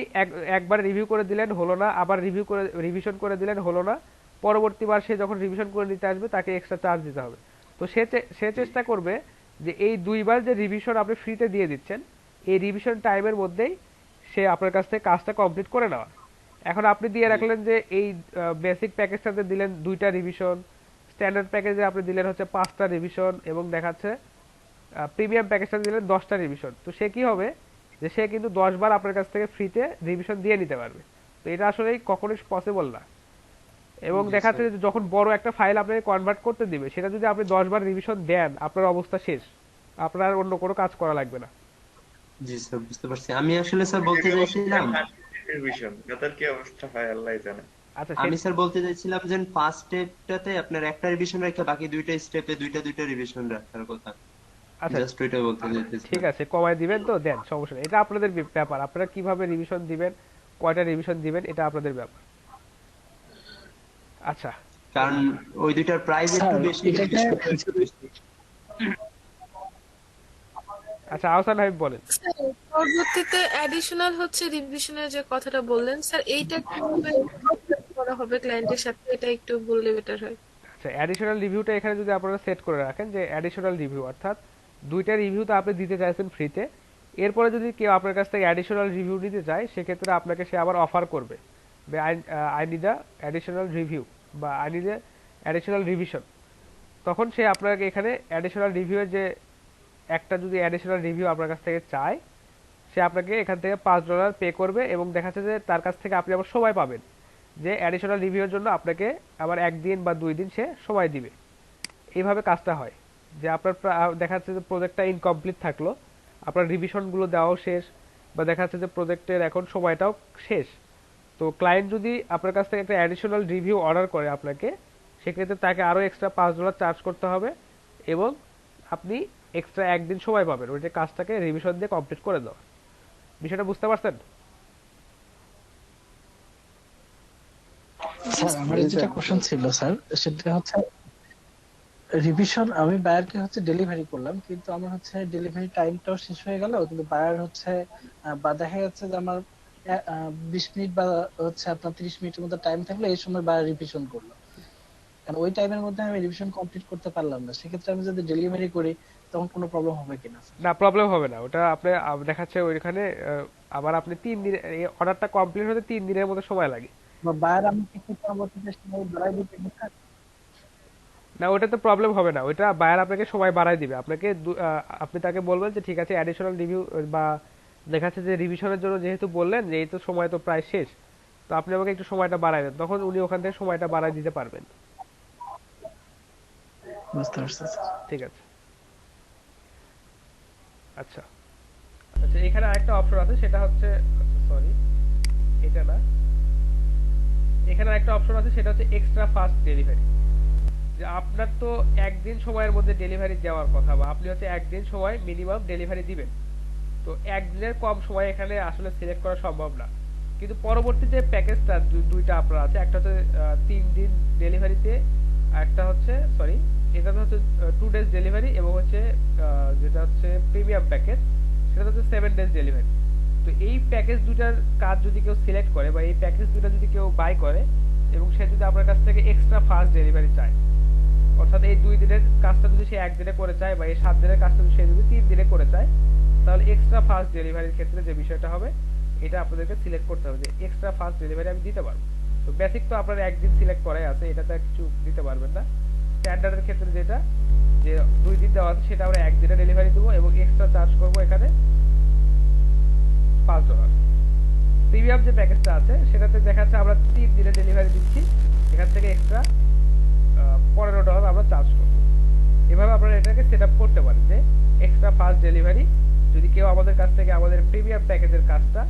একবার রিভিউ করে দিলেন হলো না, আবার রিভিশন করে দিলেন হলো না, পরবর্তীবার সে যখন রিভিশন করে নিতে আসবে তাকে এক্সট্রা চার্জ দিতে হবে। তো সে চেষ্টা করবে যে এই দুইবার যে রিভিশন আপনি ফ্রিতে দিয়ে দিচ্ছেন, এই রিভিশন টাইমের মধ্যেই সে আপনার কাছ থেকে কাজটা কমপ্লিট করে নেওয়া। এখন আপনি দিয়ে রাখলেন যে এই বেসিক প্যাকেজটাতে দিলেন 2টা রিভিশন, স্ট্যান্ডার্ড প্যাকেজে আপনি দিলেন হচ্ছে 5টা রিভিশন, এবং দেখাচ্ছে প্রিমিয়াম প্যাকেজটা দিলেন 10টা রিভিশন। তো সে কি হবে যে সে কিন্তু 10 বার আপনার কাছ থেকে ফ্রিতে রিভিশন দিয়ে নিতে পারবে। তো এটা আসলে কখনোই পসিবল না। এবং দেখাচ্ছে যে যখন বড় একটা ফাইল আপনাকে কনভার্ট করতে দিবে, সেটা যদি আপনি 10 বার রিভিশন দেন, আপনার অবস্থা শেষ, আপনার অন্য কোনো কাজ করা লাগবে না। জি স্যার বুঝতে পারছি। আমি আসলে স্যার বলতে চাইছিলাম রিভিশন তাদের কি অবস্থা হয় আল্লাহই জানে। আচ্ছা আমি স্যার বলতে চাইছিলাম যে ফার্স্ট স্টেপটাতে আপনার একটা রিভিশন রেখে বাকি দুইটা স্টেপে দুইটা রিভিশন রাখার কথা। আচ্ছা জাস্ট ওইটা বলতে চাইতেছি। ঠিক আছে, কমায় দিবেন তো দেন, সমস্যা নেই, এটা আপনাদের ব্যাপার, আপনারা কিভাবে রিভিশন দিবেন, কয়টা রিভিশন দিবেন, এটা আপনাদের ব্যাপার। আচ্ছা কারণ ওই দুইটার প্রাইস একটু বেশি। আচ্ছা আহসান হাবিব বলেন। স্যার পরবর্তীতে অ্যাডিশনাল হচ্ছে রিভিশনের যে কথাটা বললেন স্যার, এইটা কিভাবে করা হবে ক্লায়েন্টের সাথে, এটা একটু বললে বেটার হয়। আচ্ছা অ্যাডিশনাল রিভিউটা এখানে যদি আপনারা সেট করে রাখেন যে অ্যাডিশনাল রিভিউ, অর্থাৎ 2টা রিভিউ তো আপনি দিতে চাইছেন ফ্রিতে, এরপরে যদি কেউ আপনার কাছ থেকে অ্যাডিশনাল রিভিউ নিতে চায়, সেক্ষেত্রে আপনাকে সে আবার অফার করবে I need a additional review বা I need a additional revision. তখন সে আপনাকে এখানে অ্যাডিশনাল রিভিউয়ের যে একটা যদি অ্যাডিশনাল রিভিউ আপনার কাছ থেকে চায়, সে আপনাকে এখান থেকে $5 পে করবে, এবং দেখাচ্ছে যে তার কাছ থেকে আপনি আবার সময় পাবেন যে অ্যাডিশনাল রিভিউর জন্য আপনাকে আবার 1 দিন বা 2 দিন সে সময় দিবে। এইভাবে কাজটা হয় যে আপনার দেখাচ্ছে যে প্রজেক্টটা ইনকমপ্লিট থাকলো, আপনার রিভিশনগুলো দেওয়াও শেষ, বা দেখাচ্ছে যে প্রজেক্টের এখন সময়টাও শেষ। তো ক্লায়েন্ট যদি আপনার কাছ থেকে একটা অ্যাডিশনাল রিভিউ অর্ডার করে আপনাকে, সেক্ষেত্রে তাকে আরও এক্সট্রা $5 চার্জ করতে হবে, এবং আপনি এক্সট্রা 1 দিন সময় পাবেন ওই যে কাজটাকে রিভিশন দিয়ে কমপ্লিট করে দেওয়া। বিষয়টা বুঝতে পারছেন? স্যার আমার যেটা কোশ্চেন ছিল স্যার, সেটা হচ্ছে রিভিশন আমি বায়ারকে হচ্ছে ডেলিভারি করলাম, কিন্তু আমার হচ্ছে ডেলিভারি টাইমটাও শেষ হয়ে গেল, কিন্তু বায়ার হচ্ছে বা দেখা যাচ্ছে যে আমার 20 মিনিট বা হচ্ছে আপনার 30 মিনিটের মতো টাইম থাকলে এই সময় বায়ার রিভিশন করলো, কারণ ওই টাইমের মধ্যে আমি রিভিশন কমপ্লিট করতে পারলাম না। সেক্ষেত্রে আমি যদি ডেলিভারি করি তখন কোনো প্রবলেম হবে কিনা? না প্রবলেম হবে না, ওটা আপনি দেখাচ্ছে ওইখানে আবার আপনি 3 দিন অর্ডারটা কমপ্লিট হতে 3 দিনের মতো সময় লাগে। বা বায়ার আমাকে কি পরবর্তীতে সময় বাড়াই দিতে পারে? না ওটা তো প্রবলেম হবে না, ওইটা বায়ার আপনাকে সময় বাড়ায় দিবে, আপনাকে আপনি তাকে বলবেন যে ঠিক আছে অ্যাডিশনাল রিভিউ বা দেখাচ্ছে যে রিভিশনের জন্য যেহেতু বললেন যে এই তো সময় তো প্রায় শেষ, তো আপনি আমাকে একটু সময়টা বাড়ায় দেন, তখন উনি ওখান থেকে সময়টা বাড়ায় দিতে পারবেন। বুঝতে পারছি ঠিক আছে। আচ্ছা আচ্ছা এখানে আরেকটা অপশন আছে, সেটা হচ্ছে সরি এটা না, এখানে আরেকটা অপশন আছে, সেটা হচ্ছে এক্সট্রা ফাস্ট ডেলিভারি। যে আপনার তো একদিন সময়ের মধ্যে ডেলিভারি দেওয়ার কথা, বা আপনি হচ্ছে একদিন সময় মিনিমাম ডেলিভারি দিবেন। তো একদিনের কম সময় এখানে আসলে সিলেক্ট করা সম্ভব না। কিন্তু পরবর্তী যে প্যাকেজটা দুইটা আপনার আছে, একটা হচ্ছে 3 দিন ডেলিভারিতে, একটা হচ্ছে সরি এটা হচ্ছে 2 ডেজ ডেলিভারি, এবং হচ্ছে যেটা হচ্ছে প্রিমিয়াম প্যাকেজ সেটা হচ্ছে 7 ডেজ ডেলিভারি। তো এই প্যাকেজ দুটার কাজ যদি কেউ সিলেক্ট করে, বা এই প্যাকেজ দুটা যদি কেউ বাই করে, এবং সে যদি আপনার কাছ থেকে এক্সট্রা ফাস্ট ডেলিভারি চায়, অর্থাৎ এই 2 দিনের কাজটা যদি সে একদিনে করে চায়, বা এই 7 দিনের কাজটা যদি সে যদি 3 দিনে করে চায়, তাহলে এক্সট্রা ফাস্ট ডেলিভারির ক্ষেত্রে যে বিষয়টা হবে, এটা আপনাদেরকে সিলেক্ট করতে হবে যে এক্সট্রা ফাস্ট ডেলিভারি আমি দিতে পারবো। তো বেসিক তো আপনার একদিন সিলেক্ট করাই আছে, এটাতে কিছু দিতে পারবেন না। স্ট্যান্ডার্ডের ক্ষেত্রে যেটা যে 2 দিন দেওয়া আছে, সেটা আমরা একদিনে ডেলিভারি দেবো, এবং এক্সট্রা চার্জ করবো এখানে $5। প্রিমিয়াম যে প্যাকেজটা আছে সেটাতে দেখা যাচ্ছে আমরা 3 দিনে ডেলিভারি দিচ্ছি, এখান থেকে এক্সট্রা $15 আমরা চার্জ করবো। এভাবে আপনারা এটাকে সেট আপ করতে পারেন যে এক্সট্রা ফাস্ট ডেলিভারি যদি কেউ আমাদের কাছ থেকে আমাদের প্রিমিয়াম প্যাকেজের কাজটা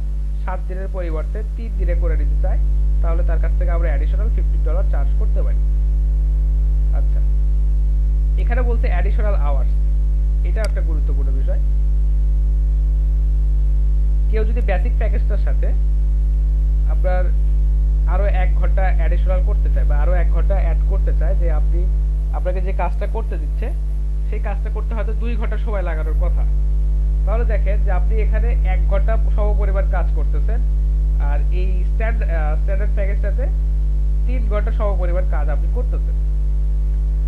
7 দিনের পরিবর্তে 3 দিনে করে নিতে চায়, তাহলে তার কাছ থেকে আমরা অ্যাডিশনাল $15 চার্জ করতে পারি। আচ্ছা, এখানে বলছে অ্যাডিশনাল আওয়ার্স, এটা একটা গুরুত্বপূর্ণ বিষয়। কেউ যদি বেসিক প্যাকেজটার সাথে আপনার আরো 1 ঘন্টা অ্যাডিশনাল করতে চায়, বা আরো 1 ঘন্টা অ্যাড করতে চায়, যে আপনি আপনাকে যে কাজটা করতে দিচ্ছে সেই কাজটা করতে হয়তো 2 ঘন্টা সময় লাগানোর কথা, তাহলে দেখেন যে আপনি এখানে 1 ঘন্টা সমপরিমাণ কাজ করতেছেন, আর এই স্ট্যান্ডার্ড প্যাকেজটাতে 3 ঘন্টা সমপরিমাণ কাজ আপনি করতেছেন।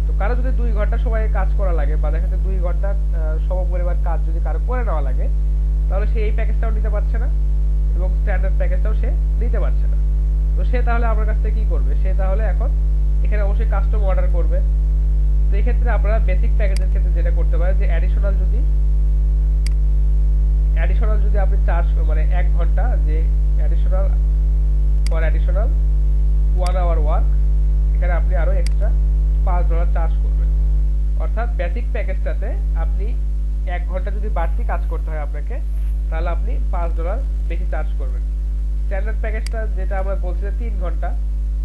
তো কারো যদি 2 ঘন্টা সময় কাজ করা লাগে, বা দেখা যাচ্ছে 2 ঘন্টা সমপরিমাণ কাজ যদি কারো করে নেওয়া লাগে, তাহলে সে এই প্যাকেজটাও নিতে পারছে না, এবং স্ট্যান্ডার্ড প্যাকেজটাও সে নিতে পারছে না। তো সে তাহলে আপনার কাছ থেকে কি করবে? সে তাহলে এখন এখানে অবশ্যই কাস্টম অর্ডার করবে। তো এই ক্ষেত্রে আপনারা বেসিক প্যাকেজের ক্ষেত্রে যেটা করতে পারেন, যে অ্যাডিশনাল যদি আপনি চার্জ মানে 1 ঘন্টা, যে অ্যাডিশনাল 1 আওয়ার ওয়ার্ক, এখানে আপনি আরো এক্সট্রা $5 চার্জ করবেন। অর্থাৎ বেসিক প্যাকেজটাতে আপনি 1 ঘন্টা যদি বাড়তি কাজ করতে হয় আপনাকে, তাহলে আপনি $5 বেশি চার্জ করবেন। স্ট্যান্ডার্ড প্যাকেজটা যেটা আমরা বলছি যে 3 ঘন্টা,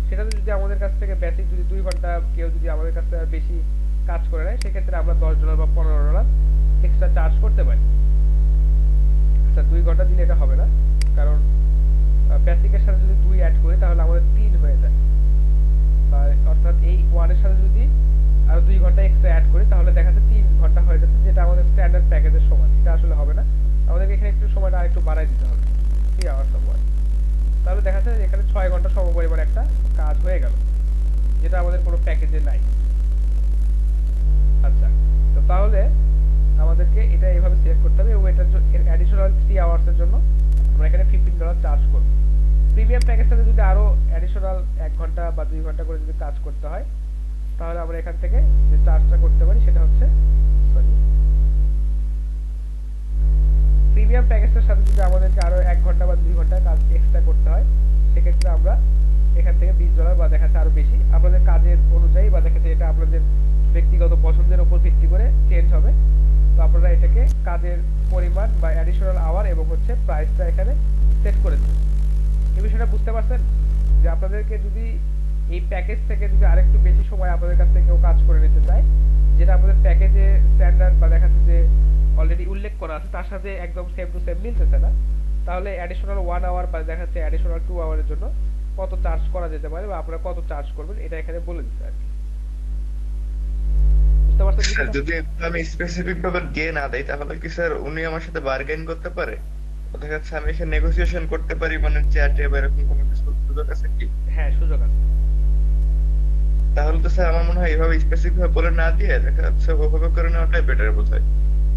সেটাতে যদি আমাদের কাছ থেকে বেসিক যদি 2 ঘন্টা কেউ যদি আমাদের কাছ থেকে বেশি কাজ করে নেয়, সেক্ষেত্রে আমরা $10 বা $15 এক্সট্রা চার্জ করতে পারি। আচ্ছা, 2 ঘন্টা দিলে এটা হবে না, কারণ বেসিকের সাথে যদি 2 অ্যাড করি তাহলে আমাদের 3 হয়ে যায়, অর্থাৎ এই 1 এর সাথে যদি আরো 2 ঘন্টা এক্সট্রা অ্যাড করি, তাহলে দেখা যাচ্ছে 3 ঘন্টা হয়ে যাচ্ছে, যেটা আমাদের স্ট্যান্ডার্ড প্যাকেজের সময়। এটা আসলে হবে না, আমাদেরকে এখানে একটু সময়টা আরেকটু বাড়াই দিতে হবে, 3 আওয়ার্স অফ ওয়ার্ক। তাহলে দেখা যাচ্ছে এখানে 6 ঘন্টা সমপরিমাণ একটা কাজ হয়ে গেল, যেটা আমাদের কোনো প্যাকেজে নাই। আচ্ছা, তো তাহলে আমাদেরকে এটা এইভাবে সিলেক্ট করতে হবে, এবং এটার অ্যাডিশনাল 3 আওয়ার্স এর জন্য আমরা এখানে $15 চার্জ করব। প্রিমিয়াম প্যাকেজটাতে যদি আরো অ্যাডিশনাল 1 ঘন্টা বা 2 ঘন্টা করে যদি কাজ করতে হয়, তাহলে আমরা এখান থেকে যে চার্জটা করতে পারি সেটা হচ্ছে প্রিমিয়াম প্যাকেজটার সাথে যদি আমাদেরকে আরো 1 ঘন্টা বা 2 ঘন্টা কাজ এক্সট্রা করতে হয়, সেক্ষেত্রে আমরা এখান থেকে $20 বা দেখা যাচ্ছে আরো বেশি আপনাদের কাজের অনুযায়ী, বা দেখা যাচ্ছে এটা আপনাদের ব্যক্তিগত পছন্দের উপর ভিত্তি করে চেঞ্জ হবে। তো আপনারা এটাকে কাজের পরিমাণ বা অ্যাডিশনাল আওয়ার এবং হচ্ছে প্রাইসটা এখানে সেট করে দিন। এই বিষয়টা বুঝতে পারছেন যে আপনাদেরকে যদি এই প্যাকেজ থেকে যদি আরেকটু বেশি সময় আপনাদের কাছ থেকে কেউ কাজ করে নিতে চায়, যেটা আপনাদের প্যাকেজে স্ট্যান্ডার্ড বা দেখা যাচ্ছে যে অলরেডি উল্লেখ করা আছে তার সাথে একদম সেম টু সেম মিলতেছে না, তাহলে অ্যাডিশনাল 1 আওয়ার বা দেখা যাচ্ছে অ্যাডিশনাল 2 আওয়ারের জন্য কত চার্জ করা যেতে পারে, বা আপনারা কত চার্জ করবেন, এটা এখানে বলে দিচ্ছে আর কি। বুঝতে পারছেন? যদি আমি স্পেসিফিক ভাবে দিয়ে না দেই, তাহলে কি স্যার উনি আমার সাথে বার্গেন করতে পারে? দেখা যাচ্ছে আমি এখানে নেগোসিয়েশন করতে পারি, মানে চ্যাটে বা এরকম কোনো কিছু সুযোগ আছে কি? হ্যাঁ, সুযোগ আছে। তাহলে তো স্যার আমার মনে হয় এইভাবে স্পেসিফিক ভাবে বলে না দিয়ে দেখা যাচ্ছে ওভাবে করে নেওয়াটাই বেটার বোধহয়।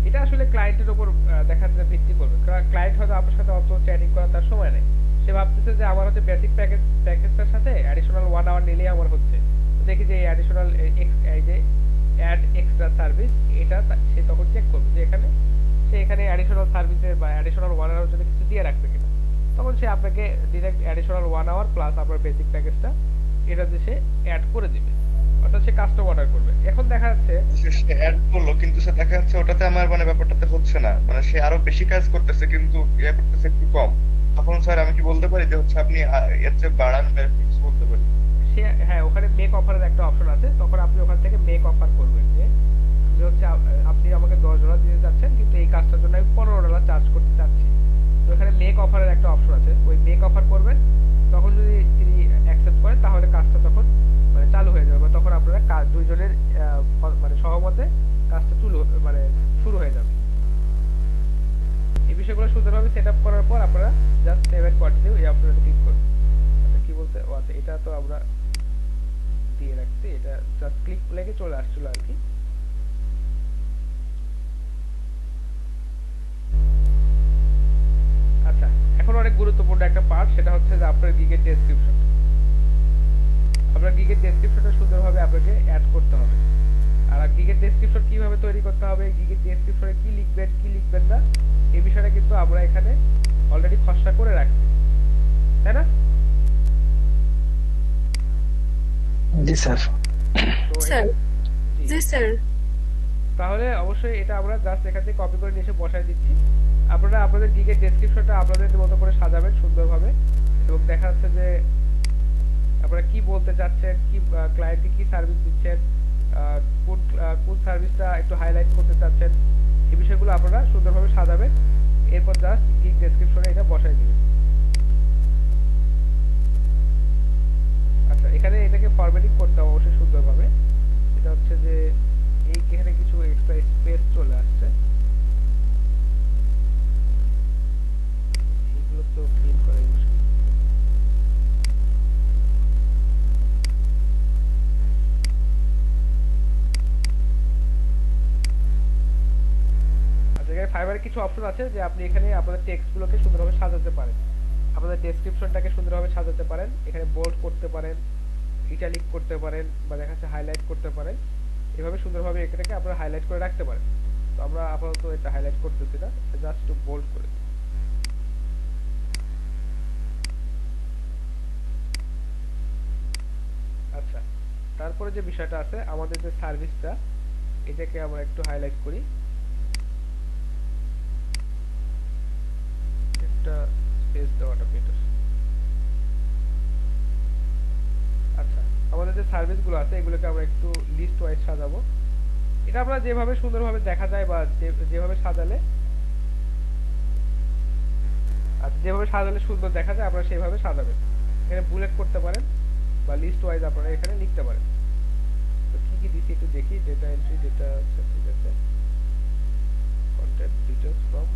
এটা আসলে ক্লায়েন্টের উপর দেখা যাচ্ছে ভিত্তি করবে, কারণ ক্লায়েন্ট হয়তো আপনার সাথে অত চ্যাটিং করার তার সময় নেই, সে ভাবতেছে যে আমার হচ্ছে বেসিক প্যাকেজটার সাথে অ্যাডিশনাল 1 আওয়ার নিলেই আমার হচ্ছে। তো দেখি যে এই অ্যাডিশনাল এই যে অ্যাড এক্সট্রা সার্ভিস, এটা সে তখন চেক করবে যে সে এখানে অ্যাডিশনাল সার্ভিসের বা অ্যাডিশনাল 1 আওয়ার জন্য কিছু দিয়ে রাখছে কিনা, তখন সে আপনাকে ডিরেক্ট অ্যাডিশনাল 1 আওয়ার প্লাস আপনার বেসিক প্যাকেজটা এটাতে সে অ্যাড করে দিবে, অর্থাৎ সে কাস্টম অর্ডার করবে। এখন দেখা যাচ্ছে সে অ্যাড করলো, কিন্তু স্যার দেখা যাচ্ছে ওটাতে আমার মানে ব্যাপারটাতে হচ্ছে না, মানে সে আরো বেশি কাজ করতেছে কিন্তু ইয়ে করতেছে একটু কম। তখন স্যার আমি কি বলতে পারি যে হচ্ছে আপনি এর চেয়ে বাড়ান বা এরকম কিছু বলতে পারি? সে সে হ্যাঁ ওখানে মেক অফারের একটা অপশন আছে, তখন আপনি ওখান থেকে মেক অফার করবেন যে যে হচ্ছে আপনি আমাকে $10 দিতে চাচ্ছেন কিন্তু এই কাজটার জন্য আমি $15 চার্জ করতে চাচ্ছি। তো এখানে মেক অফারের একটা অপশন আছে, ওই মেক অফার করবেন, তখন যদি তিনি অ্যাকসেপ্ট করেন তাহলে কাজটা তখন মানে চালু হয়ে যাবে, বা তখন আপনারা দুইজনের মানে সহমতে কাজটা মানে শুরু হয়ে যাবে। এই বিষয়গুলো সুন্দরভাবে সেট আপ করার পর আপনারা জাস্ট সেভ এন্ড কন্টিনিউ এই অপশনটাতে ক্লিক করুন। আচ্ছা কি বলতে, ও আচ্ছা এটা তো আমরা দিয়ে রাখছি, এটা জাস্ট ক্লিক লেগে চলে আসছিল আর কি। আচ্ছা এখন অনেক গুরুত্বপূর্ণ একটা পার্ট, সেটা হচ্ছে যে আপনার গিগের ডেসক্রিপশন। আপনার গিগের ডেসক্রিপশনটা সুন্দরভাবে আপনাকে অ্যাড করতে হবে। আর গিগের ডেসক্রিপশন কিভাবে তৈরি করতে হবে, গিগের ডেসক্রিপশনে কি লিখবেন কি লিখবেন না, এই বিষয়টা কিন্তু আমরা এখানে অলরেডি খসড়া করে রাখছি, তাই না? জি স্যার। তো স্যার জি জি স্যার তাহলে অবশ্যই এটা আমরা জাস্ট এখান থেকে কপি করে নিয়ে এসে বসায় দিচ্ছি। আপনারা আপনাদের গিগের ডেসক্রিপশনটা আপনাদের মতো করে সাজাবেন সুন্দরভাবে, এবং দেখা যাচ্ছে যে আপনারা কি বলতে চাচ্ছেন, কি ক্লায়েন্টকে কি সার্ভিস দিচ্ছেন, কোন সার্ভিসটা একটু হাইলাইট করতে চাচ্ছেন, এই বিষয়গুলো আপনারা সুন্দরভাবে সাজাবেন। এরপর জাস্ট গিগ ডেসক্রিপশনে এটা বসাই দিবেন। আচ্ছা এখানে এটাকে ফরম্যাটিং করতে হবে অবশ্যই সুন্দরভাবে। এটা হচ্ছে যে এখানে কিছু এক্সট্রা স্পেস চলে আসছে, এগুলো তো ফিল করা মুশকিল। আচ্ছা এখানে ফাইবারে কিছু অপশন আছে যে আপনি এখানে আপনাদের টেক্সট গুলোকে সুন্দরভাবে সাজাতে পারেন, আপনাদের ডেসক্রিপশনটাকে সুন্দরভাবে সাজাতে পারেন, এখানে বোল্ড করতে পারেন, ইটালিক করতে পারেন, বা দেখা যাচ্ছে হাইলাইট করতে পারেন। এভাবে সুন্দরভাবে এটাকে আপনারা হাইলাইট করে রাখতে পারেন। তো আমরা আপাতত এটা হাইলাইট করতেছি না, জাস্ট একটু বোল্ড করে দিই। আচ্ছা তারপরে যে বিষয়টা আছে, আমাদের যে সার্ভিসটা, এটাকে আমরা একটু হাইলাইট করি, একটা স্পেস দেওয়াটা বেটার। আচ্ছা আমাদের যে সার্ভিসগুলো আছে এগুলোকে আমরা একটু লিস্ট ওয়াইজ সাজাবো। এটা আমরা যেভাবে সুন্দরভাবে দেখা যায় বা যেভাবে সাজালে যেভাবে সাজালে সুন্দর দেখা যায় আপনারা সেভাবে সাজাবেন। এখানে বুলেট করতে পারেন বা লিস্ট ওয়াইজ আপনারা এখানে লিখতে পারেন। তো কি কি দিছি একটু দেখি, ডেটা এন্ট্রি, ডেটা আছে, ঠিক আছে, কন্টেন্ট ডিটেইলস ফ্রম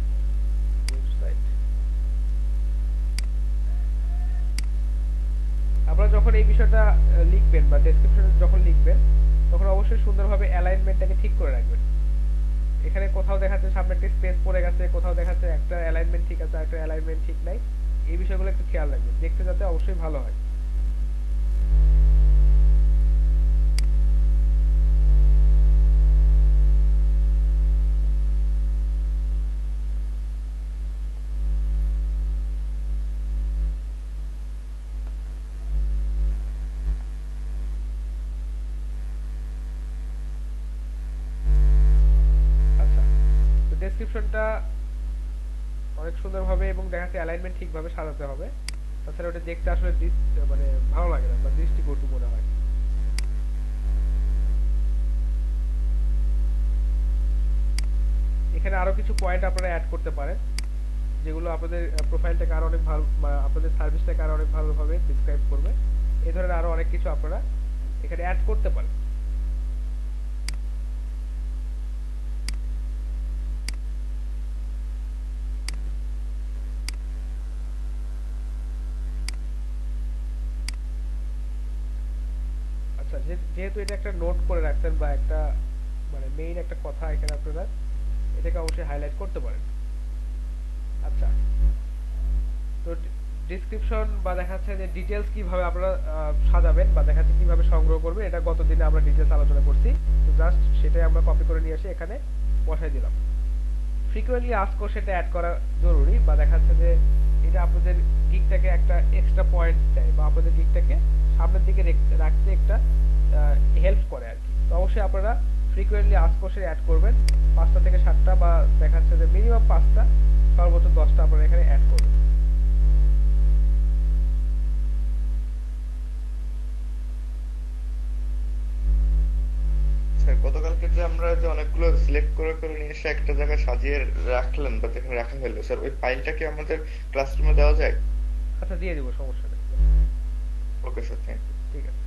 ওয়েবসাইট। আপনারা যখন এই বিষয়টা লিখবেন বা ডেসক্রিপশনে যখন লিখবেন তখন অবশ্যই সুন্দরভাবে অ্যালাইনমেন্টটাকে ঠিক করে রাখবেন। এখানে কোথাও দেখাচ্ছে সামনে একটা স্পেস পড়ে গেছে, কোথাও দেখাচ্ছে একটা অ্যালাইনমেন্ট ঠিক আছে একটা অ্যালাইনমেন্ট ঠিক নাই, এই বিষয়গুলো একটু খেয়াল রাখবেন, দেখতে যাতে অবশ্যই ভালো হয়। আচ্ছা তো ডেসক্রিপশনটা অনেক সুন্দরভাবে এবং দেখা যাচ্ছে অ্যালাইনমেন্ট ঠিকভাবে সাজাতে হবে, তাছাড়া ওটা দেখতে আসলে মানে ভালো লাগে না বা দৃষ্টিকটু মনে হয়। এখানে আরো কিছু পয়েন্ট আপনারা অ্যাড করতে পারেন যেগুলো আপনাদের প্রোফাইলটাকে আরো অনেক ভালো, আপনাদের সার্ভিসটাকে আরো অনেক ভালোভাবে ডিসক্রাইব করবে। এই ধরনের আরো অনেক কিছু আপনারা এখানে অ্যাড করতে পারেন। আচ্ছা যেহেতু এটা একটা নোট করে রাখছেন বা একটা মানে মেইন একটা কথা, এখানে আপনারা এটাকে অবশ্যই হাইলাইট করতে পারেন। আচ্ছা তো ডেসক্রিপশন বা দেখা যাচ্ছে যে ডিটেইলস কিভাবে আপনারা সাজাবেন বা দেখা যাচ্ছে কিভাবে সংগ্রহ করবেন, এটা গত দিনে আমরা ডিটেইলস আলোচনা করছি। তো জাস্ট সেটাই আমরা কপি করে নিয়ে এসে এখানে বসাই দিলাম। ফ্রিকোয়েন্টলি আস্ক কোশ্চেনটা অ্যাড করা জরুরি, বা দেখা যাচ্ছে যে এটা আপনাদের গিগটাকে একটা এক্সট্রা পয়েন্ট দেয় বা আপনাদের গিগটাকে সামনের দিকে রাখতে একটা হেল্প করে আর কি। তো অবশ্যই আপনারা ফ্রিকোয়েন্টলি আস্ক কোশ্চেন অ্যাড করবেন, 5টা থেকে 7টা বা দেখা যাচ্ছে যে মিনিমাম 5টা, সর্বোচ্চ 10টা আপনারা এখানে অ্যাড করবেন। যে আমরা যে অনেকগুলো সিলেক্ট করে করে নিয়ে এসে একটা জায়গায় সাজিয়ে রাখলেন বা যেখানে রাখা হলো স্যার, ওই ফাইলটা কি আমাদের ক্লাসরুমে দেওয়া যায়? আচ্ছা, দিয়ে দিব, সমস্যা নেই। Okay sir, thank you. ঠিক আছে,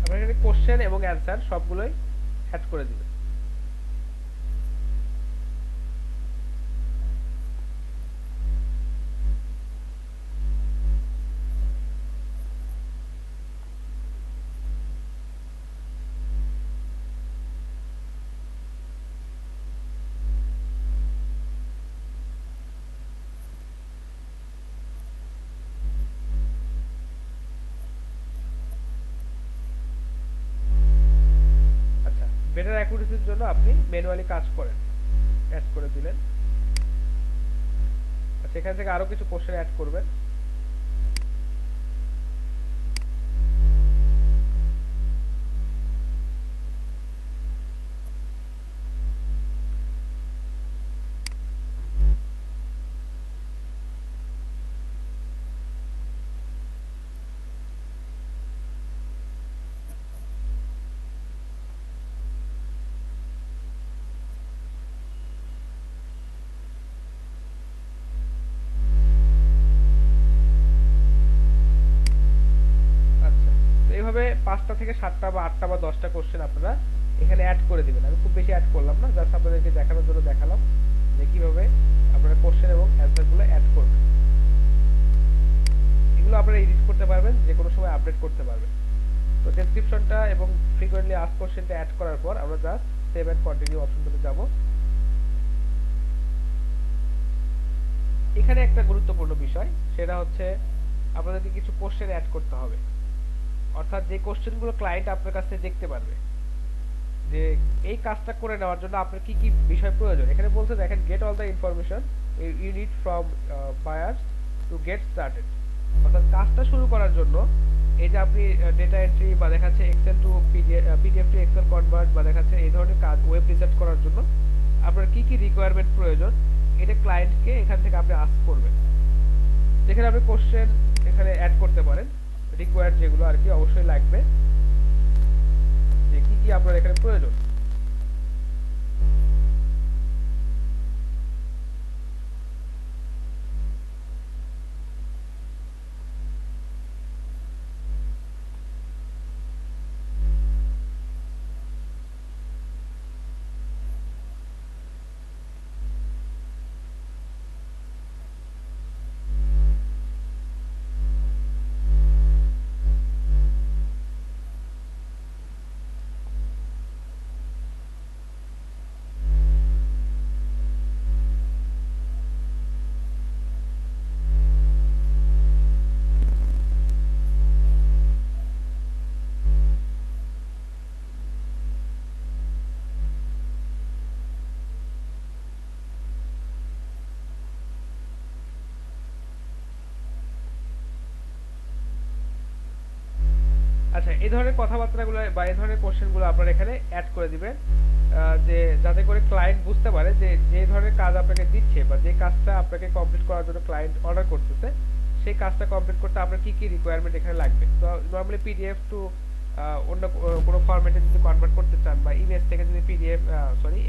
আপনার এখানে কোশ্চেন এবং অ্যান্সার সবগুলোই অ্যাড করে দিবেন। আচ্ছা, বেটার অ্যাকুরেসির জন্য আপনি ম্যানুয়ালি কাজ করেন, অ্যাড করে দিলেন। আচ্ছা, এখান থেকে আরো কিছু কোশ্চেন অ্যাড করবেন। আচ্ছা, তো এইভাবে 5টা থেকে 7টা বা 8টা বা 10টা কোশ্চেন আপনারা এখানে অ্যাড করে দিবেন। আমি খুব বেশি অ্যাড করলাম না, জাস্ট আপনাদেরকে দেখানোর জন্য দেখালাম যে কিভাবে আপনারা কোশ্চেন এবং অ্যান্সার গুলো অ্যাড করবেন। এগুলো আপনারা এডিট করতে পারবেন, যে কোনো সময় আপডেট করতে পারবেন। তো ডেসক্রিপশনটা এবং ফ্রিকোয়েন্টলি আস্কড কোশ্চেনটা অ্যাড করার পর আমরা জাস্ট সেভ এন্ড কন্টিনিউ অপশনটাতে যাব। এখানে একটা গুরুত্বপূর্ণ বিষয়, সেটা হচ্ছে আপনাদেরকে কিছু কোশ্চেন অ্যাড করতে হবে, অর্থাৎ যে কোশ্চেনগুলো ক্লায়েন্ট আপনার কাছে দেখতে পারবে যে এই কাজটা করে নেওয়ার জন্য আপনার কি কি বিষয় প্রয়োজন। এখানে বলতে দেখেন, get all the information you need from buyers to get started, অর্থাৎ কাজটা শুরু করার জন্য এই যে আপনি ডেটা এন্ট্রি বা দেখাচ্ছে Excel to PDF to Excel convert বা দেখাচ্ছে এই ধরনের কাজ ওয়েব রিসার্চ করার জন্য আপনার কি কি রিকোয়ারমেন্ট প্রয়োজন, এটা ক্লায়েন্টকে এখান থেকে আপনি আস্ক করবেন। যেখানে আপনি কোশ্চেন এখানে অ্যাড করতে পারেন, রিকোয়ার্ড যেগুলো আর কি অবশ্যই লাগবে, যে কি কি আপনার এখানে প্রয়োজন। আচ্ছা, এই ধরনের কথাবার্তাগুলো বা এই ধরনের কোশ্চেনগুলো আপনারা এখানে অ্যাড করে দিবেন, যে যাতে করে ক্লায়েন্ট বুঝতে পারে যে যে ধরনের কাজ আপনাকে দিচ্ছে বা যে কাজটা আপনাকে কমপ্লিট করার জন্য ক্লায়েন্ট অর্ডার করতেছে, সেই কাজটা কমপ্লিট করতে আপনার কি কি রিকোয়ারমেন্ট এখানে লাগবে। তো নরমালি পিডিএফ টু অন্য কোনো ফরম্যাটে যদি কনভার্ট করতে চান বা ইমেজ থেকে যদি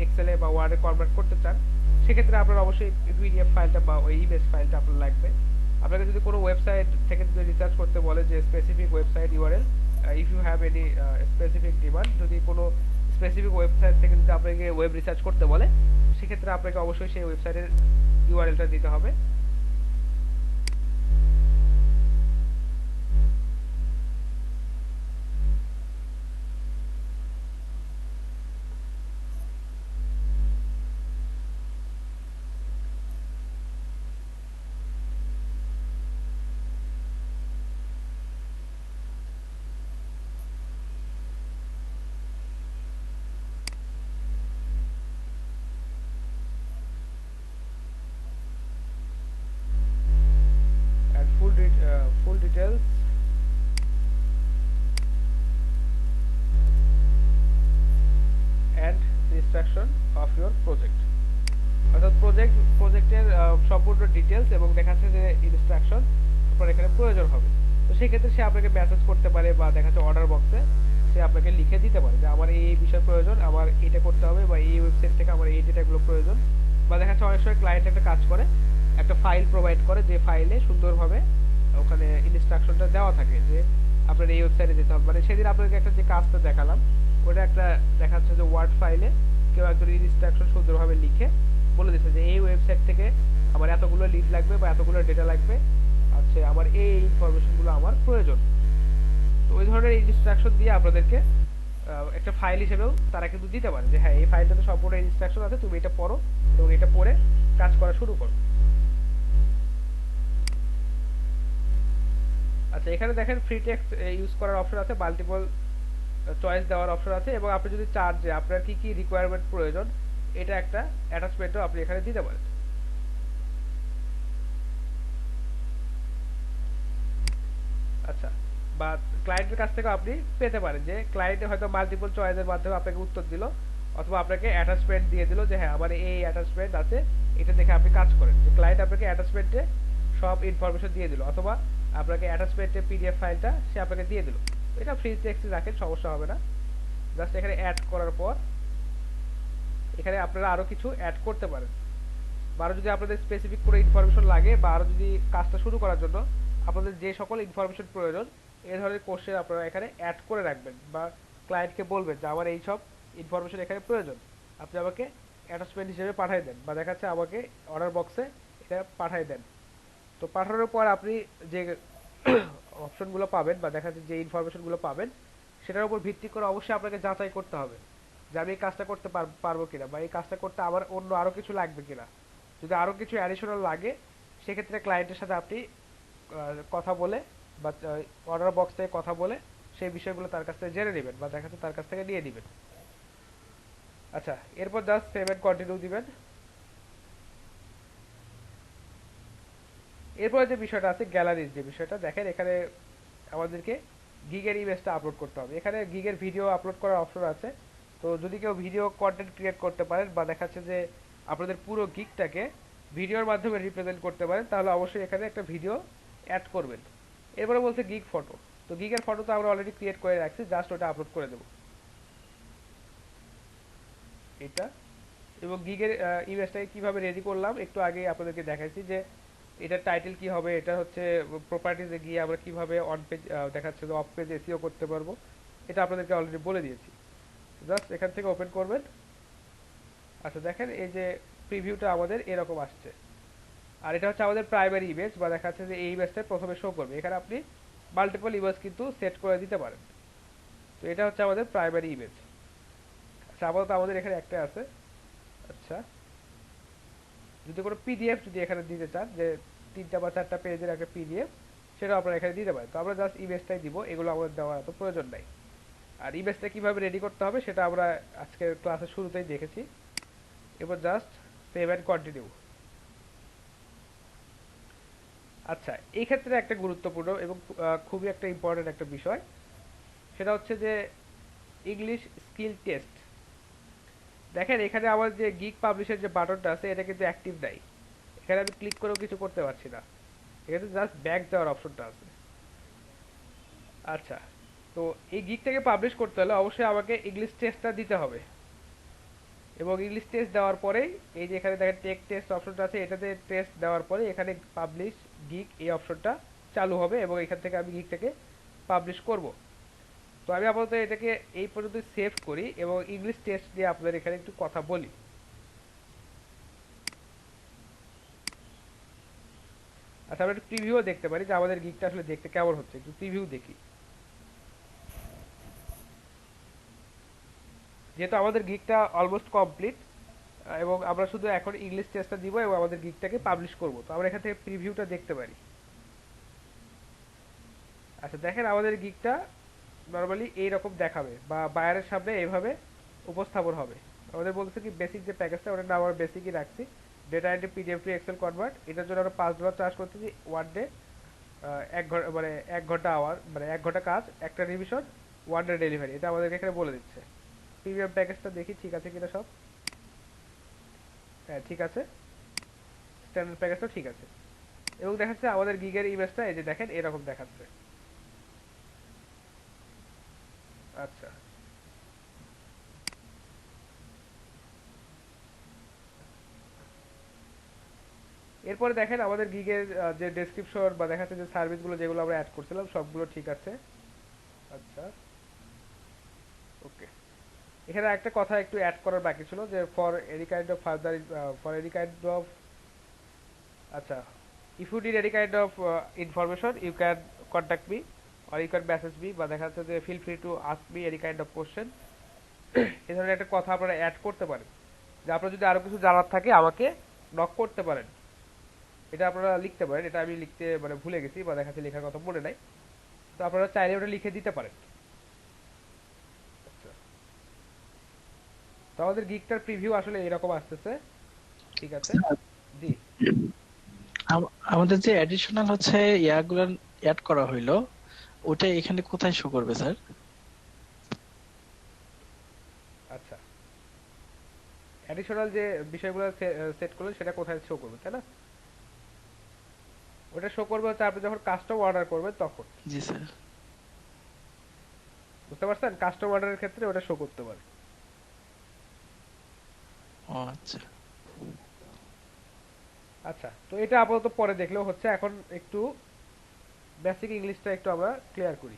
এক্সেলে বা ওয়ার্ডে কনভার্ট করতে চান, সেক্ষেত্রে আপনার অবশ্যই পিডিএফ ফাইলটা বা ওই ইমেজ ফাইলটা আপনার লাগবে। আপনাকে যদি কোনো ওয়েবসাইট থেকে যদি রিসার্চ করতে বলে যে specific website URL, if you have any specific demand, যদি কোনো স্পেসিফিক ওয়েবসাইট থেকে যদি আপনাকে ওয়েব রিসার্চ করতে বলে, সেক্ষেত্রে আপনাকে অবশ্যই সেই ওয়েবসাইটের ইউআরএলটা দিতে হবে। And full details and instruction of your project, অর্থাৎ প্রজেক্টের সম্পূর্ণ ডিটেলস এবং দেখাচ্ছে যে ইনস্ট্রাকশন আপনার এখানে প্রয়োজন হবে। তো তো সেক্ষেত্রে সে আপনাকে মেসেজ করতে পারে বা দেখা যাচ্ছে অর্ডার বক্সে সে আপনাকে লিখে দিতে পারে যে আমার এই বিষয় প্রয়োজন, আমার এটা করতে হবে, বা এই ওয়েবসাইট থেকে আমার এই ডেটাগুলো প্রয়োজন। বা দেখা যাচ্ছে অনেক সময় ক্লায়েন্ট একটা কাজ করে, একটা ফাইল প্রোভাইড করে, যে ফাইলে সুন্দরভাবে ওখানে ইনস্ট্রাকশনটা দেওয়া থাকে যে আপনার এই ওয়েবসাইটে যেতে হবে। মানে সেদিন আপনাদেরকে একটা যে কাজটা দেখালাম ওটা একটা দেখা যাচ্ছে যে ওয়ার্ড ফাইলে কেউ একজন ইনস্ট্রাকশন সুন্দরভাবে লিখে বলে দিচ্ছে যে এই ওয়েবসাইট থেকে আমার এতগুলো লিড লাগবে বা এতগুলো ডেটা লাগবে, আচ্ছা আমার এই ইনফরমেশনগুলো আমার প্রয়োজন। তো ওই ধরনের ইনস্ট্রাকশন দিয়ে আপনাদেরকে একটা ফাইল হিসেবেও তারা কিন্তু দিতে পারে যে হ্যাঁ এই ফাইলটাতে সম্পূর্ণ ইনস্ট্রাকশন আছে, তুমি এটা পড়ো এবং এটা পড়ে কাজ করা শুরু করো। আচ্ছা এখানে দেখেন ফ্রি টেক্সট ইউজ করার অপশন আছে, মাল্টিপল চয়েস দেওয়ার অপশন আছে, এবং আপনি যদি চান যে আপনার কি কি রিকোয়ারমেন্ট প্রয়োজন এটা একটা অ্যাটাচমেন্টও আপনি এখানে দিতে পারেন। আচ্ছা, বা ক্লায়েন্টের কাছ থেকে আপনি পেতে পারেন যে ক্লায়েন্টে হয়তো মাল্টিপল চয়েসের মাধ্যমে আপনাকে উত্তর দিল, অথবা আপনাকে অ্যাটাচমেন্ট দিয়ে দিল যে হ্যাঁ আমার এই অ্যাটাচমেন্ট আছে, এটা দেখে আপনি কাজ করেন। যে ক্লায়েন্ট আপনাকে অ্যাটাচমেন্টে সব ইনফরমেশন দিয়ে দিল, অথবা আপনাকে অ্যাটাচমেন্টে পিডিএফ ফাইলটা সে আপনাকে দিয়ে দিল। এটা ফ্রি টেক্সটে রাখেন, সমস্যা হবে না। জাস্ট এখানে অ্যাড করার পর এখানে আপনারা আরো কিছু অ্যাড করতে পারেন, বা আরো যদি আপনাদের স্পেসিফিক কোনো ইনফরমেশন লাগে, বা আরো যদি কাজটা শুরু করার জন্য আপনাদের যে সকল ইনফরমেশন প্রয়োজন এই ধরনের কোশ্চেন আপনারা এখানে অ্যাড করে রাখবেন, বা ক্লায়েন্টকে বলবেন যে আমার এই সব ইনফরমেশন এখানে প্রয়োজন, আপনি আমাকে অ্যাটাচমেন্ট হিসেবে পাঠিয়ে দেন, বা দেখাচ্ছে আমাকে অর্ডার বক্সে এটা পাঠিয়ে দেন। তো পাঠানোর পর আপনি যে অপশনগুলো পাবেন বা দেখা যাচ্ছে যে ইনফরমেশনগুলো পাবেন সেটার উপর ভিত্তি করে অবশ্যই আপনাকে যাচাই করতে হবে যে আমি এই কাজটা করতে পারবো কিনা, বা এই কাজটা করতে আমার অন্য আরো কিছু লাগবে কিনা। যদি আরো কিছু অ্যাডিশনাল লাগে সেক্ষেত্রে ক্লায়েন্টের সাথে আপনি কথা বলে বা অর্ডার বক্স থেকে কথা বলে সেই বিষয়গুলো তার কাছ থেকে জেনে নেবেন, বা দেখা যাচ্ছে তার কাছ থেকে নিয়ে নেবেন। আচ্ছা এরপর জাস্ট পেমেন্ট কন্টিনিউ দিবেন। এরপরে যে বিষয়টা আছে গ্যালারির যে বিষয়টা, দেখেন এখানে আমাদেরকে গিগের ইমেজটা আপলোড করতে হবে। এখানে গিগের ভিডিও আপলোড করার অপশন আছে। তো যদি কেউ ভিডিও কন্টেন্ট ক্রিয়েট করতে পারেন, বা দেখাচ্ছে যে আপনাদের পুরো গিগটাকে ভিডিওর মাধ্যমে রিপ্রেজেন্ট করতে পারেন, তাহলে অবশ্যই এখানে একটা ভিডিও অ্যাড করবেন। এরপরে বলছে গিগ ফটো। তো গিগের ফটো তো আমরা অলরেডি ক্রিয়েট করে রাখছি, জাস্ট ওটা আপলোড করে দেব এটা। এবং গিগের ইমেজটাকে কিভাবে রেডি করলাম একটু আগে আপনাদেরকে দেখাইছি, যে এটার টাইটেল কি হবে, এটা হচ্ছে প্রপার্টিজে গিয়ে আমরা কিভাবে অন পেজ দেখাচ্ছে যে অফ পেজ এসইও করতে পারবো, এটা আপনাদেরকে অলরেডি বলে দিয়েছি। জাস্ট এখান থেকে ওপেন করবেন। আচ্ছা দেখেন এই যে প্রিভিউটা আমাদের এরকম আসছে, আর এটা হচ্ছে আমাদের প্রাইমারি ইমেজ, বা দেখা যাচ্ছে যে এই ইমেজটা প্রথমে শো করবে। এখানে আপনি মাল্টিপল ইমেজ কিন্তু সেট করে দিতে পারেন। তো এটা হচ্ছে আমাদের প্রাইমারি ইমেজ। আচ্ছা আপাতত আমাদের এখানে একটা আছে। আচ্ছা যদি কোনো পিডিএফ যদি এখানে দিতে চান, যে 3টা বা 4টা পেজের একটা পিডিএফ, সেটাও আপনারা এখানে দিতে পারেন। তো আমরা জাস্ট ইমেজটাই দিব, এগুলো আমাদের দেওয়ার এত প্রয়োজন নাই। আর ইমেজটা কিভাবে রেডি করতে হবে সেটা আমরা আজকের ক্লাসের শুরুতেই দেখেছি। এবার জাস্ট সেভ এন্ড কন্টিনিউ। আচ্ছা এই ক্ষেত্রে একটা গুরুত্বপূর্ণ এবং খুবই একটা ইম্পর্টেন্ট একটা বিষয়, সেটা হচ্ছে যে ইংলিশ স্কিল টেস্ট। দেখেন এখানে আমার যে গিগ পাবলিশের যে বাটনটা আছে এটা কিন্তু অ্যাক্টিভ নাই, এখানে আমি ক্লিক করেও কিছু করতে পারছি না, এখানে জাস্ট ব্যাক দেওয়ার অপশনটা আছে। আচ্ছা তো এই গিগটাকে পাবলিশ করতে হলে অবশ্যই আমাকে ইংলিশ টেস্টটা দিতে হবে, এবং ইংলিশ টেস্ট দেওয়ার পরেই এই যে এখানে দেখেন টেক টেস্ট অপশনটা আছে, এটাতে টেস্ট দেওয়ার পরে এখানে পাবলিশ গিগ এই অপশনটা চালু হবে, এবং এখান থেকে আমি গিগটাকে পাবলিশ করব। তো আমি আপাতত এটাকে এই পর্যন্ত সেভ করি এবং ইংলিশ টেস্ট দিয়ে আপনাদের এখানে একটু কথা বলি। আচ্ছা আমরা একটু প্রিভিউও দেখতে পারি যে আমাদের গিগটা আসলে দেখতে কেমন হচ্ছে, একটু প্রিভিউ দেখি। যেহেতু আমাদের গিগটা অলমোস্ট কমপ্লিট এবং আমরা শুধু এখন ইংলিশ টেস্টটা দিব এবং আমাদের গিগটাকে পাবলিশ করব, তো আমরা এখান থেকে প্রিভিউটা দেখতে পারি। আচ্ছা দেখেন আমাদের গিগটা নরমালি এইরকম দেখাবে, বা বায়ারের সামনে এইভাবে উপস্থাপন হবে। আমাদের বলছে কি বেসিক যে প্যাকেজটা ওটার নাম আমরা বেসিকই রাখছি, data entry PDF to Excel convert. এটার জন্য আমরা $5 চার্জ করতেছি ওয়ান ডে, 1 ঘন্টা মানে 1 ঘন্টা আওয়ার, মানে 1 ঘন্টা কাজ, একটা রিভিশন, 1 ডে ডেলিভারি, এটা আমাদেরকে এখানে বলে দিচ্ছে। প্রিমিয়াম প্যাকেজটা দেখি ঠিক আছে কিনা সব। হ্যাঁ ঠিক আছে, স্ট্যান্ডার্ড প্যাকেজটাও ঠিক আছে। এবং দেখাচ্ছে আমাদের গিগের ইমেজটা এই যে দেখেন এরকম দেখাচ্ছে। আচ্ছা, এরপরে দেখেন আমাদের গিগের যে ডেসক্রিপশন বা দেখাচ্ছে যে সার্ভিসগুলো যেগুলো আমরা অ্যাড করছিলাম সবগুলো ঠিক আছে। আচ্ছা, ওকে। এখানে একটা কথা একটু অ্যাড করার বাকি ছিল যে for any kind of further, for any kind of, আচ্ছা, if you need any kind of information you can contact me or you can message me, বা দেখা যাচ্ছে যে feel free to ask me any kind of question. এই ধরনের একটা কথা আপনারা অ্যাড করতে পারেন, যে আপনার যদি আরো কিছু জানার থাকে আমাকে নক করতে পারেন, এটা আপনারা লিখতে পারেন। এটা আমি লিখতে মানে ভুলে গেছি বা দেখা যাচ্ছে লেখার কথা মনে নাই, তো আপনারা চাইলে ওটা লিখে দিতে পারেন। আচ্ছা, তো আমাদের গিগটার প্রিভিউ আসলে এরকম আসতেছে, ঠিক আছে। জি, আমাদের যে অ্যাডিশনাল হচ্ছে ইয়াগুলো অ্যাড করা হইলো, ওটা এখানে কোথায় শো করবে স্যার? আচ্ছা, অ্যাডিশনাল যে বিষয়গুলো সেট করলেন সেটা কোথায় শো করবে, তাই না? ওটা শো করবে হচ্ছে আপনি যখন কাস্টম অর্ডার করবেন তখন। জি স্যার। বুঝতে পারছেন? কাস্টম অর্ডারের ক্ষেত্রে ওটা শো করতে পারে। ও আচ্ছা। আচ্ছা, তো এটা আপাতত পরে দেখলেও হচ্ছে, এখন একটু বেসিক ইংলিশটা একটু আমরা ক্লিয়ার করি।